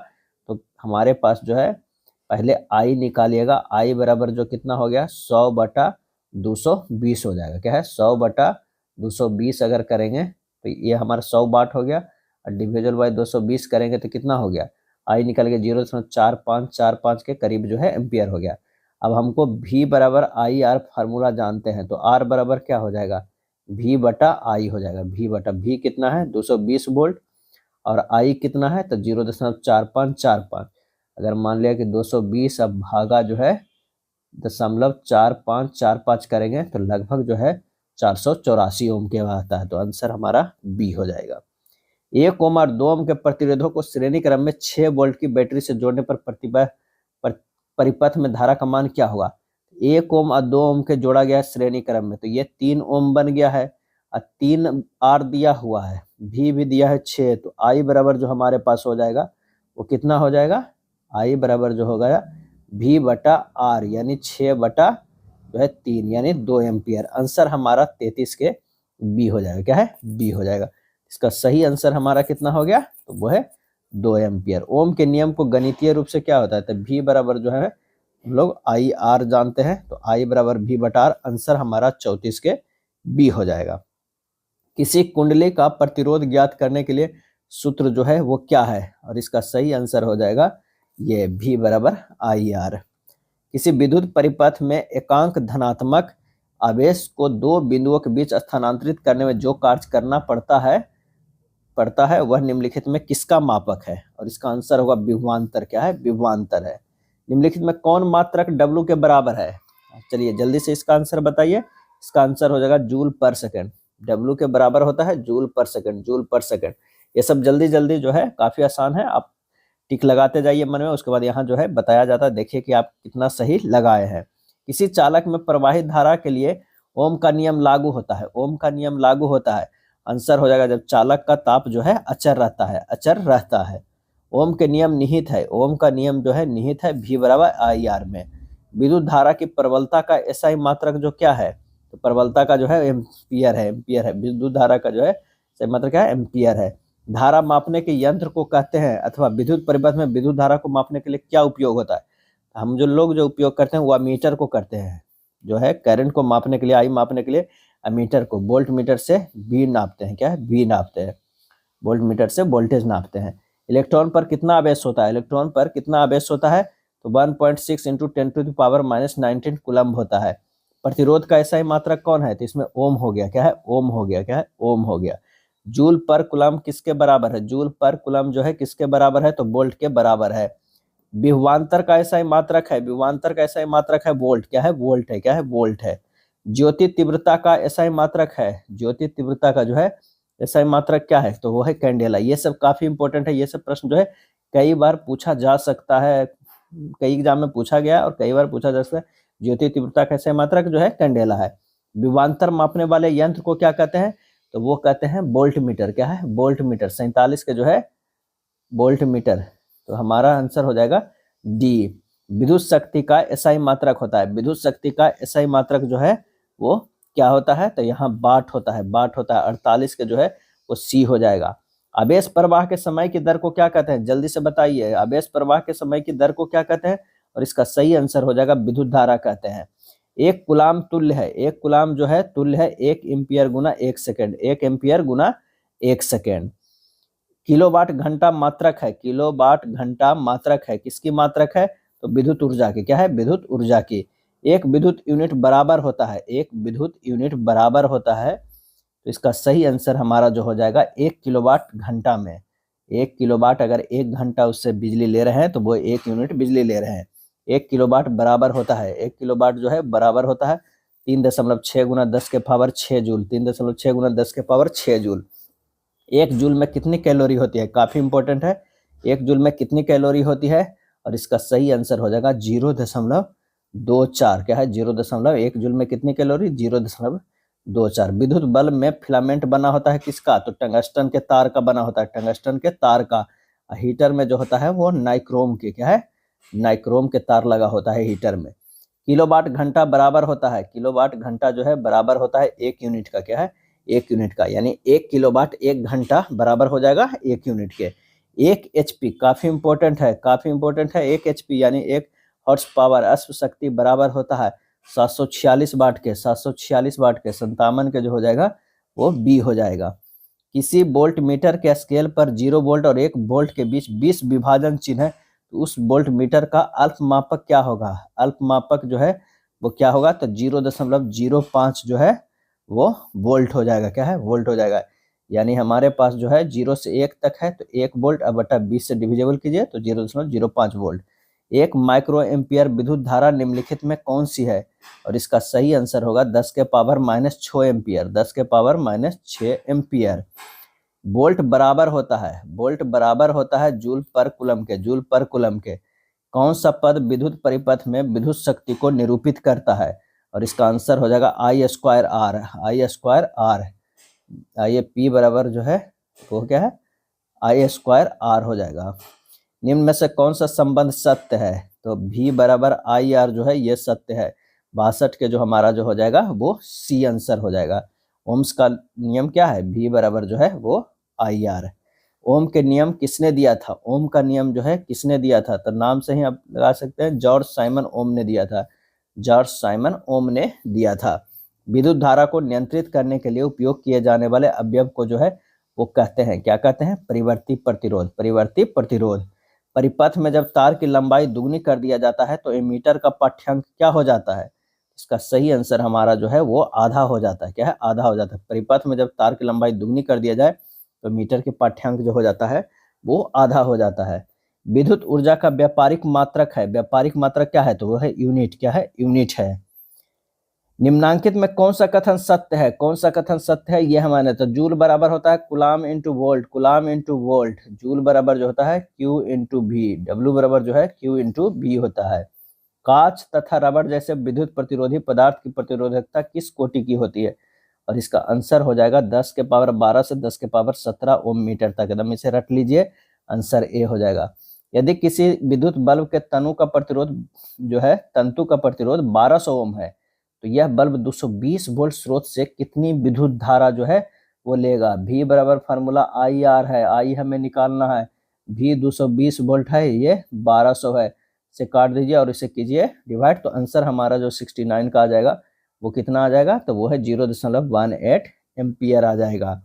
तो हमारे पास जो है पहले I निकालिएगा। I बराबर जो कितना हो गया? 100 बटा 220 हो जाएगा। क्या है? 100 बटा 220 अगर करेंगे तो ये हमारा 100 वाट हो गया और डिविजन बाय 220 करेंगे तो कितना हो गया? I निकल गया 0.4545 के करीब जो है एम्पियर हो गया। अब हमको V बराबर IR फार्मूला जानते हैं तो R बराबर क्या हो जाएगा? V बटा I हो जाएगा। V बटा V कितना है? 220 वोल्ट और I कितना है? तो 0.4545। अगर मान लिया कि 220 अब भागा जो है 0.4545 करेंगे तो लगभग जो है 484 ओम के आता है। तो आंसर हमारा बी हो जाएगा। 1 ओम और 2 ओम के प्रतिरोधों को श्रेणी क्रम में 6 वोल्ट की बैटरी से जोड़ने पर परिपथ में धारा का मान क्या होगा? 1 ओम और 2 ओम के जोड़ा गया श्रेणी क्रम में तो ये 3 ओम बन गया है और 3 आर दिया हुआ है, भी दिया है 6 तो I बराबर जो हमारे पास हो जाएगा वो कितना हो जाएगा? I बराबर जो हो गया V बटा R यानी 6 बटा जो है 3 यानी 2 एम्पियर। आंसर हमारा 33 के बी हो जाएगा। क्या है? बी हो जाएगा। इसका सही आंसर हमारा कितना हो गया? तो वो है 2 एम्पियर। ओम के नियम को गणितीय रूप से क्या होता है? तो V बराबर जो है हम लोग आई आर जानते हैं, तो आई बराबर भी बटा आर, आंसर हमारा 34 के बी हो जाएगा। किसी कुंडली का प्रतिरोध ज्ञात करने के लिए सूत्र जो है वो क्या है, और इसका सही आंसर हो जाएगा ये भी बराबर आई आर। किसी विद्युत परिपथ में एकांक धनात्मक आवेश को दो बिंदुओं के बीच स्थानांतरित करने में जो कार्य करना पड़ता है वह निम्नलिखित में किसका मापक है, और इसका आंसर होगा विभवांतर। क्या है? विभवांतर है। निम्नलिखित में कौन मात्रक W के बराबर है? चलिए जल्दी से इसका आंसर बताइए। इसका आंसर हो जाएगा जूल पर सेकंड। W के बराबर होता है जूल पर सेकंड, जूल पर सेकंड। ये सब जल्दी जल्दी जो है काफी आसान है, आप टिक लगाते जाइए मन में, उसके बाद यहाँ जो है बताया जाता है, देखिए कि आप कितना सही लगाए हैं। किसी चालक में प्रवाहित धारा के लिए ओम का नियम लागू होता है। ओम का नियम लागू होता है, आंसर हो जाएगा जब चालक का ताप जो है अचर रहता है, अचर रहता है। ओम के नियम निहित है, ओम का नियम जो है निहित है भी बराबर आई आर में। विद्युत धारा की प्रबलता का एसआई मात्रक जो क्या है, तो प्रबलता का जो है एम्पियर है, एम्पियर है। विद्युत धारा का जो है सही मात्रक क्या है? एम्पियर है। धारा मापने के यंत्र को कहते हैं, अथवा विद्युत परिपथ में विद्युत धारा को मापने के लिए क्या उपयोग होता है? हम जो लोग जो उपयोग करते हैं वो अमीटर को करते हैं, जो है करंट को मापने के लिए, आई मापने के लिए अमीटर को, वोल्ट मीटर से बी नापते हैं। क्या है? बी नापते हैं, वोल्ट मीटर से वोल्टेज नापते हैं। इलेक्ट्रॉन पर कितना आवेश होता है? इलेक्ट्रॉन पर कितना आवेश होता है? तो 1.6 इंटू 10⁻⁻19 कूलम्ब होता है। प्रतिरोध का ऐसा ही मात्रक कौन है? तो इसमें ओम हो गया। क्या है? ओम हो गया। क्या है? ओम हो गया। जूल पर कूलम्ब किसके बराबर है? जूल पर कूलम्ब जो है किसके बराबर है? तो वोल्ट के बराबर है। विभवांतर का ऐसा ही मात्रक है, विभवांतर का ऐसा ही मात्रक है वोल्ट। क्या है? वोल्ट है। क्या है? वोल्ट है। ज्योति तीव्रता का ऐसा ही मात्रक है, ज्योति तीव्रता का जो है ऐसा ही मात्रक क्या है? तो वो है कैंडेला। ये सब काफी इंपॉर्टेंट है, ये सब प्रश्न जो है कई बार पूछा जा सकता है, कई एग्जाम में पूछा गया और कई बार पूछा जा सकता है। ज्योति तीव्रता का ऐसा मात्रक जो है कैंडेला है। विभवांतर मापने वाले यंत्र को क्या कहते हैं? तो वो कहते हैं वोल्ट मीटर। क्या है? Volt meter. 47 के जो है वोल्ट मीटर, तो हमारा आंसर हो जाएगा डी। विद्युत शक्ति का एसआई मात्रक होता है, विद्युत शक्ति का एसआई मात्रक जो है वो क्या होता है? तो यहाँ वाट होता है, वाट होता है। 48 के जो है वो सी हो जाएगा। आवेश प्रवाह के समय की दर को क्या कहते हैं? जल्दी से बताइए, आवेश प्रवाह के समय की दर को क्या कहते हैं? और इसका सही आंसर हो जाएगा विद्युत धारा कहते हैं। एक कुलाम तुल्य है, एक कुलाम जो है तुल्य है 1 एम्पियर गुना 1 सेकेंड, 1 एम्पियर गुना 1 सेकेंड। किलोवाट घंटा मात्रक है, किलोवाट घंटा मात्रक है, किसकी मात्रक है? तो विद्युत ऊर्जा की। क्या है? विद्युत ऊर्जा की। एक विद्युत यूनिट बराबर होता है, एक विद्युत यूनिट बराबर होता है, तो इसका सही आंसर हमारा जो हो जाएगा 1 किलोवाट घंटा में। 1 किलोवाट अगर 1 घंटा उससे बिजली ले रहे हैं तो वो 1 यूनिट बिजली ले रहे हैं। 1 किलोवाट बराबर होता है, 1 किलोवाट जो है बराबर होता है 3.6 गुना 10 के पावर 6 जूल, 3.6 गुना 10 के पावर 6 जूल। 1 जूल में कितनी कैलोरी होती है? काफी इंपॉर्टेंट है। 1 जूल में कितनी कैलोरी होती है? और इसका सही आंसर हो जाएगा 0.24। क्या है? 0.1 जूल में कितनी कैलोरी? 0.24। विद्युत बल्ब में फिलामेंट बना होता है किसका? तो टंगस्टन के तार का बना होता है, टंगस्टन के तार का। हीटर में जो होता है वो नाइक्रोम के, क्या है? नाइक्रोम के तार लगा होता है हीटर में। किलोवाट घंटा बराबर होता है, किलोवाट घंटा जो है बराबर होता है 1 यूनिट का। क्या है? 1 यूनिट का, यानी 1 किलोवाट 1 घंटा बराबर हो जाएगा 1 यूनिट के। 1 एचपी काफी इंपॉर्टेंट है, काफी इंपॉर्टेंट है। 1 एचपी यानी 1 हॉर्स पावर अश्व शक्ति बराबर होता है 746 वाट के, 746 वाट के। 57 के जो हो जाएगा वो बी हो जाएगा। किसी वोल्ट मीटर के स्केल पर 0 वोल्ट और 1 वोल्ट के बीच 20 विभाजन चिन्ह है, तो उस वोल्ट मीटर का अल्प मापक क्या होगा? अल्प मापक जो है वो क्या होगा? तो 0.05 जो है वो वोल्ट हो जाएगा। क्या है? वोल्ट हो जाएगा। यानी हमारे पास जो है 0 से 1 तक है, तो 1 वोल्ट अब बटा 20 से डिविजिबल कीजिए तो 0.05 वोल्ट। 1 माइक्रो एम्पियर विद्युत धारा निम्नलिखित में कौन सी है? और इसका सही आंसर होगा 10 के पावर -6 एम्पियर, 10 के पावर -6 एम्पियर। वोल्ट बराबर होता है, वोल्ट बराबर होता है जूल पर कूलम के, जूल पर कूलम के। कौन सा पद विद्युत परिपथ में विद्युत शक्ति को निरूपित करता है? और इसका आंसर हो जाएगा I²R, I²R। ये P बराबर जो है वो क्या है? I²R हो जाएगा। निम्न में से कौन सा संबंध सत्य है? तो V बराबर IR जो है ये सत्य है। 62 के जो हमारा जो हो जाएगा वो सी आंसर हो जाएगा। ओम्स का नियम क्या है? V बराबर जो है वो IR। ओम के नियम किसने दिया था? ओम का नियम जो है किसने दिया था? तो नाम से ही आप लगा सकते हैं, जॉर्ज साइमन ओम ने दिया था। जॉर्ज साइमन ओम ने दिया था। विद्युत धारा को नियंत्रित करने के लिए उपयोग किए जाने वाले अवयव को जो है वो कहते हैं, क्या कहते हैं? परिवर्ती प्रतिरोध। परिवर्ती प्रतिरोध। परिपथ में जब तार की लंबाई दुगनी कर दिया जाता है तो एमीटर का पाठ्यांक क्या हो जाता है? इसका सही आंसर हमारा जो है वो आधा हो जाता है। क्या है? आधा हो जाता है। परिपथ में जब तार की लंबाई दुगनी कर दिया जाए तो मीटर के पाठ्यांक जो हो जाता है वो आधा हो जाता है। विद्युत ऊर्जा का व्यापारिक मात्रक है। व्यापारिक मात्रक क्या है? तो वो है यूनिट। क्या है? यूनिट है। निम्नांकित में कौन सा कथन सत्य है? कौन सा कथन सत्य है? ये हमारे, तो जूल बराबर होता है कुलाम into volt. कुलाम into volt. Joule बराबर जो होता है क्यू इंटू भी। डब्ल्यू बराबर जो है क्यू इंटू भी होता है। कांच तथा रबड़ जैसे विद्युत प्रतिरोधी पदार्थ की प्रतिरोधकता किस कोटि की होती है? और इसका आंसर हो जाएगा 10 के पावर 12 से 10 के पावर 17 ओम मीटर तक। एकदम इसे रट लीजिए, आंसर ए हो जाएगा। यदि किसी विद्युत बल्ब के तनु का प्रतिरोध जो है, तंतु का प्रतिरोध 1200 ओम है, तो यह बल्ब 220 वोल्ट स्रोत से कितनी विद्युत धारा जो है वो लेगा? V बराबर फार्मूला आई आर है, आई हमें निकालना है। V 220 वोल्ट है, ये 1200 है, से काट दीजिए और इसे कीजिए डिवाइड, तो आंसर हमारा जो 69 का आ जाएगा वो कितना आ जाएगा? तो वो है 0.18 एम्पियर आ जाएगा।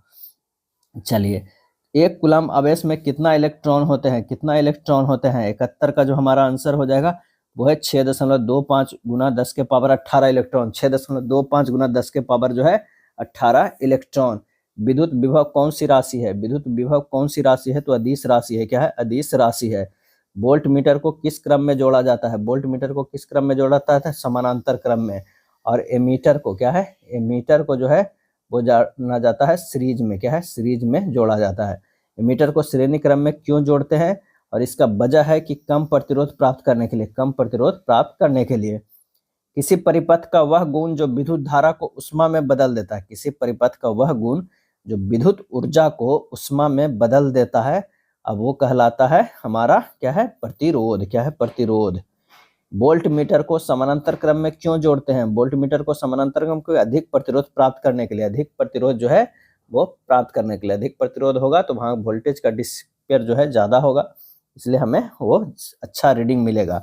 चलिए, एक कूलम आवेश में कितना इलेक्ट्रॉन होते हैं? कितना इलेक्ट्रॉन होते हैं? 71 का जो हमारा आंसर हो जाएगा वो है 6.25 गुना 10 के पावर 18 इलेक्ट्रॉन। 6.25 गुना 10 के पावर जो है 18 इलेक्ट्रॉन। विद्युत विभव कौन सी राशि है? विद्युत विभव कौन सी राशि है? तो अदिश राशि है। क्या है? अदिश राशि है। वोल्ट मीटर को किस क्रम में जोड़ा जाता है? वोल्ट मीटर को किस क्रम में जोड़ा जाता है? समानांतर क्रम में। और एमीटर को क्या है? एमीटर को जो है वो जाना जाता है सीरीज में। क्या है? सीरीज में जोड़ा जाता है। एमीटर को श्रेणी क्रम में क्यों जोड़ते हैं? और इसका वजह है कि कम प्रतिरोध प्राप्त करने के लिए। कम प्रतिरोध प्राप्त करने के लिए। किसी परिपथ का वह गुण जो विद्युत धारा को उष्मा में बदल देता है। किसी परिपथ का वह गुण जो विद्युत ऊर्जा को उष्मा में बदल देता है, अब वो कहलाता है हमारा क्या है? प्रतिरोध। क्या है? प्रतिरोध। वोल्ट मीटर को समानांतर क्रम में क्यों जोड़ते हैं? वोल्ट मीटर को समानांतर क्रम को अधिक प्रतिरोध प्राप्त करने के लिए। अधिक प्रतिरोध जो है वो प्राप्त करने के लिए। अधिक प्रतिरोध होगा तो वहां वोल्टेज का डिस्पेयर जो है ज्यादा होगा, इसलिए हमें वो अच्छा रीडिंग मिलेगा।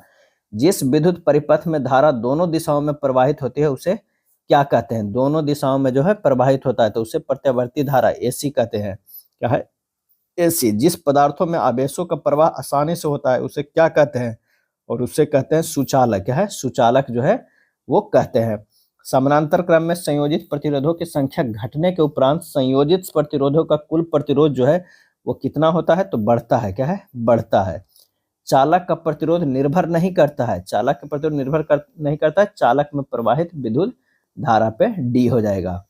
जिस विद्युत परिपथ में धारा दोनों दिशाओं में प्रवाहित होती है उसे क्या कहते हैं? दोनों दिशाओं में जो है प्रवाहित होता है तो उसे प्रत्यावर्ती धारा एसी कहते हैं। क्या है? एसी। जिस पदार्थों में आवेशों का प्रवाह आसानी से होता है उसे क्या कहते हैं? और उससे कहते हैं सुचालक। क्या है? सुचालक जो है वो कहते हैं। समानांतर क्रम में संयोजित प्रतिरोधों की संख्या घटने के उपरांत संयोजित प्रतिरोधों का कुल प्रतिरोध जो है वो कितना होता है? तो बढ़ता है। क्या है? बढ़ता है। चालक का प्रतिरोध निर्भर नहीं करता है। चालक का प्रतिरोध नहीं करता है, चालक में प्रवाहित विद्युत धारा पे डी हो जाएगा।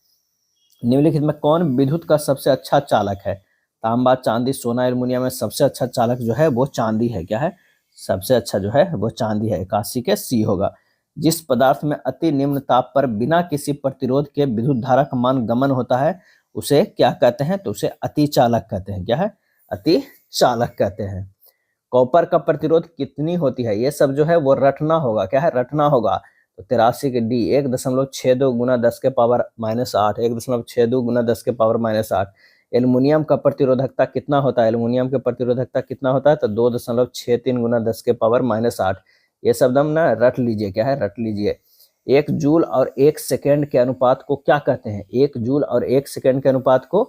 निम्नलिखित में कौन विद्युत का सबसे अच्छा चालक है? तांबा, चांदी, सोना, एल्युमिनियम में सबसे अच्छा चालक जो है वो चांदी है। क्या है? सबसे अच्छा जो है वो चांदी है। 81 के सी होगा। जिस पदार्थ में अति निम्न ताप पर बिना किसी प्रतिरोध के विद्युत धारा का मान गमन होता है उसे क्या कहते हैं? तो उसे अति चालक कहते हैं। क्या है? अति चालक कहते हैं। कॉपर का प्रतिरोध कितनी होती है? ये सब जो है वो रटना होगा। क्या है? रटना होगा। तो 83 के डी 1.62 गुना 10 के पावर -8। 1.62 गुना 10 के पावर -8। एल्युमिनियम का प्रतिरोधकता कितना होता है? एल्युमिनियम का प्रतिरोधकता कितना होता है? तो 2.63 गुना 10 के पावर -8। ये शब्द हम ना रट लीजिए। क्या है? रट लीजिए। 1 जूल और 1 सेकेंड के अनुपात को क्या कहते हैं? 1 जूल और 1 सेकेंड के अनुपात को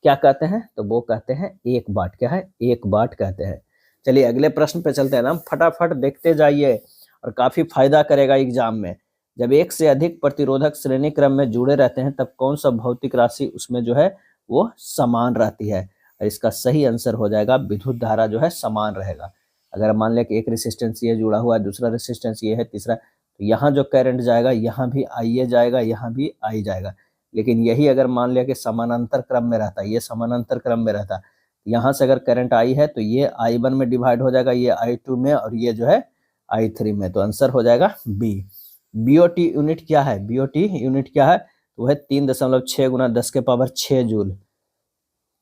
क्या कहते हैं? तो वो कहते हैं 1 वाट। क्या है? 1 वाट कहते हैं। चलिए अगले प्रश्न पे चलते हैं ना, फटाफट देखते जाइए और काफी फायदा करेगा एग्जाम में। जब एक से अधिक प्रतिरोधक श्रेणी क्रम में जुड़े रहते हैं तब कौन सा भौतिक राशि उसमें जो है वो समान रहती है? और इसका सही आंसर हो जाएगा विद्युत धारा जो है समान रहेगा। अगर मान लिया कि एक रेसिस्टेंस ये जुड़ा हुआ है, दूसरा रेसिस्टेंस ये है, तीसरा, तो यहाँ जो करंट जाएगा यहाँ भी आइए जाएगा, यहाँ भी आई जाएगा। लेकिन यही अगर मान लिया कि समानांतर क्रम में रहता है, ये समानांतर क्रम में रहता है, यहाँ से अगर करंट आई है तो ये I1 में डिवाइड हो जाएगा, ये I2 में, और ये जो है I3 में। तो आंसर हो जाएगा बी। बीओटी यूनिट क्या है? बीओटी यूनिट क्या है? तो है 3.6 गुना 10 के पावर 6 जूल।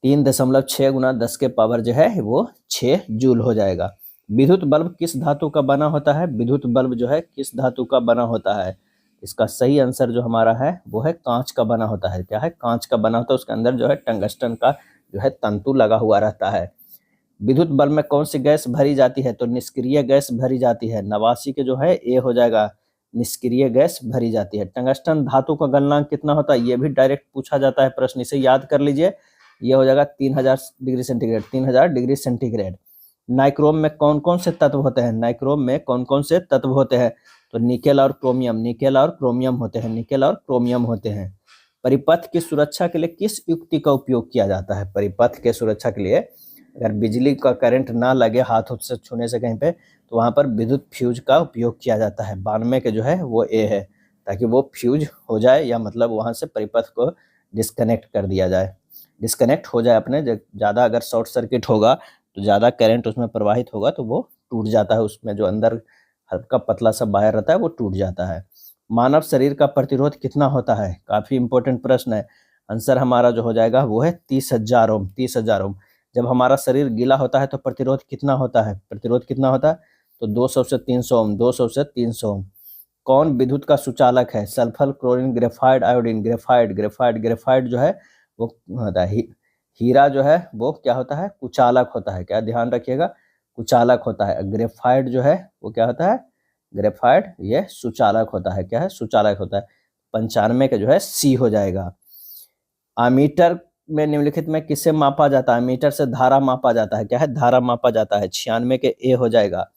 3.6 गुना 10 के पावर जो है वो 6 जूल हो जाएगा। विद्युत बल्ब किस धातु का बना होता है? विद्युत बल्ब जो है किस धातु का बना होता है? इसका सही आंसर जो हमारा है वो है कांच का बना होता है। क्या है? कांच का बना होता है। उसके अंदर जो है टंगस्टन का जो है तंतु लगा हुआ रहता है। विद्युत बल्ब में कौन सी गैस भरी जाती है? तो निष्क्रिय गैस भरी जाती है। 89 के जो है ए हो जाएगा, निष्क्रिय गैस भरी जाती है। टंगस्टन धातु का गलनांक कितना होता है? ये भी डायरेक्ट पूछा जाता है प्रश्न, इसे याद कर लीजिए। ये हो जाएगा 3000 degree centigrade, 3000 degree centigrade. Nichrome में कौन कौन से तत्व होते हैं? नाइक्रोम में कौन कौन से तत्व होते हैं? तो निकेल और क्रोमियम, निकेल और क्रोमियम होते हैं, निकेल और क्रोमियम होते हैं। परिपथ की सुरक्षा के लिए किस युक्ति का उपयोग किया जाता है? परिपथ के सुरक्षा के लिए अगर बिजली का करंट ना लगे हाथ से छूने से कहीं पे, तो वहां पर विद्युत फ्यूज का उपयोग किया जाता है। 92 के जो है वो ए है, ताकि वो फ्यूज हो जाए, या मतलब वहां से परिपथ को डिस्कनेक्ट कर दिया जाए, डिस्कनेक्ट हो जाए अपने। ज़्यादा अगर शॉर्ट सर्किट होगा तो ज़्यादा करंट उसमें प्रवाहित होगा तो वो टूट जाता है, उसमें जो अंदर हल्का पतला सा वायर रहता है वो टूट जाता है। मानव शरीर का प्रतिरोध कितना होता है? काफ़ी इंपॉर्टेंट प्रश्न है। आंसर हमारा जो हो जाएगा वो है 30,000 ओम, 30,000 ओम। जब हमारा शरीर गीला होता है तो प्रतिरोध कितना होता है? प्रतिरोध कितना होता है? तो 200 से 300 ओम, 200 से 300 ओम। कौन विद्युत का सुचालक है? Sulphur, chlorine, graphite, iodine. Graphite, graphite, graphite जो है वो होता है हीरा जो है वो क्या होता है? कुचालक होता है। क्या ध्यान रखिएगा? कुचालक होता है। ग्रेफाइट जो है वो क्या होता है? ग्रेफाइट ये सुचालक होता है। क्या है? सुचालक होता है। 95 का जो है सी हो जाएगा। अमीटर में निम्नलिखित में किसे मापा जाता है? मीटर से धारा मापा जाता है। क्या है? धारा मापा जाता है। 96 के ए हो जाएगा।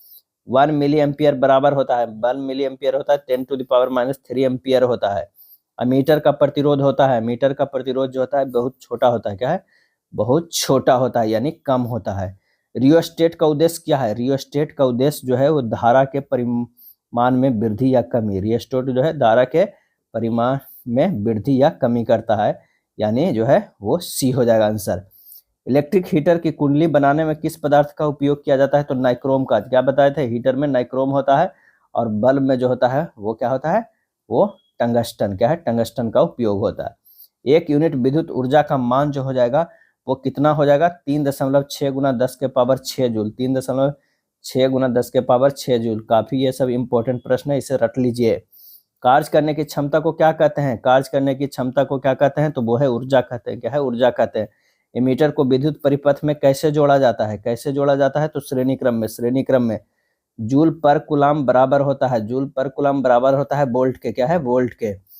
1 मिली एम्पियर बराबर होता है, 1 मिली एम्पियर होता है 10⁻³ एम्पियर होता है। अमीटर का प्रतिरोध होता है, मीटर का प्रतिरोध जो होता है बहुत छोटा होता है। क्या है? बहुत छोटा होता है, यानी कम होता है। रियोस्टेट का उद्देश्य क्या है? रियोस्टेट का उद्देश्य जो है वो धारा के परिमाण में वृद्धि या कमी। रियोस्टेट जो है धारा के परिमाण में वृद्धि या कमी करता है, यानी जो है वो सी हो जाएगा आंसर। इलेक्ट्रिक हीटर की कुंडली बनाने में किस पदार्थ का उपयोग किया जाता है? तो नाइक्रोम का। क्या बताए थे? हीटर में नाइक्रोम होता है, और बल्ब में जो होता है वो क्या होता है? वो टंगस्टन। क्या है? टंगस्टन का उपयोग होता है। 1 यूनिट विद्युत ऊर्जा का मान जो हो जाएगा वो कितना हो जाएगा? 3.6 गुना 10 के पावर 6 जूल, 3.6 गुना 10 के पावर 6 जूल। काफी ये सब इंपॉर्टेंट प्रश्न है, इसे रट लीजिए। कार्य करने की क्षमता को क्या कहते हैं? कार्य करने की क्षमता को क्या कहते हैं? तो वो है ऊर्जा कहते हैं। क्या है? ऊर्जा कहते हैं। एमीटर को विद्युत परिपथ में कैसे जोड़ा जाता है? कैसे जोड़ा जाता है? तो श्रेणी क्रम में, श्रेणी क्रम में। जूल पर कूलाम बराबर होता है, जूल पर कूलाम बराबर होता है वोल्ट के। क्या है? वोल्ट के।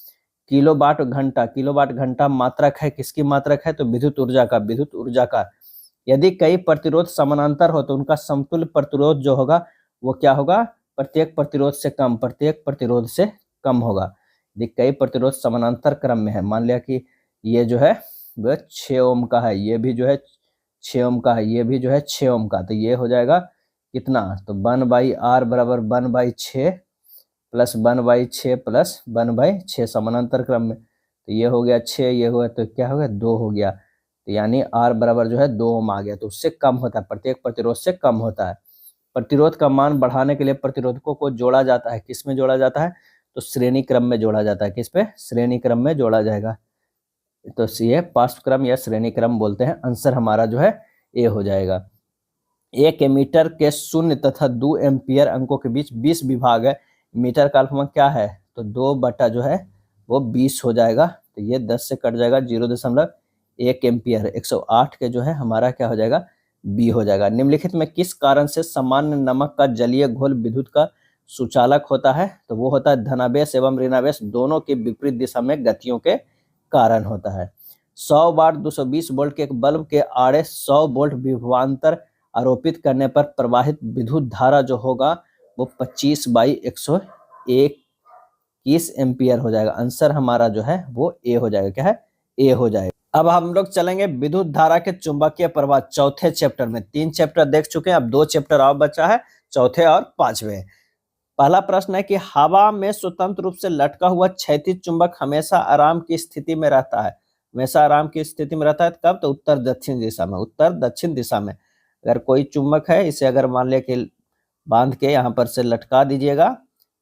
किलोवाट घंटा, किलोवाट घंटा मात्रक है, किसकी मात्रक है? तो विद्युत ऊर्जा का, विद्युत ऊर्जा का। यदि कई प्रतिरोध समानांतर हो तो उनका समतुल्य प्रतिरोध जो होगा वो क्या होगा? प्रत्येक प्रतिरोध से कम, प्रत्येक प्रतिरोध से कम होगा। यदि कई प्रतिरोध समानांतर क्रम में है, मान लिया कि ये जो है वह 6 ओम का है, ये भी जो है 6 ओम का है, ये भी जो है 6 ओम का, तो ये हो जाएगा कितना? तो 1/r बराबर 1/6 प्लस 1/6 प्लस 1/6 समानांतर क्रम में, तो ये हो गया 6, ये हुआ तो क्या हो गया? 2 हो गया। तो यानी R बराबर जो है 2 ओम आ गया, तो उससे कम होता है, प्रत्येक प्रतिरोध से कम होता है। प्रतिरोध का मान बढ़ाने के लिए प्रतिरोधकों को जोड़ा जाता है, किस में जोड़ा जाता है? तो श्रेणी क्रम में जोड़ा जाता है। किस पे? श्रेणी क्रम में जोड़ा जाएगा, तो ये पार्श्व क्रम या श्रेणी क्रम बोलते हैं। आंसर हमारा जो है ए हो जाएगा। 1 एमीटर के 0 तथा 2 एम्पियर अंकों के बीच 20 विभाग है। मीटर का अल्पमत क्या है? तो 2 बटा जो है वो 20 हो जाएगा, तो ये 10 से कट जाएगा, 0.1 एम्पियर। 108 के जो है हमारा क्या हो जाएगा? बी हो जाएगा। निम्नलिखित में किस कारण से सामान्य नमक का जलीय घोल विद्युत का सुचालक होता है? तो वो होता है धनावेश एवं ऋणावेश दोनों के विपरीत दिशा में गतियों के कारण होता है। 100 वाट 220 वोल्ट के एक बल्ब के आड़े 100 वोल्ट विभवांतर आरोपित करने पर प्रवाहित विद्युत धारा जो होगा वो 25/121 एम्पियर हो जाएगा। आंसर हमारा जो है वो ए हो जाएगा। क्या है? ए हो जाएगा। अब हम लोग चलेंगे विद्युत धारा के चुंबकीय प्रवाह चौथे चैप्टर में। 3 चैप्टर देख चुके हैं, अब 2 चैप्टर और बचा है, चौथे और 5वें। पहला प्रश्न है कि हवा में स्वतंत्र रूप से लटका हुआ क्षैतिज चुंबक हमेशा आराम की स्थिति में रहता है। हमेशा आराम की स्थिति में रहता है कब? तो उत्तर दक्षिण दिशा में, उत्तर दक्षिण दिशा में। अगर कोई चुंबक है, इसे अगर मान लिया कि बांध के यहाँ पर से लटका दीजिएगा,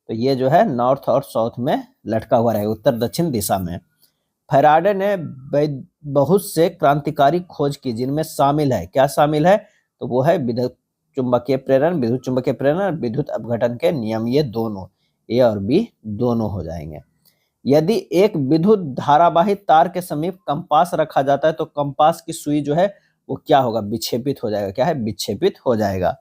तो ये जो है नॉर्थ और साउथ में लटका हुआ रहेगा, उत्तर दक्षिण दिशा में। फैराडे ने बहुत से क्रांतिकारी खोज की, जिनमें शामिल है, क्या शामिल है? तो वो है विद्युत चुंबकीय प्रेरण, विद्युत चुंबकीय प्रेरण, विद्युत अपघटन के नियम। ये दोनों, ए और बी दोनों हो जाएंगे। यदि एक विद्युत धारावाही तार के समीप कंपास रखा जाता है तो कंपास की सुई जो है वो क्या होगा, विक्षेपित हो जाएगा। क्या है, विक्षेपित हो जाएगा।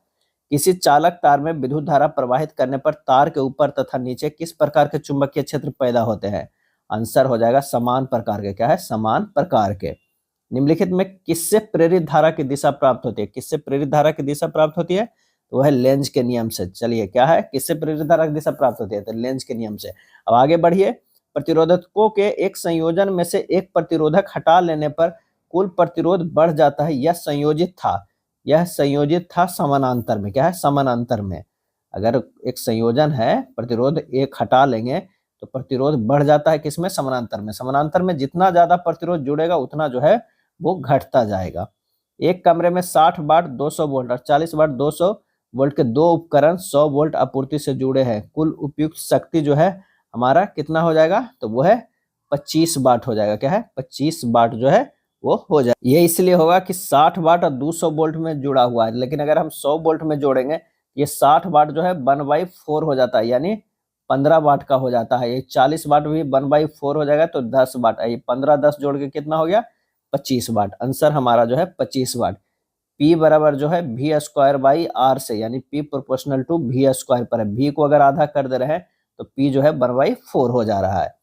किसी चालक तार में विद्युत धारा प्रवाहित करने पर तार के ऊपर तथा नीचे किस प्रकार के चुंबकीय क्षेत्र पैदा होते हैं? आंसर हो जाएगा समान प्रकार के। क्या है, समान प्रकार के। निम्नलिखित में किससे प्रेरित धारा की दिशा प्राप्त होती है? किससे प्रेरित धारा की दिशा प्राप्त होती है? तो वह है लेंज के नियम से। चलिए, क्या है, किससे प्रेरित धारा की दिशा प्राप्त होती है? तो लेंज के नियम से। अब आगे बढ़िए। प्रतिरोधकों के एक संयोजन में से एक प्रतिरोधक हटा लेने पर कुल प्रतिरोध बढ़ जाता है। यह संयोजित था समानांतर में। क्या है, समानांतर में। अगर एक संयोजन है, प्रतिरोध एक हटा लेंगे तो प्रतिरोध बढ़ जाता है किसमें? समानांतर में। समानांतर में जितना ज्यादा प्रतिरोध जुड़ेगा उतना जो है वो घटता जाएगा। एक कमरे में 60 वाट 200 वोल्ट और 40 वाट 200 वोल्ट के दो उपकरण 100 वोल्ट आपूर्ति से जुड़े हैं। कुल उपयुक्त शक्ति जो है हमारा कितना हो जाएगा? तो वो है 25 वाट हो जाएगा। क्या है, 25 वाट जो है वो हो जाए। ये इसलिए होगा कि 60 वाट और 200 वोल्ट में जुड़ा हुआ है, लेकिन अगर हम 100 वोल्ट में जोड़ेंगे ये 60 वाट जो है 1/4 हो जाता है, यानी 15 वाट का हो जाता है। ये 40 वाट भी 1/4 हो जाएगा तो 10 वाट। ये 15 10 जोड़ के कितना हो गया? 25 वाट। आंसर हमारा जो है 25 वाट। P बराबर जो है V² से, यानी P प्रोपोर्शनल टू V² पर है। V को अगर आधा कर दे रहे हैं तो P जो है 1/4 हो जा रहा है।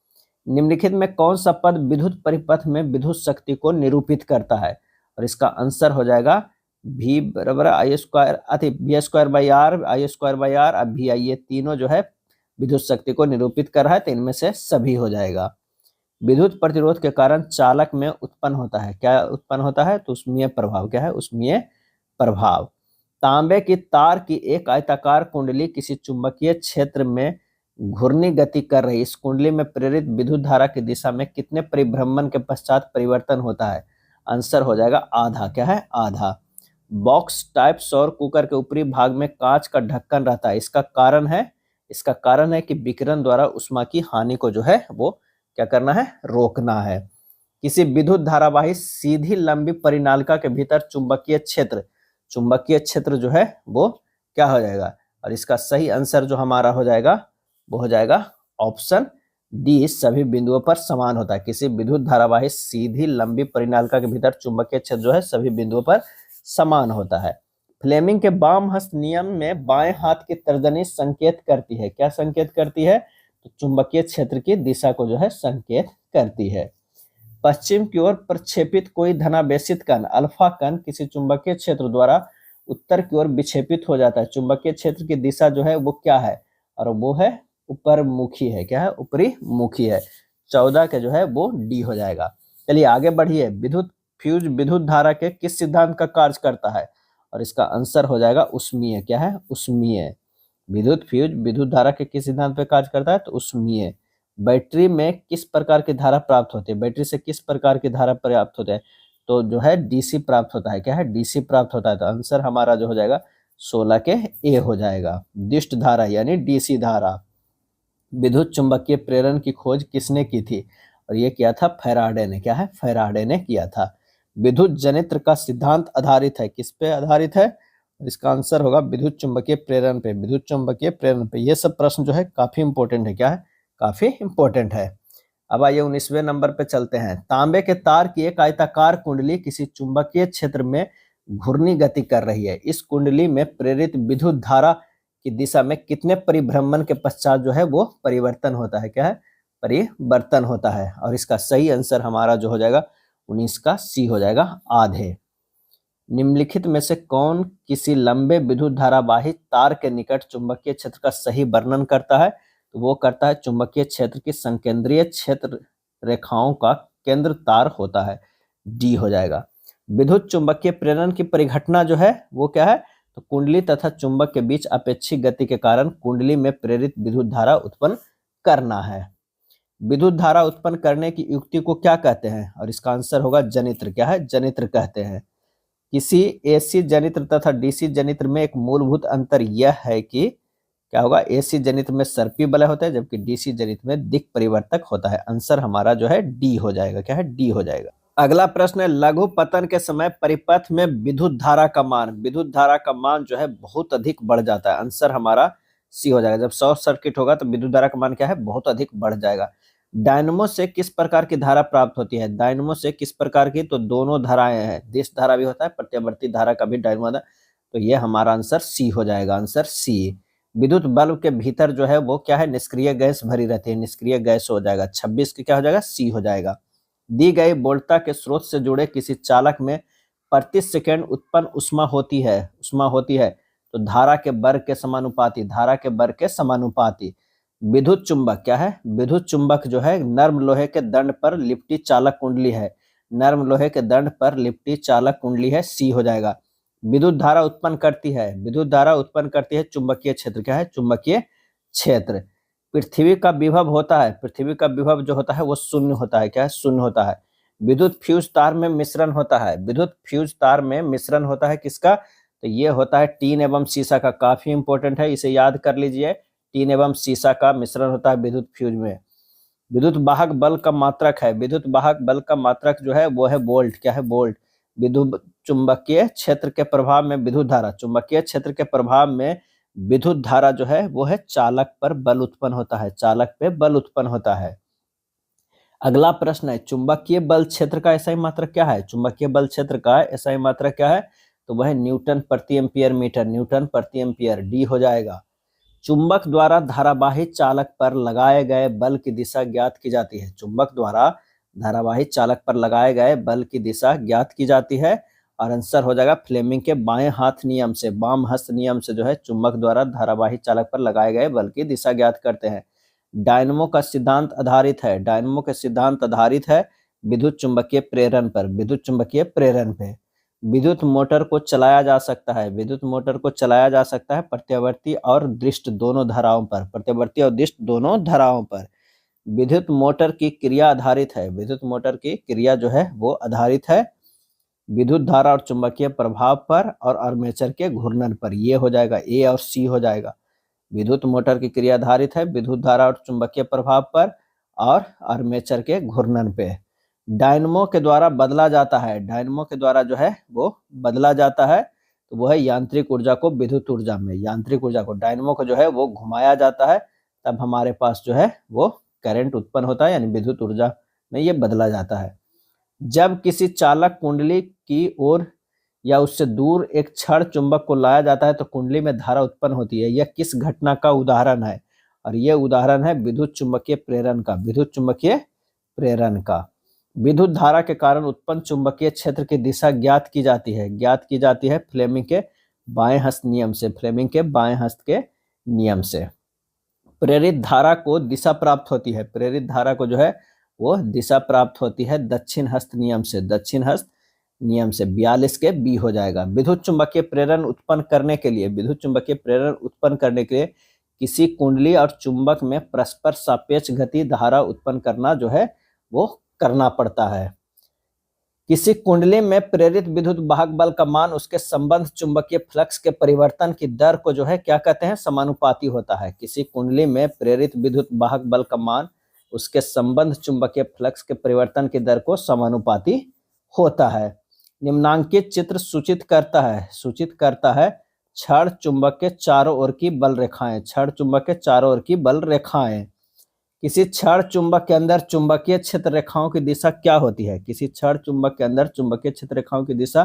निम्नलिखित में कौन सा पद विद्युत परिपथ में विद्युत शक्ति को निरूपित करता है? और इसका आंसर हो जाएगा V बराबर V²/R, I²/R और VI। ये तीनों जो है विद्युत शक्ति को निरूपित कर रहा है, तो इनमें से सभी हो जाएगा। विद्युत प्रतिरोध के कारण चालक में उत्पन्न होता है। क्या उत्पन्न होता है? तो ऊष्मीय प्रभाव। क्या है? ऊष्मीय प्रभाव। तांबे की तार की एक आयताकार कुंडली किसी चुंबकीय क्षेत्र में घूर्णी गति कर रही। इस कुंडली में प्रेरित विद्युत धारा की दिशा में कितने परिभ्रमण के पश्चात परिवर्तन होता है? आंसर हो जाएगा आधा। क्या है? आधा। बॉक्स टाइप सौर कुकर के ऊपरी भाग में कांच का ढक्कन रहता है। इसका कारण है कि विकिरण द्वारा उष्मा की हानि को जो है वो क्या करना है? रोकना है। किसी विद्युत धारावाही सीधी लंबी परिनालिका के भीतर चुंबकीय क्षेत्र जो है वो क्या हो जाएगा? और इसका सही आंसर जो हमारा हो जाएगा वो हो जाएगा ऑप्शन डी, सभी बिंदुओं पर समान होता है। किसी विद्युत धारावाही सीधी लंबी परिनालिका के भीतर चुंबकीय क्षेत्र जो है सभी बिंदुओं पर समान होता है। फ्लेमिंग के वाम हस्त नियम में बाएं हाथ की तर्जनी संकेत करती है। क्या संकेत करती है? तो चुंबकीय क्षेत्र की दिशा को जो है संकेत करती है। पश्चिम की ओर प्रक्षेपित कोई धनावेशित कण अल्फा कण किसी चुंबकीय क्षेत्र द्वारा उत्तर की ओर विक्षेपित हो जाता है। चुंबकीय क्षेत्र की दिशा जो है वो क्या है? और वो है ऊपरमुखी है। क्या है? ऊपरी मुखी है। 14 के जो है वो डी हो जाएगा। चलिए आगे बढ़िए। विद्युत फ्यूज विद्युत धारा के किस सिद्धांत का कार्य करता है? और इसका आंसर हो जाएगा ऊष्मीय। क्या है? ऊष्मीय। विद्युत फ्यूज विद्युत धारा के किस सिद्धांत पे कार्य करता है? तो ऊष्मीय। बैटरी में किस प्रकार की धारा प्राप्त होती है? बैटरी से किस प्रकार की धारा प्राप्त होती है? तो जो है डीसी प्राप्त होता है। क्या है? डीसी प्राप्त होता है। तो आंसर हमारा जो हो जाएगा 16 के ए हो जाएगा। दिष्ट धारा यानी डीसी धारा। विद्युत चुंबकीय प्रेरण की खोज किसने की थी? और ये किया था फैराडे ने। क्या है? फैराडे ने किया था। विद्युत जनित्र का सिद्धांत आधारित है। किस पे आधारित है? इसका आंसर होगा विद्युत चुंबकीय प्रेरण पे। विद्युत चुंबकीय प्रेरण पे। ये सब प्रश्न जो है काफी इंपॉर्टेंट है। क्या है? काफी इंपॉर्टेंट है। अब आइए 19वें नंबर पे चलते हैं। तांबे के तार की एक आयताकार कुंडली किसी चुंबकीय क्षेत्र में घूर्णी गति कर रही है। इस कुंडली में प्रेरित विद्युत धारा की दिशा में कितने परिभ्रमण के पश्चात जो है वो परिवर्तन होता है? क्या है? परिवर्तन होता है। और इसका सही आंसर हमारा जो हो जाएगा 19 का सी हो जाएगा, आधे। निम्नलिखित में से कौन किसी लंबे विद्युत धारावाही तार के निकट चुंबकीय क्षेत्र का सही वर्णन करता है? तो वो करता है चुंबकीय क्षेत्र की संकेंद्रीय क्षेत्र रेखाओं का केंद्र तार होता है। डी हो जाएगा। विद्युत चुंबकीय प्रेरण की परिघटना जो है वो क्या है? तो कुंडली तथा चुंबक के बीच अपेक्षित गति के कारण कुंडली में प्रेरित विद्युत धारा उत्पन्न करना है। विद्युत धारा उत्पन्न करने की युक्ति को क्या कहते हैं? और इसका आंसर होगा जनित्र। क्या है? जनित्र कहते हैं। किसी एसी जनित्र तथा डीसी जनित्र में एक मूलभूत अंतर यह है कि क्या होगा? एसी जनित्र में सर्पी बलय होता है जबकि डीसी जनित्र में दिक् परिवर्तक होता है। आंसर हमारा जो है डी हो जाएगा। क्या है? डी हो जाएगा। अगला प्रश्न है, लघु पतन के समय परिपथ में विद्युत धारा का मान जो है बहुत अधिक बढ़ जाता है। आंसर हमारा सी हो जाएगा। जब शॉर्ट सर्किट होगा तो विद्युत धारा का मान क्या है? बहुत अधिक बढ़ जाएगा। डायनमो से किस प्रकार की धारा प्राप्त होती है? डायनमो से किस प्रकार की? तो दोनों धाराएं हैं, दिश धारा भी होता है, प्रत्यावर्ती धारा का भी डायनमो होता है। तो ये हमारा आंसर सी हो जाएगा, आंसर सी। विद्युत बल्ब के भीतर जो है वो क्या है? निष्क्रिय गैस भरी रहती है, निष्क्रिय गैस हो जाएगा। 26 की क्या हो जाएगा? सी हो जाएगा। दी गई वोल्टता के स्रोत से जुड़े किसी चालक में प्रति सेकंड उत्पन्न उष्मा होती है तो धारा के वर्ग के समानुपाती, धारा के वर्ग के समानुपाती। विद्युत चुंबक क्या है? विद्युत चुंबक जो है नर्म लोहे के दंड पर लिपटी चालक कुंडली है, नर्म लोहे के दंड पर लिपटी चालक कुंडली है, सी हो जाएगा। विद्युत धारा उत्पन्न करती है, विद्युत धारा उत्पन्न करती है चुंबकीय क्षेत्र, क्या है? चुंबकीय क्षेत्र। पृथ्वी का विभव होता है, पृथ्वी का विभव जो होता है वो शून्य होता है, क्या है? शून्य होता है। विद्युत फ्यूज तार में मिश्रण होता है, विद्युत फ्यूज तार में मिश्रण होता है किसका? तो ये होता है टीन एवं सीसा का, काफी इंपॉर्टेंट है, इसे याद कर लीजिए। टीन एवं सीसा का मिश्रण होता है विद्युत फ्यूज में। विद्युत वाहक बल का मात्रक है, विद्युत वाहक बल का मात्रक जो है वो है वोल्ट, क्या है? वोल्ट। विद्युत चुंबकीय क्षेत्र के प्रभाव में विद्युत धारा, चुंबकीय क्षेत्र के प्रभाव में विद्युत धारा जो है वो है चालक पर बल उत्पन्न होता है, चालक पे बल उत्पन्न होता है। अगला प्रश्न है चुंबकीय बल क्षेत्र का एसआई मात्रक क्या है? चुंबकीय बल क्षेत्र का एसआई मात्रक क्या है? तो वह न्यूटन प्रति एम्पियर मीटर, न्यूटन प्रति एम्पियर, डी हो जाएगा। चुंबक द्वारा धारावाही चालक पर लगाए गए बल की दिशा ज्ञात की जाती है, चुंबक द्वारा धारावाही चालक पर लगाए गए बल की दिशा ज्ञात की जाती है और आंसर हो जाएगा फ्लेमिंग के बाएं हाथ नियम से, वाम हस्त नियम से जो है चुंबक द्वारा धारावाही चालक पर लगाए गए बल की दिशा ज्ञात करते हैं। डायनमो का सिद्धांत आधारित है, डायनमो के सिद्धांत आधारित है विद्युत चुंबकीय प्रेरण पर, विद्युत चुंबकीय प्रेरण पे। विद्युत मोटर को चलाया जा सकता है, विद्युत मोटर को चलाया जा सकता है प्रत्यावर्ती और दृष्ट दोनों धाराओं पर, प्रत्यावर्ती और दृष्ट दोनों धाराओं पर। विद्युत मोटर की क्रिया आधारित है, विद्युत मोटर की क्रिया जो है वो आधारित है विद्युत धारा और चुंबकीय प्रभाव पर और आर्मेचर के घूर्णन पर, ये हो जाएगा, ए और सी हो जाएगा। विद्युत मोटर की क्रिया आधारित है विद्युत धारा और चुंबकीय प्रभाव पर और आर्मेचर के घूर्णन पे। डायनमो के द्वारा बदला जाता है, डायनमो के द्वारा जो है वो बदला जाता है तो वो है यांत्रिक ऊर्जा को विद्युत ऊर्जा में, यांत्रिक ऊर्जा को, डायनमो को जो है वो घुमाया जाता है तब हमारे पास जो है वो करंट उत्पन्न होता है, यानी विद्युत ऊर्जा में ये बदला जाता है। जब किसी चालक कुंडली की ओर या उससे दूर एक क्षण चुंबक को लाया जाता है तो कुंडली में धारा उत्पन्न होती है, यह किस घटना का उदाहरण है? और यह उदाहरण है विद्युत चुंबकीय प्रेरण का, विद्युत चुंबकीय प्रेरण का। विद्युत धारा के कारण उत्पन्न चुंबकीय क्षेत्र की दिशा ज्ञात की जाती है, ज्ञात की जाती है फ्लेमिंग के बाएं हस्त नियम से, फ्लेमिंग के बाएं हस्त के नियम से। प्रेरित धारा को दिशा प्राप्त होती है, प्रेरित धारा को जो है वो दिशा प्राप्त होती है दक्षिण हस्त नियम से, दक्षिण हस्त नियम से। 42 के बी हो जाएगा। विद्युत चुंबकीय प्रेरण उत्पन्न करने के लिए, विद्युत चुंबकीय प्रेरण उत्पन्न करने के लिए किसी कुंडली और चुंबक में परस्पर सापेक्ष गति धारा उत्पन्न करना जो है वो करना पड़ता है। किसी कुंडली में प्रेरित विद्युत वाहक बल का मान उसके संबंध चुंबकीय फ्लक्स के परिवर्तन की दर को जो है क्या कहते हैं? समानुपाती होता है। किसी कुंडली में प्रेरित विद्युत वाहक बल का मान उसके संबंध चुंबकीय फ्लक्स के परिवर्तन की दर को समानुपाती होता है। निम्नांकित चित्र सूचित करता है क्षण चुंबक के चारों ओर की बल रेखाएं, क्षण चुंबक के चारों ओर की बल रेखाएं। किसी क्षण चुंबक के अंदर चुंबकीय क्षेत्र रेखाओं की दिशा क्या होती है? किसी क्षण चुंबक के अंदर चुंबकीय क्षेत्र रेखाओं की दिशा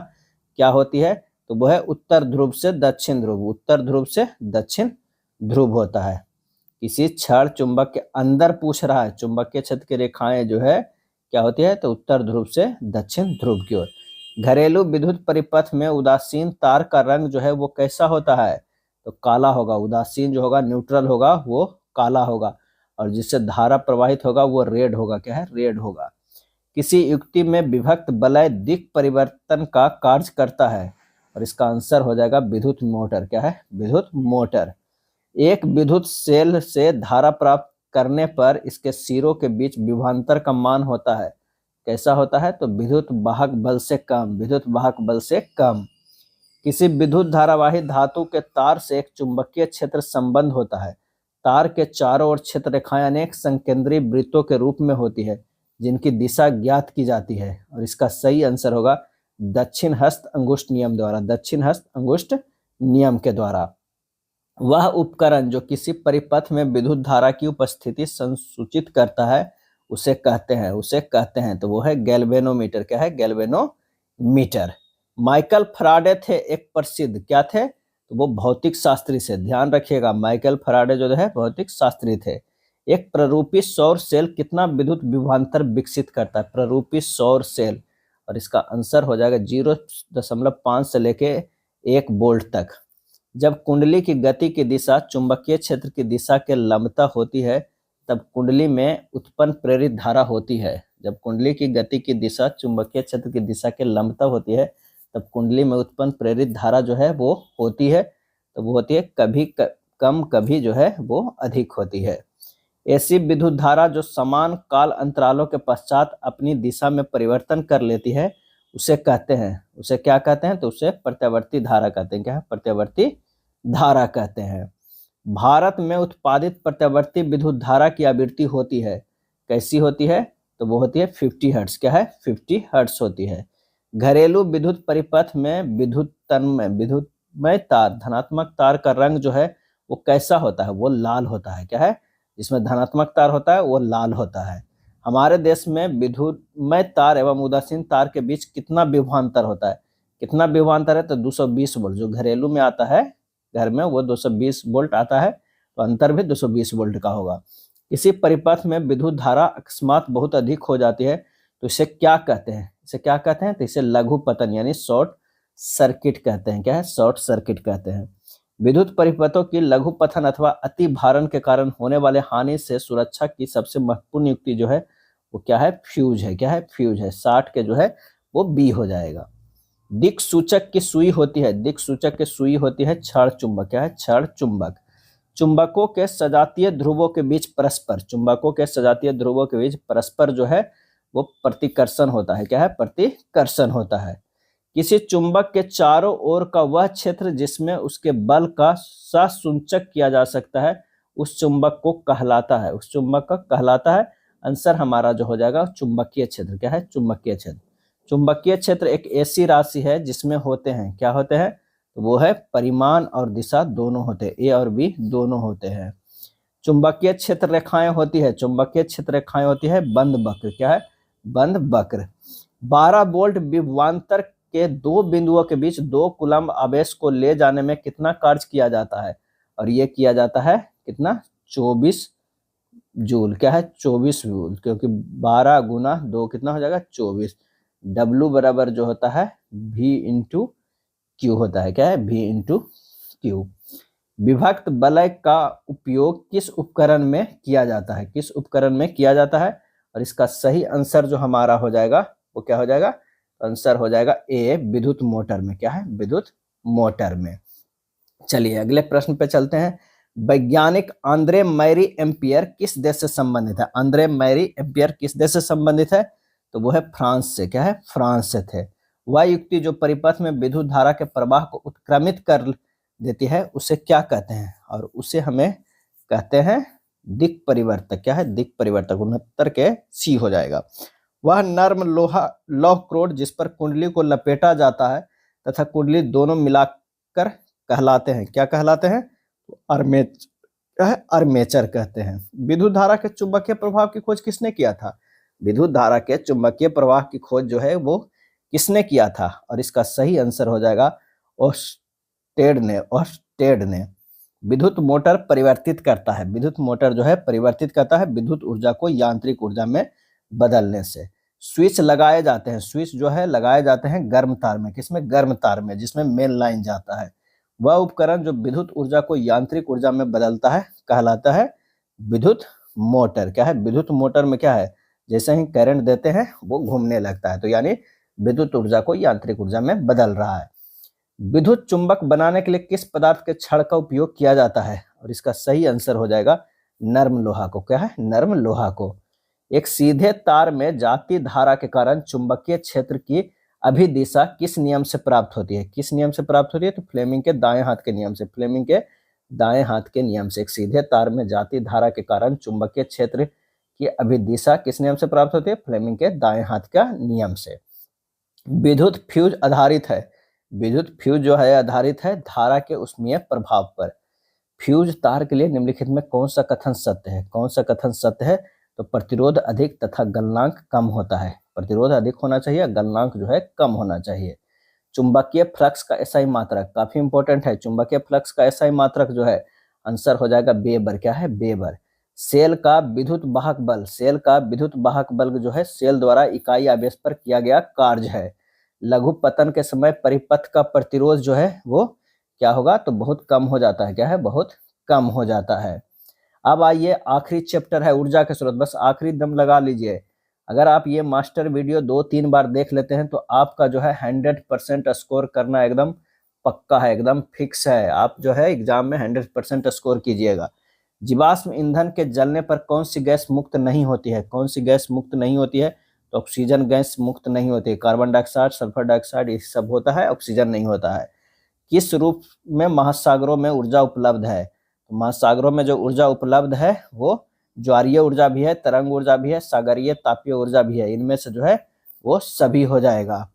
क्या होती है? तो वह है उत्तर ध्रुव से दक्षिण ध्रुव, उत्तर ध्रुव से दक्षिण ध्रुव होता है। किसी क्षण चुंबक के अंदर पूछ रहा है चुंबकीय क्षेत्र की रेखाएं जो है क्या होती है? तो उत्तर ध्रुव से दक्षिण ध्रुव की ओर। घरेलू विद्युत परिपथ में उदासीन तार का रंग जो है वो कैसा होता है? तो काला होगा, उदासीन जो होगा, न्यूट्रल होगा, वो काला होगा और जिससे धारा प्रवाहित होगा वो रेड होगा, क्या है? रेड होगा। किसी युक्ति में विभक्त वलय दिक् परिवर्तन का कार्य करता है और इसका आंसर हो जाएगा विद्युत मोटर, क्या है? विद्युत मोटर। एक विद्युत सेल से धारा प्राप्त करने पर इसके सिरों के बीच विभवांतर का मान होता है, कैसा होता है? तो विद्युत वाहक बल से कम, विद्युत वाहक बल से कम। किसी विद्युत धारावाही धातु के तार से एक चुंबकीय क्षेत्र संबंध होता है। तार के चारों ओर क्षेत्र रेखाएं अनेक संकेंद्रीय वृत्तों के रूप में होती है जिनकी दिशा ज्ञात की जाती है और इसका सही आंसर होगा दक्षिण हस्त अंगुष्ठ नियम द्वारा, दक्षिण हस्त अंगुष्ठ नियम के द्वारा। वह उपकरण जो किसी परिपथ में विद्युत धारा की उपस्थिति संसूचित करता है उसे कहते हैं तो वो है गैल्वेनोमीटर। क्या है? गैल्वेनोमीटर। माइकल फैराडे थे एक प्रसिद्ध, क्या थे? तो वो भौतिक शास्त्री से, ध्यान रखिएगा, माइकल फैराडे जो है भौतिक शास्त्री थे। एक प्ररूपी सौर सेल कितना विद्युत विभवांतर विकसित करता है? प्ररूपी सौर सेल, और इसका आंसर हो जाएगा 0.5 से लेके 1 वोल्ट तक। जब कुंडली की गति की दिशा चुंबकीय क्षेत्र की दिशा के लंबता होती है, तब कुंडली में उत्पन्न प्रेरित धारा होती है। जब कुंडली की गति की दिशा चुंबकीय क्षेत्र की दिशा के लंबता होती है, तब कुंडली में उत्पन्न प्रेरित धारा जो है वो होती है, तो वो होती है कभी कम, कभी जो है वो अधिक होती है। ऐसी विद्युत धारा जो समान काल अंतरालों के पश्चात अपनी दिशा में परिवर्तन कर लेती है, उसे क्या कहते हैं? तो उसे प्रत्यावर्ती धारा कहते हैं। क्या है? प्रत्यावर्ती धारा कहते हैं। भारत में उत्पादित प्रत्यावर्ती विद्युत धारा की आवृत्ति होती है, कैसी होती है? तो वो होती है 50 हर्ट्ज। क्या है? 50 हर्ट्ज होती है। घरेलू विद्युत परिपथ में विद्युतमय तार, धनात्मक तार का रंग जो है वो कैसा होता है? वो लाल होता है। क्या है? जिसमें धनात्मक तार होता है वो लाल होता है। हमारे देश में विद्युतमय तार एवं उदासीन तार के बीच कितना विभवांतर होता है? कितना विभवांतर है? तो 220 वोल्ट। जो घरेलू में आता है, घर में, वो 220 वोल्ट आता है, तो अंतर भी 220 वोल्ट का होगा। किसी परिपथ में विद्युत धारा अकस्मात बहुत अधिक हो जाती है, तो इसे क्या कहते हैं? तो इसे लघु पतन यानी शॉर्ट सर्किट कहते हैं। क्या है? शॉर्ट सर्किट कहते हैं। विद्युत परिपथों की लघु पतन अथवा अति भारण के कारण होने वाले हानि से सुरक्षा की सबसे महत्वपूर्ण युक्ति जो है वो क्या है? फ्यूज है। क्या है? फ्यूज है। 60 के जो है वो बी हो जाएगा। दिक् सूचक की सुई होती है, दिक् सूचक की सुई होती है क्षण चुंबक। क्या है? क्षण चुंबक। चुंबकों के सजातीय ध्रुवों के बीच परस्पर जो है वो प्रतिकर्षण होता है। क्या है? प्रतिकर्षण होता है। किसी चुंबक के चारों ओर का वह क्षेत्र जिसमें उसके बल का सहसूचक किया जा सकता है, उस चुंबक को कहलाता है। आंसर हमारा जो हो जाएगा चुंबकीय क्षेत्र। क्या है? चुंबकीय क्षेत्र। चुंबकीय क्षेत्र एक ऐसी राशि है जिसमें होते हैं, क्या होते हैं? तो वो है परिमाण और दिशा दोनों होते हैं, ए और बी दोनों होते हैं। चुंबकीय क्षेत्र रेखाएं होती है बंद वक्र। क्या है? बंद वक्र। 12 वोल्ट विभवांतर के दो बिंदुओं के बीच 2 कूलम्ब आवेश को ले जाने में कितना कार्य किया जाता है? और ये किया जाता है कितना? 24 जूल। क्या है? 24 जूल, क्योंकि 12 गुना 2 कितना हो जाएगा? 24। W बराबर जो होता है V इंटू क्यू होता है। क्या है? V into Q. विभक्त वलय का उपयोग किस उपकरण में किया जाता है? और इसका सही आंसर जो हमारा हो जाएगा वो क्या हो जाएगा? आंसर हो जाएगा ए, विद्युत मोटर में। क्या है? विद्युत मोटर में। चलिए अगले प्रश्न पे चलते हैं। वैज्ञानिक आंद्रे मैरी एम्पियर किस देश से संबंधित है? तो वो है फ्रांस से। क्या है? फ्रांस से थे। वह युक्ति जो परिपथ में विद्युत धारा के प्रवाह को उत्क्रमित कर देती है उसे क्या कहते हैं? और उसे हमें कहते हैं दिक् परिवर्तक। क्या है? दिक् परिवर्तक। 69 के सी हो जाएगा। वह नर्म लौह क्रोड जिस पर कुंडली को लपेटा जाता है तथा कुंडली दोनों मिलाकर कहलाते हैं। क्या कहलाते हैं? आर्मेचर कहते हैं। विद्युत धारा के चुंबकीय प्रभाव की खोज किसने किया था? विद्युत धारा के चुंबकीय प्रवाह की खोज जो है वो किसने किया था? और इसका सही आंसर हो जाएगा ओर्स्टेड ने। विद्युत मोटर परिवर्तित करता है। विद्युत ऊर्जा को यांत्रिक ऊर्जा में बदलने से। स्विच लगाए जाते हैं गर्म तार में। किसमें? गर्म तार में, जिसमें मेन लाइन जाता है। वह उपकरण जो विद्युत ऊर्जा को यांत्रिक ऊर्जा में बदलता है कहलाता है विद्युत मोटर। क्या है? विद्युत मोटर में क्या है? जैसे ही करंट देते हैं वो घूमने लगता है, तो यानी विद्युत ऊर्जा को यांत्रिक ऊर्जा में बदल रहा है। विद्युत चुंबक बनाने के लिए किस पदार्थ के छड़ का उपयोग किया जाता है? और इसका सही आंसर हो जाएगा नर्म लोहा को। क्या है? नर्म लोहा को। एक सीधे तार में जाती धारा के कारण चुंबकीय क्षेत्र की अभिदिशा किस नियम से प्राप्त होती है? तो फ्लेमिंग के दाएं हाथ के नियम से। एक सीधे तार में जाती धारा के कारण चुंबकीय क्षेत्र की अभिदिशा किस नियम से प्राप्त होती है? फ्लेमिंग के दाएं हाथ का नियम से। विद्युत फ्यूज जो है आधारित है धारा के ऊष्मीय प्रभाव पर। फ्यूज तार के लिए निम्नलिखित में कौन सा कथन सत्य है? तो प्रतिरोध अधिक तथा गलनांक कम होता है। प्रतिरोध अधिक होना चाहिए, गलनांक जो है कम होना चाहिए। चुंबकीय फ्लक्स का एसआई मात्रक काफी इंपॉर्टेंट है। चुंबकीय फ्लक्स का एसआई मात्रक जो है आंसर हो जाएगा वेबर। क्या है? वेबर। सेल का विद्युत वाहक बल, सेल का विद्युत वाहक बल जो है सेल द्वारा इकाई आवेश पर किया गया कार्य है। लघु पतन के समय परिपथ का प्रतिरोध जो है वो क्या होगा? तो बहुत कम हो जाता है। क्या है? बहुत कम हो जाता है। अब आइए आखिरी चैप्टर है ऊर्जा के स्रोत। बस आखिरी दम लगा लीजिए। अगर आप ये मास्टर वीडियो 2-3 बार देख लेते हैं तो आपका जो है 100% स्कोर करना एकदम पक्का है, एकदम फिक्स है। आप जो है एग्जाम में 100% स्कोर कीजिएगा। जीवाश्म ईंधन के जलने पर कौन सी गैस मुक्त नहीं होती है? कौन सी गैस मुक्त नहीं होती है? तो ऑक्सीजन गैस मुक्त नहीं होती है। कार्बन डाइऑक्साइड, सल्फर डाइऑक्साइड ये सब होता है, ऑक्सीजन नहीं होता है। किस रूप में महासागरों में ऊर्जा उपलब्ध है? तो महासागरों में जो ऊर्जा उपलब्ध है वो ज्वारीय ऊर्जा भी है, तरंग ऊर्जा भी है, सागरीय तापीय ऊर्जा भी है। इनमें से जो है वो सभी हो जाएगा।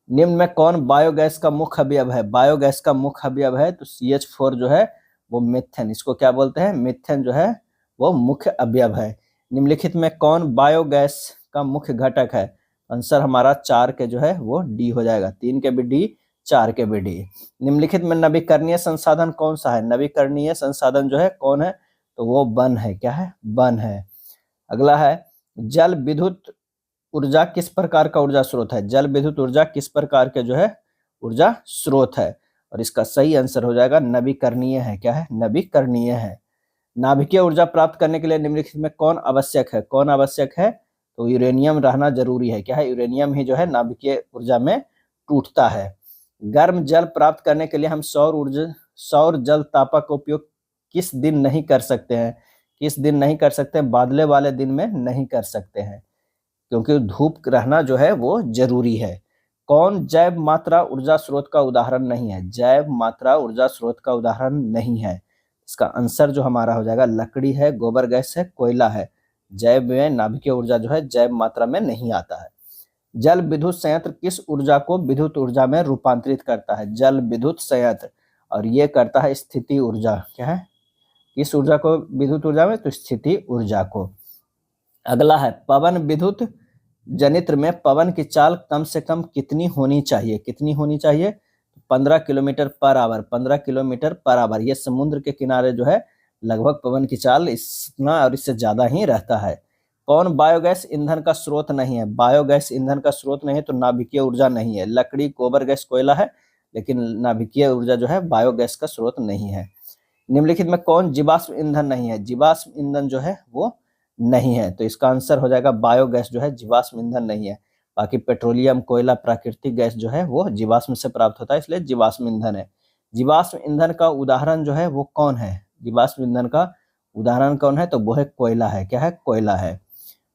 निम्न में कौन बायोगैस का मुख्य अवयव है? बायोगैस का मुख्य अवयव है तो CH4 जो है वो मीथेन, इसको क्या बोलते हैं? मीथेन जो है वो मुख्य अवयव है। निम्नलिखित में कौन बायोगैस का मुख्य घटक है? आंसर हमारा 4 के जो है वो डी हो जाएगा। 3 के भी डी, 4 के भी डी। निम्नलिखित में नवीकरणीय संसाधन कौन सा है? नवीकरणीय संसाधन जो है कौन है? तो वो वन है। क्या है? वन है। अगला है जल विद्युत ऊर्जा किस प्रकार का ऊर्जा स्रोत है? जल विद्युत ऊर्जा किस प्रकार के जो है ऊर्जा स्रोत है? और इसका सही आंसर हो जाएगा नवीकरणीय है। क्या है? नवीकरणीय है। नाभिकीय ऊर्जा प्राप्त करने के लिए निम्नलिखित में कौन आवश्यक है? कौन आवश्यक है? तो यूरेनियम रहना जरूरी है। क्या है? यूरेनियम ही जो है नाभिकीय ऊर्जा में टूटता है। गर्म जल प्राप्त करने के लिए हम सौर जल तापक का उपयोग किस दिन नहीं कर सकते हैं? किस दिन नहीं कर सकते हैं? बादले वाले दिन में नहीं कर सकते हैं, क्योंकि धूप रहना जो है वो जरूरी है। कौन जैव मात्रा ऊर्जा स्रोत का उदाहरण नहीं है? जैव मात्रा ऊर्जा स्रोत का उदाहरण नहीं है। इसका आंसर जो हमारा हो जाएगा लकड़ी है, गोबर गैस है, कोयला है। जैव में नाभिकीय ऊर्जा जो है जैव मात्रा में नहीं आता है। जल विद्युत संयंत्र किस ऊर्जा को विद्युत ऊर्जा में रूपांतरित करता है? जल विद्युत संयंत्र, और ये करता है स्थिति ऊर्जा। क्या है? किस ऊर्जा को विद्युत ऊर्जा में? तो स्थिति ऊर्जा को। अगला है पवन विद्युत जनित्र में पवन की चाल कम से कम कितनी होनी चाहिए? कितनी होनी चाहिए? 15 kilometre per hour. 15 kilometre per hour. ये समुद्र के किनारे जो है लगभग पवन की चाल इतना और इससे ज्यादा ही रहता है। कौन बायोगैस ईंधन का स्रोत नहीं है? बायोगैस ईंधन का स्रोत नहीं है तो नाभिकीय ऊर्जा नहीं है। लकड़ी, गोबर गैस, कोयला है, लेकिन नाभिकीय ऊर्जा जो है बायोगैस का स्रोत नहीं है। निम्नलिखित में कौन जीवाश्म ईंधन नहीं है? जीवाश्म ईंधन जो है वो नहीं है, तो इसका आंसर हो जाएगा बायोगैस जो है जीवाश्म ईंधन नहीं है। बाकी पेट्रोलियम, कोयला, प्राकृतिक गैस जो है वो जीवाश्म से प्राप्त होता है, इसलिए जीवाश्म ईंधन है। जीवाश्म ईंधन का उदाहरण जो है वो कौन है? जीवाश्म ईंधन का उदाहरण कौन है? तो वो है कोयला है। क्या है? कोयला है।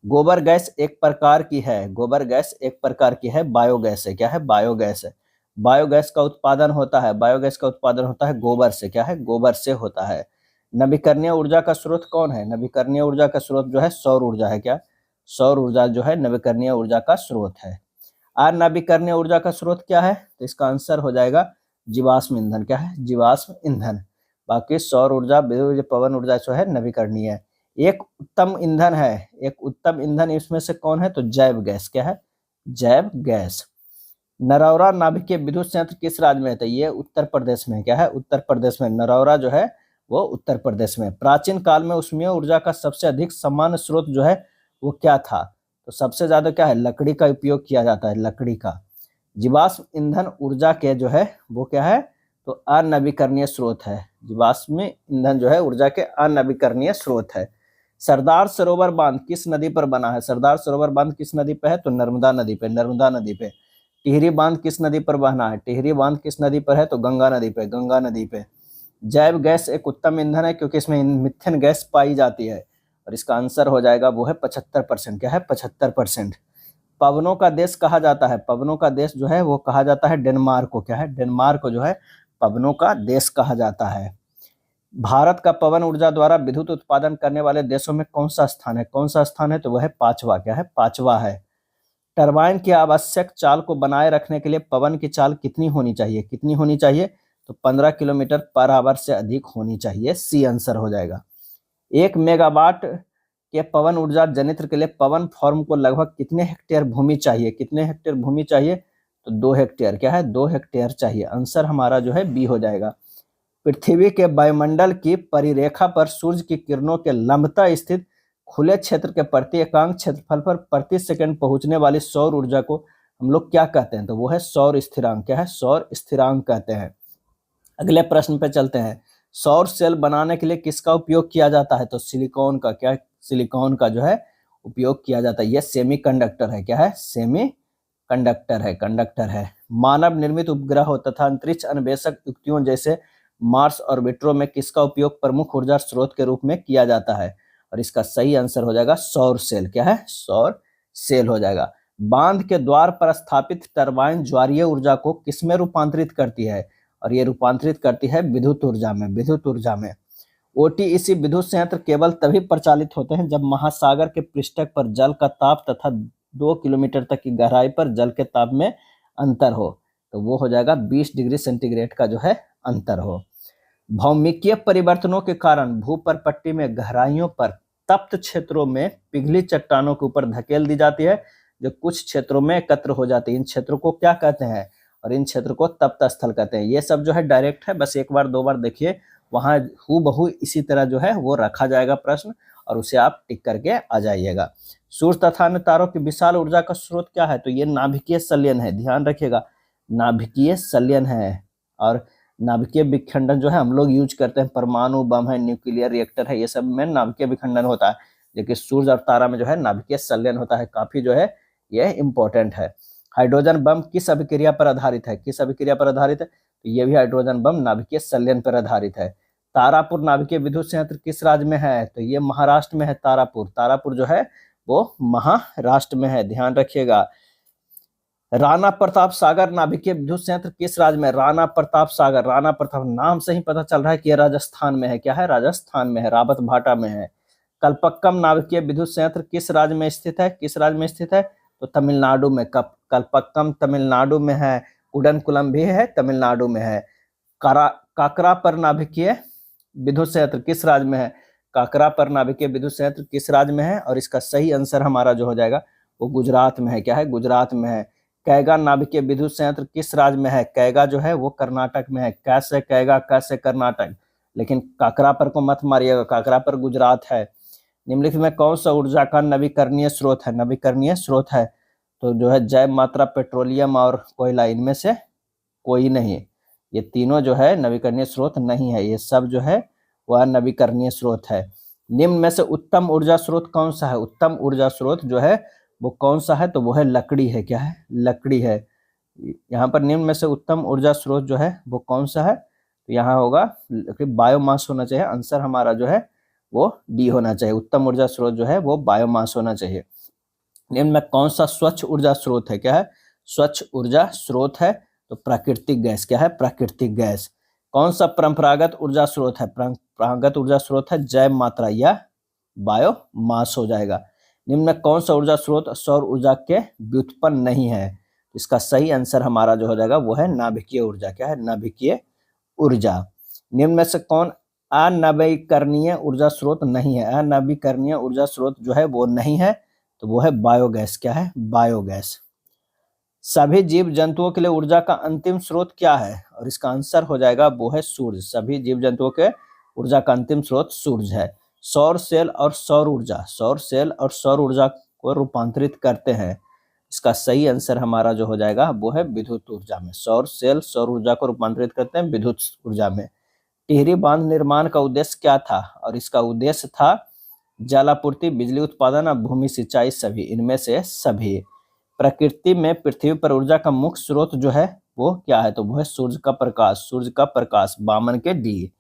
गोबर गैस एक प्रकार की है। गोबर गैस एक प्रकार की है, बायोगैस है। क्या है? बायोगैस है। बायोगैस का उत्पादन होता है, बायोगैस का उत्पादन होता है गोबर से। क्या है? गोबर से होता है। नवीकरणीय ऊर्जा का स्रोत कौन है? नवीकरणीय ऊर्जा का स्रोत जो है सौर ऊर्जा है। क्या? सौर ऊर्जा जो है नवीकरणीय ऊर्जा का स्रोत है। अनवीकरणीय ऊर्जा का स्रोत क्या है? तो इसका आंसर हो जाएगा जीवाश्म ईंधन। क्या है? जीवाश्म ईंधन। बाकी सौर ऊर्जा, पवन ऊर्जा जो है नवीकरणीय है। एक उत्तम ईंधन है, एक उत्तम ईंधन इसमें से कौन है? तो जैव गैस। क्या है? जैव गैस। नरौरा नाभिकीय विद्युत संयंत्र किस राज्य में है? तो ये उत्तर प्रदेश में। क्या है? उत्तर प्रदेश में। नरौरा जो है वो उत्तर प्रदेश में। प्राचीन काल में ऊष्मीय ऊर्जा का सबसे अधिक सामान्य स्रोत जो है वो क्या था? तो सबसे ज्यादा क्या है? लकड़ी का उपयोग किया जाता है, लकड़ी का। जीवाश्म ईंधन ऊर्जा के जो है वो क्या है? तो अनवीकरणीय स्रोत है। जीवाश्म ईंधन जो है ऊर्जा के अनवीकरणीय स्रोत है। सरदार सरोवर बांध किस नदी पर बना है? सरदार सरोवर बांध किस नदी पे है? तो नर्मदा नदी पे। नर्मदा नदी पे। टिहरी बांध किस नदी पर बना है? टिहरी बांध किस नदी पर है? तो गंगा नदी पे। गंगा नदी पे। जैव गैस एक उत्तम ईंधन है क्योंकि इसमें मीथेन गैस पाई जाती है, और इसका आंसर हो जाएगा वो है 75%। क्या है? 75%। पवनों का देश कहा जाता है, पवनों का देश जो है वो कहा जाता है डेनमार्क को। क्या है? डेनमार्क को जो है पवनों का देश कहा जाता है। भारत का पवन ऊर्जा द्वारा विद्युत उत्पादन करने वाले देशों में कौन सा स्थान है? कौन सा स्थान है? तो वह है 5वां। क्या है? 5वां है। टरबाइन की आवश्यक चाल को बनाए रखने के लिए पवन की चाल कितनी होनी चाहिए? कितनी होनी चाहिए? तो 15 किलोमीटर पर आवर से अधिक होनी चाहिए। सी आंसर हो जाएगा। 1 मेगावाट कि पवन ऊर्जा जनित्र के लिए पवन फॉर्म को लगभग कितने हेक्टेयर भूमि चाहिए, कितने हेक्टेयर भूमि चाहिए, तो 2 हेक्टेयर, क्या है 2 हेक्टेयर चाहिए। आंसर हमारा जो है बी हो जाएगा। पृथ्वी के वायुमंडल की परिरेखा पर सूर्य की किरणों के लंबता स्थित खुले क्षेत्र के प्रति एकांक क्षेत्रफल पर प्रति सेकंड पहुंचने वाली सौर ऊर्जा को हम लोग क्या कहते हैं, तो वो है सौर स्थिरांक। क्या है, सौर स्थिरांक कहते हैं। अगले प्रश्न पे चलते हैं। सौर सेल बनाने के लिए किसका उपयोग किया जाता है, तो सिलिकॉन का, क्या सिलिकॉन का जो है उपयोग किया जाता है। यह सेमी कंडक्टर है, क्या है सेमी कंडक्टर है, कंडक्टर है। मानव निर्मित उपग्रहों तथा अंतरिक्ष अन्वेषक युक्तियों जैसे मार्स ऑर्बिटरों में किसका उपयोग प्रमुख ऊर्जा स्रोत के रूप में किया जाता है, और इसका सही आंसर हो जाएगा सौर सेल। क्या है, सौर सेल हो जाएगा। बांध के द्वार पर स्थापित टरबाइन ज्वारीय ऊर्जा को किसमें रूपांतरित करती है, और ये रूपांतरित करती है विद्युत ऊर्जा में, विद्युत ऊर्जा में। ओटीईसी विद्युत संयंत्र केवल तभी प्रचालित होते हैं जब महासागर के पृष्ठ पर जल का ताप तथा 2 किलोमीटर तक की गहराई पर जल के ताप में अंतर हो, तो वो हो जाएगा 20 डिग्री सेंटीग्रेड का जो है अंतर हो। भौमिकीय परिवर्तनों के कारण भूपर्पट्टी में गहराइयों पर तप्त क्षेत्रों में पिघली चट्टानों के ऊपर धकेल दी जाती है, जो कुछ क्षेत्रों में एकत्र हो जाती है। इन क्षेत्रों को क्या कहते हैं, और इन क्षेत्र को तप्त स्थल कहते हैं। ये सब जो है डायरेक्ट है, बस एक बार 2 बार देखिए, वहां हूबहू इसी तरह जो है वो रखा जाएगा प्रश्न, और उसे आप टिक करके आ जाइएगा। सूर्य तथा अन्य तारों की विशाल ऊर्जा का स्रोत क्या है, तो ये नाभिकीय संलयन है, ध्यान रखिएगा नाभिकीय संलयन है। और नाभिकीय विखंडन जो है हम लोग यूज करते हैं, परमाणु बम है, न्यूक्लियर रिएक्टर है, ये सब में नाभिकीय विखंडन होता है, लेकिन सूर्य और तारा में जो है नाभिकीय संलयन होता है। काफी जो है ये इंपॉर्टेंट है। हाइड्रोजन बम किस अभिक्रिया पर आधारित है, किस अभिक्रिया पर आधारित है, तो ये भी हाइड्रोजन बम नाभिकीय संलयन पर आधारित है। तारापुर नाभिकीय विद्युत संयंत्र किस राज्य में है, तो ये महाराष्ट्र में है। तारापुर, तारापुर जो है वो महाराष्ट्र में है, ध्यान रखिएगा। राणा प्रताप सागर नाभिकीय विद्युत संयंत्र किस राज्य में, राणा प्रताप सागर, राणा प्रताप, नाम से ही पता चल रहा है कि यह राजस्थान में है। क्या है, राजस्थान में है, रावत भाटा में है। कल्पक्कम नाभिकीय विद्युत संयंत्र किस राज्य में स्थित है, किस राज्य में स्थित है, तो तमिलनाडु में। कल्पक्कम तमिलनाडु में है। उडनकुलम भी है, तमिलनाडु में है। काकरापर नाभिकीय विद्युत संयंत्र किस राज्य में है, काकरापर नाभिकीय विद्युत संयंत्र किस राज्य में है, और इसका सही आंसर हमारा जो हो जाएगा वो गुजरात में है। क्या है, गुजरात में है। कैगा नाभिकीय विद्युत संयंत्र किस राज्य में है, कैगा जो है वो कर्नाटक में है। कैसे कैगा, कैसे कर्नाटक, लेकिन काकरापर को मत मारिएगा, काकरापर गुजरात है। निम्नलिखित में कौन सा ऊर्जा का नवीकरणीय स्रोत है, नवीकरणीय स्रोत है, तो जो है जैव मात्रा, पेट्रोलियम और कोयला, इनमें से कोई नहीं। ये तीनों जो है नवीकरणीय स्रोत नहीं है, ये सब जो है वह नवीकरणीय स्रोत है। निम्न में से उत्तम ऊर्जा स्रोत कौन सा है, उत्तम ऊर्जा स्रोत जो है वो कौन सा है, तो वो है लकड़ी है। क्या है, लकड़ी है। यहाँ पर निम्न में से उत्तम ऊर्जा स्रोत जो है वो कौन सा है, तो यहाँ होगा बायोमास होना चाहिए। आंसर हमारा जो है वो डी होना चाहिए। उत्तम ऊर्जा स्रोत जो है वो बायोमास होना चाहिए। निम्न में कौन सा स्वच्छ ऊर्जा स्रोत है, क्या है स्वच्छ ऊर्जा स्रोत है, तो प्राकृतिक गैस। क्या है, प्राकृतिक गैस। कौन सा परंपरागत ऊर्जा स्रोत है, परंपरागत ऊर्जा स्रोत है जैव मात्रा या बायोमास हो जाएगा। निम्न में कौन सा ऊर्जा स्रोत सौर ऊर्जा के व्युत्पन्न नहीं है, इसका सही आंसर हमारा जो हो जाएगा वो है नाभिकीय ऊर्जा। क्या है, नाभिकीय ऊर्जा। निम्न में से कौन अनवीकरणीय ऊर्जा स्रोत नहीं है, अनवीकरणीय ऊर्जा स्रोत जो है वो नहीं है, तो वो है बायोगैस। क्या है, बायोगैस। सभी जीव जंतुओं के लिए ऊर्जा का अंतिम स्रोत क्या है, और इसका आंसर हो जाएगा वो है सूर्य। सभी जीव जंतुओं के ऊर्जा का अंतिम स्रोत सूर्य है। सौर सेल और सौर ऊर्जा, सौर सेल और सौर ऊर्जा को रूपांतरित करते हैं, इसका सही आंसर हमारा जो हो जाएगा वो है विद्युत ऊर्जा में। सौर सेल सौर ऊर्जा को रूपांतरित करते हैं विद्युत ऊर्जा में। टिहरी बांध निर्माण का उद्देश्य क्या था, और इसका उद्देश्य था जलापूर्ति, बिजली उत्पादन और भूमि सिंचाई, सभी, इनमें से सभी। प्रकृति में पृथ्वी पर ऊर्जा का मुख्य स्रोत जो है वो क्या है, तो वो है सूर्य का प्रकाश। सूर्य का प्रकाश, बामन के डी।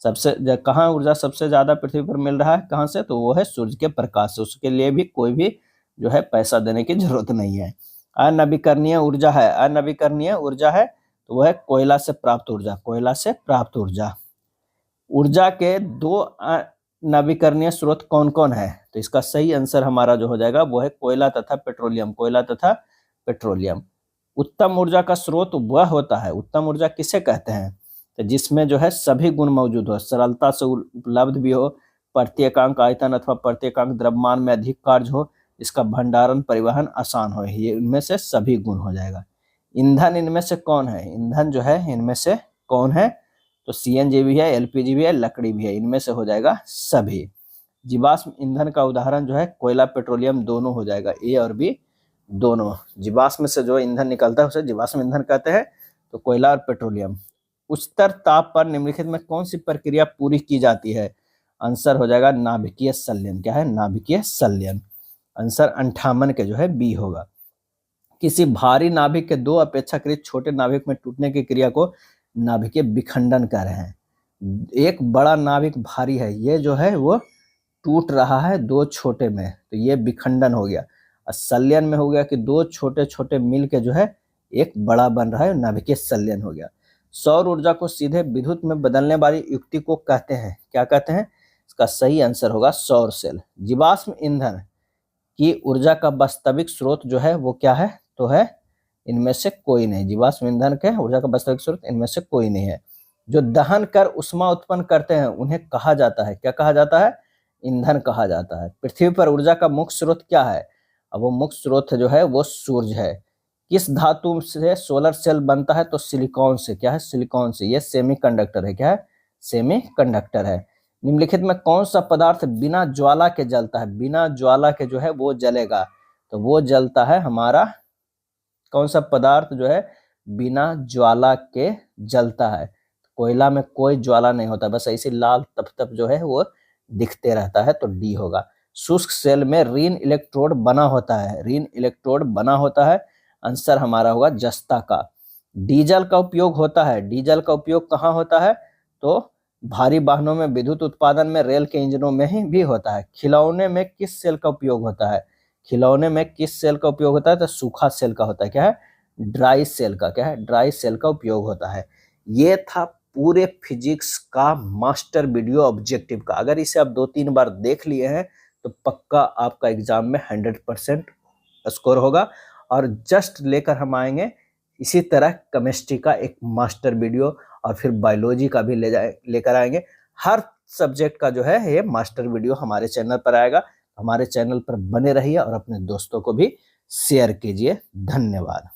सबसे कहाँ ऊर्जा सबसे ज्यादा पृथ्वी पर मिल रहा है, कहाँ से, तो वो है सूर्य के प्रकाश से। उसके लिए भी कोई भी जो है पैसा देने की जरूरत नहीं है। अनवीकरणीय ऊर्जा है, अनवीकरणीय ऊर्जा है, तो वो है कोयला से प्राप्त ऊर्जा, कोयला से प्राप्त ऊर्जा। ऊर्जा के 2 नवीकरणीय स्रोत कौन कौन है, तो इसका सही आंसर हमारा जो हो जाएगा वो है कोयला तथा पेट्रोलियम, कोयला तथा पेट्रोलियम। उत्तम ऊर्जा का स्रोत वह होता है, उत्तम ऊर्जा किसे कहते हैं, तो जिसमें जो है सभी गुण मौजूद हो, सरलता से उपलब्ध भी हो, प्रत्येकांक आयतन अथवा प्रत्येकांक द्रव्यमान में अधिक कार्य हो, इसका भंडारण परिवहन आसान हो, ये इनमें से सभी गुण हो जाएगा। ईंधन इनमें से कौन है, ईंधन जो है इनमें से कौन है, तो सीएनजी भी है, एलपीजी भी है, लकड़ी भी है, इनमें से हो जाएगा सभी। जीवाश्म ईंधन का उदाहरण जो है कोयला पेट्रोलियम दोनों हो जाएगा, ए और बी दोनों। जीवाश्म से जो ईंधन निकलता है उसे जीवाश्म ईंधन कहते हैं, तो कोयला और पेट्रोलियम। उच्चतर ताप पर निम्नलिखित में कौन सी प्रक्रिया पूरी की जाती है, आंसर हो जाएगा नाभिकीय संलयन। क्या है, नाभिकीय संलयन। आंसर 58 के जो है बी होगा। किसी भारी नाभिक के दो अपेक्षाकृत छोटे नाभिक में टूटने की क्रिया को नाभिकीय विखंडन कह रहे हैं। एक बड़ा नाभिक भारी है, ये जो है वो टूट रहा है दो छोटे में, तो ये विखंडन हो गया। और संलयन में हो गया कि दो छोटे छोटे मिल के जो है एक बड़ा बन रहा है, नाभिकीय संलयन हो गया। सौर ऊर्जा को सीधे विद्युत में बदलने वाली युक्ति को कहते हैं, क्या कहते हैं, इसका सही आंसर होगा सौर सेल। जीवाश्म ईंधन की ऊर्जा का वास्तविक स्रोत जो है वो क्या है, तो है इनमें से कोई नहीं। जीवाश्म ईंधन के ऊर्जा का वास्तविक स्रोत इनमें से कोई नहीं है। जो दहन कर उष्मा उत्पन्न करते हैं उन्हें कहा जाता है, क्या कहा जाता है, ईंधन कहा जाता है। पृथ्वी पर ऊर्जा का मुख्य स्रोत क्या है, अब वो मुख्य स्रोत जो है वो सूर्य है। किस धातु से सोलर सेल बनता है, तो सिलिकॉन से। क्या है, सिलिकॉन से। ये सेमीकंडक्टर है, क्या है, सेमीकंडक्टर है। निम्नलिखित में कौन सा पदार्थ बिना ज्वाला के जलता है, बिना ज्वाला के जो है वो जलेगा, तो वो जलता है हमारा कौन सा पदार्थ जो है बिना ज्वाला के जलता है। कोयला में कोई ज्वाला नहीं होता, बस ऐसे लाल तप तप जो है वो दिखते रहता है, तो डी होगा। शुष्क सेल में ऋण इलेक्ट्रोड बना होता है, ऋण इलेक्ट्रोड बना होता है, आंसर हमारा होगा जस्ता का। डीजल का उपयोग होता है, डीजल का उपयोग कहाँ होता है, तो भारी वाहनों में, विद्युत उत्पादन में, रेल के इंजनों में ही भी होता है। खिलौने में किस सेल का उपयोग होता है, खिलौने में किस सेल का उपयोग होता है, तो सूखा सेल का होता है, क्या है, ड्राई सेल का। क्या है, ड्राई सेल का उपयोग होता है। ये था पूरे फिजिक्स का मास्टर वीडियो ऑब्जेक्टिव का। अगर इसे आप 2-3 बार देख लिए हैं तो पक्का आपका एग्जाम में 100% स्कोर होगा। और जस्ट लेकर हम आएंगे इसी तरह केमिस्ट्री का एक मास्टर वीडियो, और फिर बायोलॉजी का भी लेकर आएंगे। हर सब्जेक्ट का जो है ये मास्टर वीडियो हमारे चैनल पर आएगा। हमारे चैनल पर बने रहिए और अपने दोस्तों को भी शेयर कीजिए। धन्यवाद।